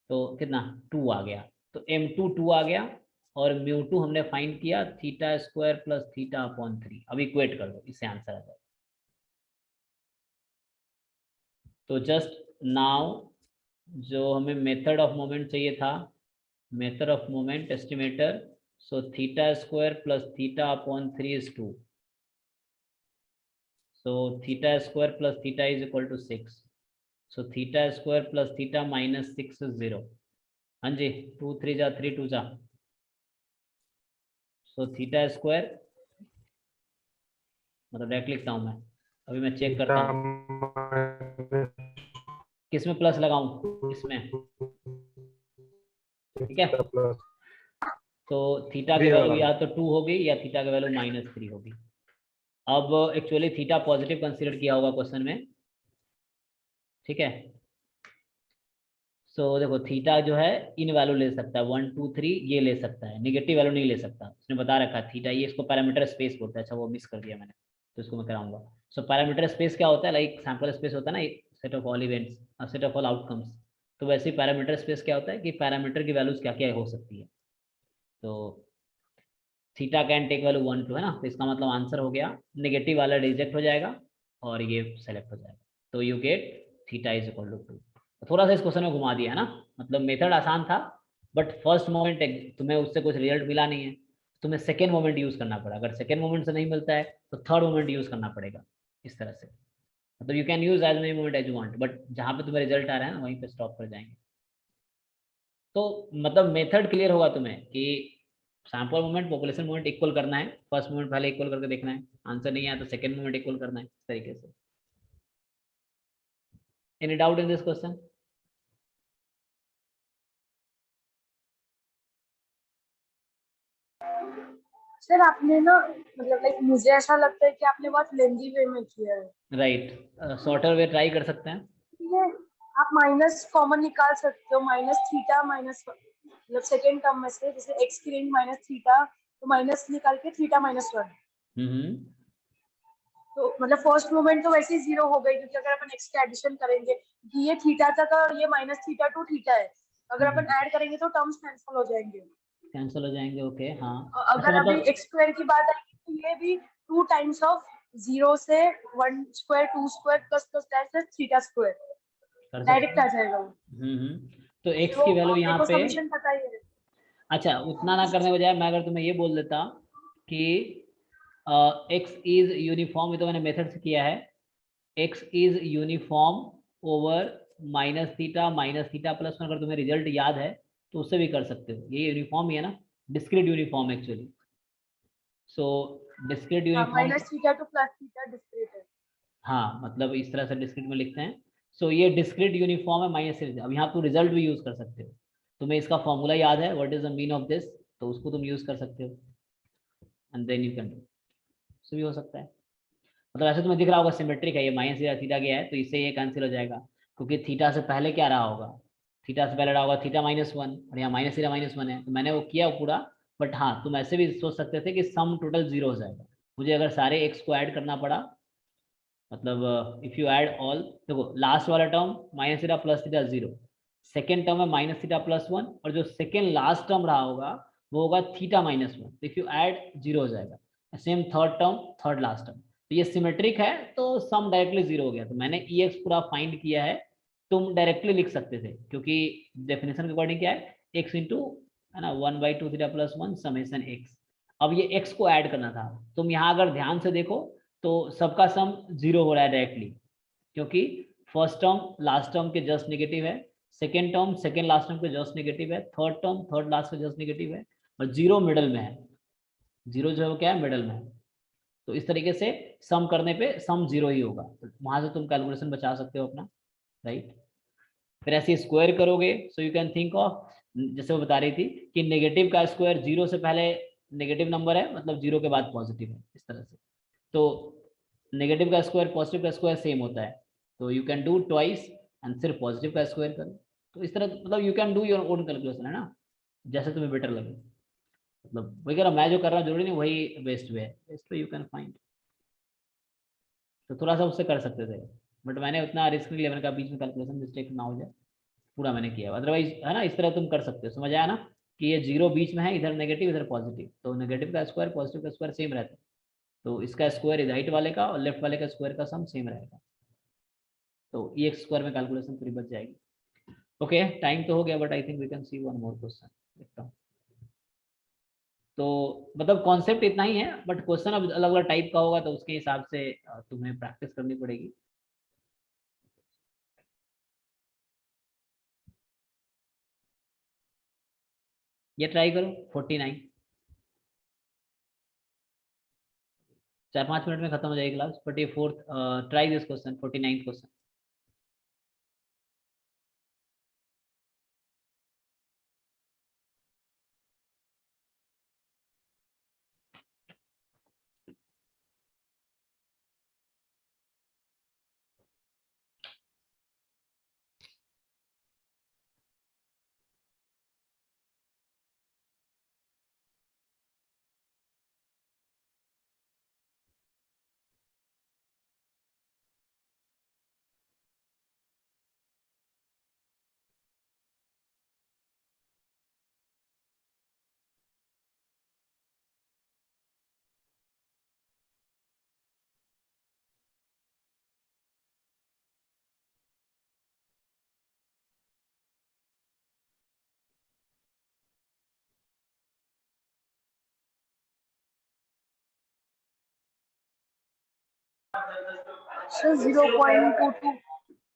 तो कितना 2 आ गया, तो m2 2 आ गया, और μ2 हमने फाइंड किया theta square plus theta upon 3। अब इक्वेट कर दो, इससे आंसर आ जाए। तो जस्ट नाउ जो हमें मेथड ऑफ मोमेंट चाहिए था, method of moment estimator, so theta square plus theta upon 3 is 2, so theta square plus theta is equal to 6, so theta square plus theta minus 6 is 0। हाँ जी, 2 3 जा 3 2 जा, so theta square, मतलब direct लिखता हूँ मैं, अभी मैं चेक करता हूँ किस में प्लस लगाऊं, इसमें, ठीक है। तो थीटा की वैल्यू या तो 2 होगी या थीटा की वैल्यू -3 होगी। अब एक्चुअली थीटा पॉजिटिव कंसीडर किया होगा क्वेश्चन में, ठीक है। सो देखो थीटा जो है इन वैल्यू ले सकता है 1 2 3, ये ले सकता है, नेगेटिव वैल्यू नहीं ले सकता, उसने बता रखा है थीटा, ये इसको पैरामीटर स्पेस बोलता है। अच्छा वो मिस कर दिया मैंने, तो इसको मैं कराऊंगा। सो पैरामीटर स्पेस क्या होता है, लाइक सैंपल स्पेस होता है ना, set of all events, set of all outcomes. तो वैसे ही पैरामीटर स्पेस क्या होता है कि पैरामीटर की वैल्यूज क्या क्या हो सकती है। तो थीटा कैन टेक वैल्यू 1 2 है ना, तो इसका मतलब आंसर हो गया, नेगेटिव वाला रिजेक्ट हो जाएगा और ये सेलेक्ट हो जाएगा, तो you get theta is equal to 2। थोड़ा सा इस क्वेश्चन में घुमा दिया है ना, मतलब मेथड आसान था, बट फर्स्ट मोमेंट तुम्हें उससे कुछ रिजल्ट मिला नहीं है, तुम्हें सेकेंड मोमेंट यूज करना पड़ा, अगर सेकेंड मोमेंट से नहीं मिलता है तो थर्ड मोमेंट यूज करना पड़ेगा। इस तरह से मतलब you can use as many moment as you want, but जहाँ पे तुम्हें रिजल्ट आ रहा है ना वहीं पे स्टॉप कर जाएंगे। तो मतलब मेथड क्लियर होगा तुम्हें कि sample moment population moment equal करना है, फर्स्ट मोमेंट पहले इक्वल करके देखना है, आंसर नहीं आया तो सेकंड मोमेंट इक्वल करना है, इस तरीके से। Any doubt in this question? Sir आपने ना मतलब लाइक मुझे ऐसा लगता है कि आपने बहुत लेंदी वे में किया है। राइट, शॉर्टर वे ट्राई कर सकते हैं। ठीक है, आप माइनस कॉमन निकाल सकते हो, माइनस थीटा माइनस मतलब सेकेंड टर्म में से, जैसे एक्स की रेंज माइनस थीटा, तो माइनस निकाल के थीटा -1। तो मतलब फर्स्ट मोमेंट तो वैसे ही 0 हो गई, क्योंकि अगर अपन एक्स का एडिशन करेंगे, कि ये थीटा तक और ये माइनस थीटा टू थीटा है, अगर अपन ऐड करेंगे तो टर्म्स कैंसिल हो जाएंगे। कैंसिल हो जाएंगे, ओके हाँ। अगर अच्छा, अभी मतलब एक्स स्क्वायर की बात आएगी तो ये भी 2 टाइम्स ऑफ 0 से 1 square 2 square plus plus that theta square कर डायरेक्ट आ सकते जाएगा। हैं। तो एक्स तो की वैल्यू अपने यहाँ को पे, समीशन पता ही है। अच्छा उतना ना करने बजाय मैं अगर तुम्हें ये बोल देता कि एक्स इज यूनिफॉर्म, ये तो मैंने मेथड से किया है, x is uniform over minus theta plus 1, अगर तुम्हें रिजल्ट याद है तो उससे भी कर सकते हो, ये यूनिफॉर्म ही है ना, discrete uniform actually. So discrete uniform, minus theta to plus theta discrete है। हाँ मतलब इस तरह से डिस्क्रीट में लिखते हैं। सो ये डिस्क्रीट यूनिफॉर्म है माइनस से, अब यहाँ तुम रिजल्ट भी यूज कर सकते हो, तुम्हें इसका फॉर्मूला याद है what is the mean of this, तो उसको तुम यूज कर सकते हो and then you can do, so भी हो सकता है। मतलब ऐसे तुम्हें दिख रहा होगा सिमेट्रिक है, ये माइनस थीटा गया है तो इससे ये कैंसिल हो जाएगा, क्योंकि थीटा से पहले क्या रहा होगा, थीटा से पहले रहा होगा थीटा -1 और यहाँ -1 है, तो मैंने वो किया पूरा। बट हाँ तुम ऐसे भी सोच सकते थे कि सम टोटल 0 हो जाएगा, मुझे अगर सारे एक्स को ऐड करना पड़ा, मतलब इफ यू ऐड ऑल, देखो लास्ट वाला term -theta plus theta 0, second term है -थीटा प्लस 1, और जो सेकेंड लास्ट टर्म रहा होगा वो होगा थीटा -1, तो इफ यू ऐड 0 हो जाएगा। Same third term, third last term, तो ये सिमेट्रिक है तो सम डायरेक्टली 0 हो गया, तो मैंने ई एक्स पूरा फाइंड किया है, तुम डायरेक्टली लिख सकते थे क्योंकि डेफिनेशन के अकॉर्डिंग क्या है, एक्स इंटू है ना 1/2 थीटा प्लस 1 समेशन एक्स। अब ये एक्स को ऐड करना था, तुम यहाँ अगर ध्यान से देखो तो सबका सम 0 हो रहा है डायरेक्टली, क्योंकि फर्स्ट टर्म लास्ट टर्म के जस्ट नेगेटिव है, second term second last term के जस्ट नेगेटिव है, थर्ड टर्म थर्ड लास्ट के जस्ट नेगेटिव है, और जीरो मिडल में है। जीरो जो है वो क्या है, मिडल में है। तो इस तरीके से सम करने पे सम जीरो ही होगा, तो वहां से तुम कैलकुलेशन बचा सकते हो अपना, राइट। फिर ऐसे स्क्वायर करोगे, so you can think of, जैसे वो बता रही थी कि नेगेटिव का स्क्वायर जीरो से पहले नेगेटिव नंबर है, मतलब जीरो के बाद पॉजिटिव है, इस तरह से। तो नेगेटिव का स्क्वायर पॉजिटिव का स्क्वायर सेम होता है, तो you can do twice and सिर्फ पॉजिटिव का स्क्वायर करो। तो इस तरह मतलब you can do your own calculation, है ना, जैसे तुम्हें बेटर लगे। मतलब वही कह रहा, मैं जो कर रहा हूँ जरूरी नहीं वही बेस्ट वे है, इस पे यू कैन फाइंड। तो थोड़ा सा उससे कर सकते थे, बट मैंने उतना रिस्क नहीं लिया, मैंने कहा बीच में कैलकुलेशन मिस्टेक ना हो जाए, पूरा मैंने किया। अदरवाइज है ना, इस तरह तुम कर सकते हो, समझ आया ना, कि ये जीरो बीच में है, इधर नेगेटिव इधर पॉजिटिव, तो नेगेटिव का स्क्वायर पॉजिटिव का स्क्वायर सेम रहता है, तो इसका स्क्वायर राइट वाले का और लेफ्ट वाले का स्क्वायर का सम सेम रहेगा, तो ई एक्स स्क्वायर में कैलकुलेशन पूरी बच जाएगी। ओके, टाइम तो हो गया, but I think we can see one more question, देखता हूँ। तो मतलब कॉन्सेप्ट इतना ही है, बट क्वेश्चन अब अलग अलग टाइप का होगा, तो उसके हिसाब से तुम्हें प्रैक्टिस करनी पड़ेगी। ये ट्राई करो 49, 4-5 मिनट में खत्म हो जाएगी क्लास, बट ये fourth try this question, 49 question. Sir 0.22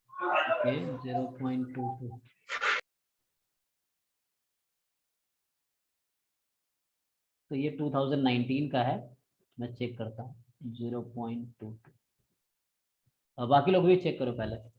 okay 0.22, तो ये 2019 का है, मैं चेक करता हूँ 0.22। बाकी लोग भी चेक करो पहले।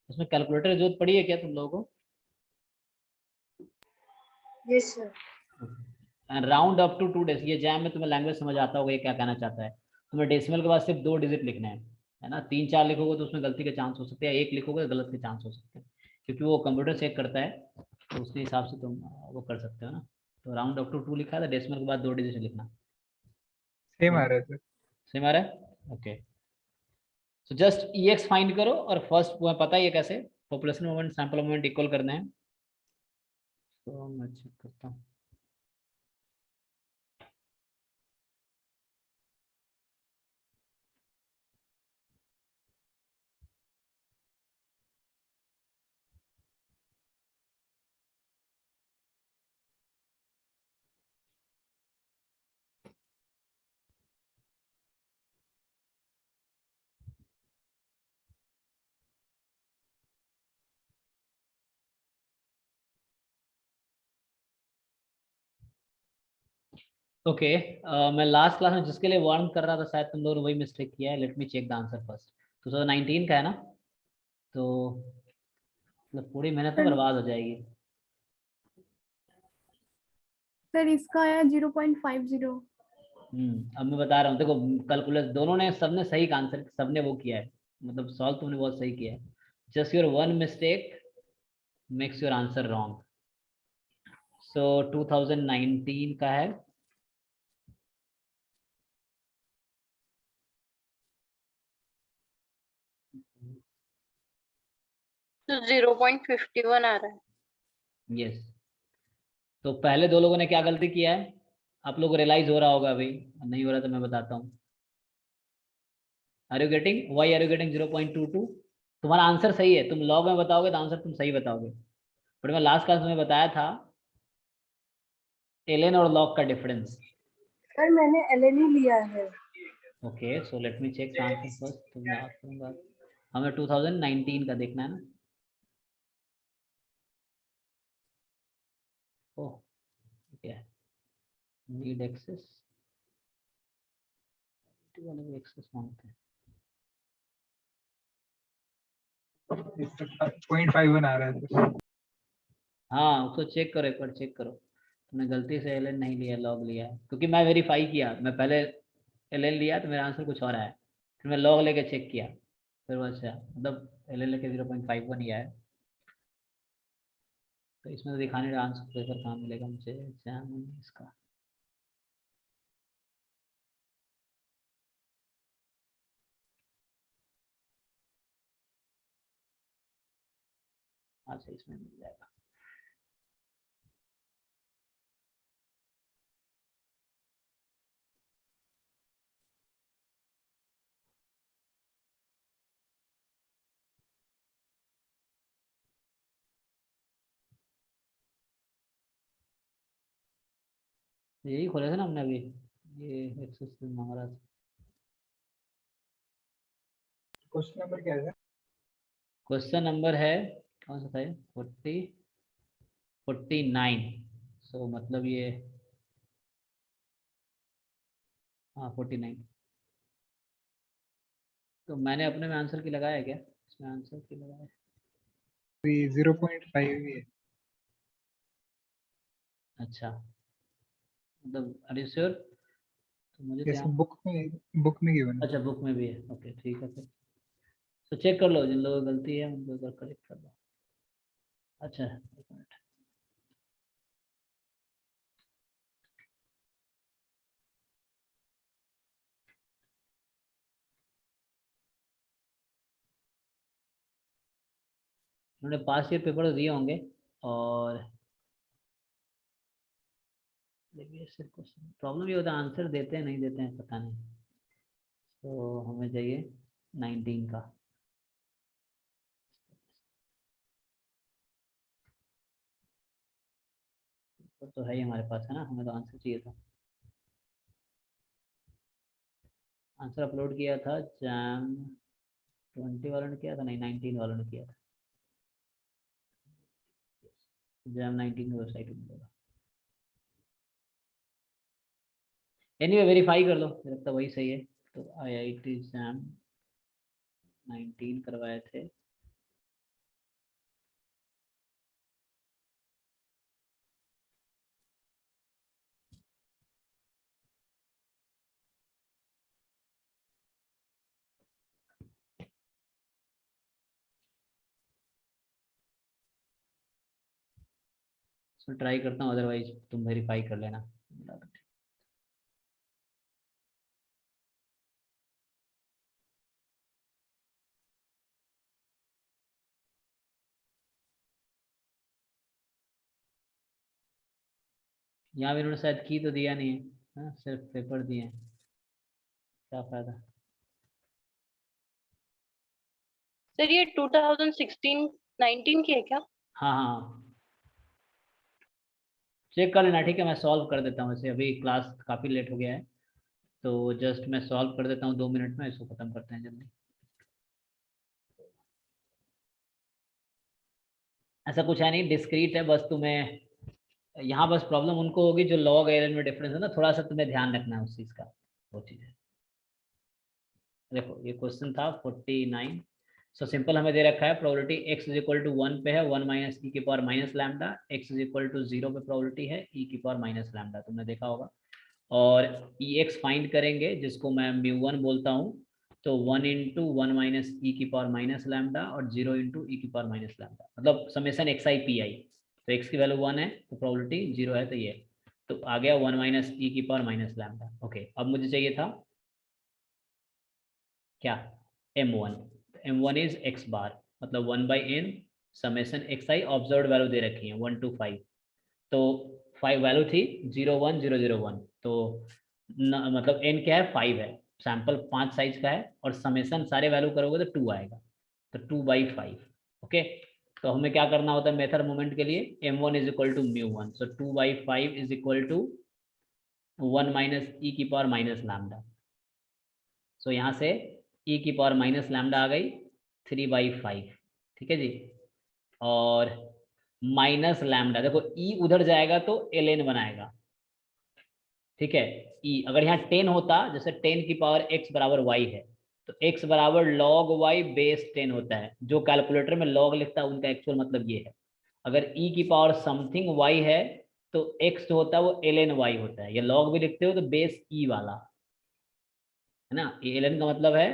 इसमें कैलकुलेटर की जरूरत पड़ी है क्या तुम लोगों को? Yes sir. And round up to 2 days, ये जैम में तुम्हें लैंग्वेज समझ आता होगा ये क्या कहना चाहता है। तुम्हें डेसिमल के बाद सिर्फ 2 डिजिट लिखने हैं, है ना। 3-4 लिखोगे तो उसमें गलती के चांस हो सकते हैं, एक लिखोगे तो गलत के चांस हो सकते हैं, क्योंकि वो कंप्यूटर चेक करता है, तो उसके हिसाब से तुम वो कर सकते हो ना। तो राउंड अप टू 2 लिखा है, तो डेसिमल के बाद 2 डिजिट लिखना। सेम आ रहा है सर। सेम आ रहा है, ओके। सो जस्ट ई एक्स फाइंड करो, और फर्स्ट तुम्हें पता ही है कैसे population moment sample moment equal करने हैं, तो मैं चेक करता हूँ। ओके मैं लास्ट क्लास में जिसके लिए वार्न कर रहा था, शायद तुम लोगों ने वही मिस्टेक किया है। Let me check the answer first. 2019 का है ना, तो मतलब पूरी मेहनत तो सर बर्बाद हो जाएगी। सर इसका आया 0.50। अब मैं बता रहा हूँ, देखो कैलकुलस दोनों ने, सबने सही आंसर, सबने वो किया है, मतलब सॉल्व तुमने बहुत सही किया है। Just your one mistake makes your answer wrong. So 2019 का है तो 0.51 आ रहा है। यस, तो पहले दो लोगों ने क्या गलती किया है, आप लोग को रियलाइज हो रहा होगा, अभी नहीं हो रहा तो मैं बताता हूँ। Are you getting, why are you getting 0.22? तुम्हारा आंसर सही है, तुम लॉग में बताओगे तो आंसर तुम सही बताओगे, बट मैं लास्ट क्लास में बताया था एलएन और लॉग का डिफरेंस। सर मैंने एलएन ही लिया है। Okay, so let me check answer first, तो मैं बात करूंगा, हमें 2019 का देखना है ना। ओह ठीक है, नीड एक्सेस वाले भी एक्सेस मांगते हैं। 0.51 आ रहा है। हाँ उसको चेक करो, एक बार चेक करो, तुमने गलती से एलएन नहीं लिया, लॉग लिया है, क्योंकि मैं वेरीफाई किया, मैं पहले एलएन लिया तो मेरा आंसर कुछ और आया, फिर मैं लॉग लेके चेक किया, फिर वो अच्छा मतलब एलएन लेके 0.51 ही आया। तो इसमें तो दिखाने का आंसर पेपर कहाँ मिलेगा मुझे, एग्जाम इसका। अच्छा इसमें मिल जाएगा। यही खोले थे ना हमने अभी, ये एक्सेस मांग रहा था। क्वेश्चन नंबर क्या है? क्वेश्चन नंबर है कौन सा था ये, 49। सो मतलब ये हाँ 49। तो मैंने अपने में आंसर की लगाया है क्या, इसमें आंसर की लगाया है? 0.5 ही है। अच्छा मतलब आर यू श्योर? तो मुझे तो जैसे यहाँ, बुक में गिवन है। अच्छा बुक में भी है, ओके ठीक है फिर, तो चेक कर लो, जिन लोगों की गलती है उनको एक बार करेक्ट कर लो। अच्छा एक मिनट, उन्होंने पास ईयर पेपर दिए होंगे, और देखिए सिर्फ क्वेश्चन प्रॉब्लम ये होता है, आंसर देते हैं नहीं देते हैं पता नहीं, तो हमें चाहिए 19 का। तो है ही हमारे पास है ना, हमें तो आंसर चाहिए था। आंसर अपलोड किया था जैम 20 वालों ने किया था, नहीं 19 वालों ने किया था, जैम 19 की वेबसाइट में मिलेगा। एनीवे वेरीफाई कर लो, मेरे लगता है वही सही है। तो IIT जैम 19 करवाए थे, तो ट्राई करता हूँ, अदरवाइज तुम वेरीफाई कर लेना। यहाँ भी उन्होंने शायद की तो दिया नहीं है, हाँ सिर्फ पेपर दिए हैं, क्या फायदा। सर ये 2016-19 की है क्या? हाँ हाँ चेक कर लेना, ठीक है, मैं सॉल्व कर देता हूँ इसे, अभी क्लास काफ़ी लेट हो गया है, तो जस्ट मैं सॉल्व कर देता हूँ 2 मिनट में, इसको ख़त्म करते हैं जल्दी। ऐसा कुछ है नहीं, डिस्क्रीट है, बस तुम्हें यहाँ बस प्रॉब्लम उनको होगी जो लॉग एरर में डिफरेंस है ना, थोड़ा सा तुम्हें ध्यान रखना है उस चीज़ का, वो चीज़ है। देखो ये क्वेश्चन था 49, सो सिंपल हमें दे रखा है probability x is equal to 1 पे है 1 माइनस ई की power minus lambda, x is equal to 0 पे प्रोबेबिलिटी है e की पावर माइनस लैम्डा, तुमने देखा होगा। और ex फाइंड करेंगे जिसको मैं μ1 बोलता हूँ, तो 1 इंटू 1 माइनस ई की पावर माइनस लैम्डा और 0 इंटू ई की पावर माइनस लैम्डा, मतलब समेसन xi pi। तो x की वैल्यू 1 है तो प्रोबेबिलिटी 0 है, तो ये तो आ गया 1 माइनस ई की पावर माइनस लैम्डा। ओके अब मुझे चाहिए था क्या, m1, m1 is x bar, मतलब 1/n summation xi observed value दे रखी है 1 to 5, तो 5 वैल्यू थी 0 1 0 0 1, तो मतलब n क्या है 5 है, सैंपल 5 साइज का है और समेशन सारे वैल्यू करोगे तो 2 आएगा, तो 2/5। ओके, तो हमें क्या करना होता है मेथड मोमेंट के लिए, m1 is equal to μ1, so 2/5 is equal to 1 minus e की पावर माइनस लैम्डा। सो यहाँ से ई की पावर माइनस लैम्डा आ गई 3/5, ठीक है जी, और माइनस लैम्डा, देखो ई उधर जाएगा तो ln बनाएगा, ठीक है। ई अगर यहाँ 10 होता, जैसे 10 की पावर x बराबर y है, तो x बराबर log y बेस 10 होता है, जो कैलकुलेटर में log लिखता है उनका एक्चुअल मतलब ये है। अगर e की पावर समथिंग y है तो x जो होता है वो ln y होता है, या log भी लिखते हो तो बेस e वाला, है ना, ये ln का मतलब है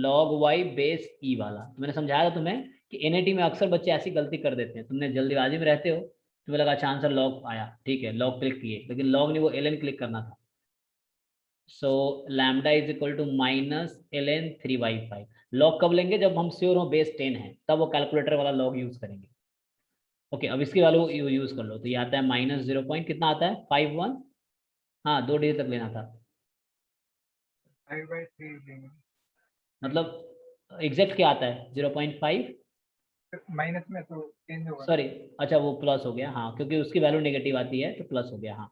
log y बेस e वाला। तो मैंने समझाया था तुम्हें कि NAT में अक्सर बच्चे ऐसी गलती कर देते हैं, तुमने जल्दीबाजी में रहते हो, तुम्हें लगा अच्छा आंसर log आया, ठीक है log क्लिक किए, लेकिन log नहीं, वो ln क्लिक करना था। So lambda is equal to minus ln 3/5। Log कब लेंगे, जब हम श्योर हो बेस 10 है, तब वो कैलकुलेटर वाला लॉग यूज करेंगे। ओके, अब इसकी वैल्यू यूज कर लो, तो ये आता है माइनस 0 पॉइंट कितना आता है 51, हाँ 2 डिजिट तक लेना था, 5/3 लेंगे, मतलब एग्जैक्ट क्या आता है 0.5, माइनस में तो चेंज होगा। सॉरी अच्छा वो प्लस हो गया, हाँ क्योंकि उसकी वैल्यू नेगेटिव आती है तो प्लस हो गया, हाँ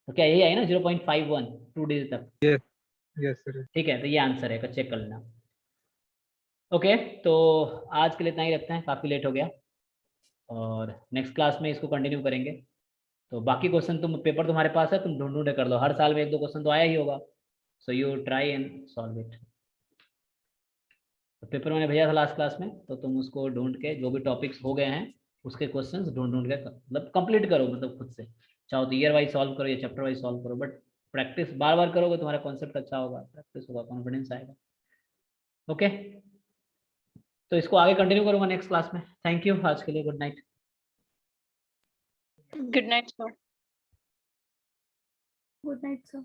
तो क्या यही आई ना 0.51 2 डिजिट तक, यस सर। ठीक है, तो ये आंसर है, चेक कर लेना। ओके, तो आज के लिए इतना ही रखते हैं, काफ़ी लेट हो गया, और नेक्स्ट क्लास में इसको कंटिन्यू करेंगे। तो बाकी क्वेश्चन तुम पेपर तुम्हारे पास है, तुम ढूंढ ढूंढे कर लो, हर साल में 1-2 क्वेश्चन तो आया ही होगा, so you try and solve it. तो पेपर मैंने भेजा था लास्ट क्लास में, तो तुम उसको ढूंढ के जो भी टॉपिक्स हो गए हैं उसके क्वेश्चंस ढूंढ ढूंढ के मतलब कंप्लीट करो, मतलब खुद से, चाहो तो ईयर वाइज सॉल्व करो या चैप्टर वाइज सॉल्व करो, बट प्रैक्टिस बार बार करोगे तुम्हारा कॉन्सेप्ट अच्छा होगा, प्रैक्टिस होगा, कॉन्फिडेंस आएगा। ओके, तो इसको आगे कंटिन्यू करूंगा नेक्स्ट क्लास में। थैंक यू, आज के लिए good night. Good night sir. Good night sir.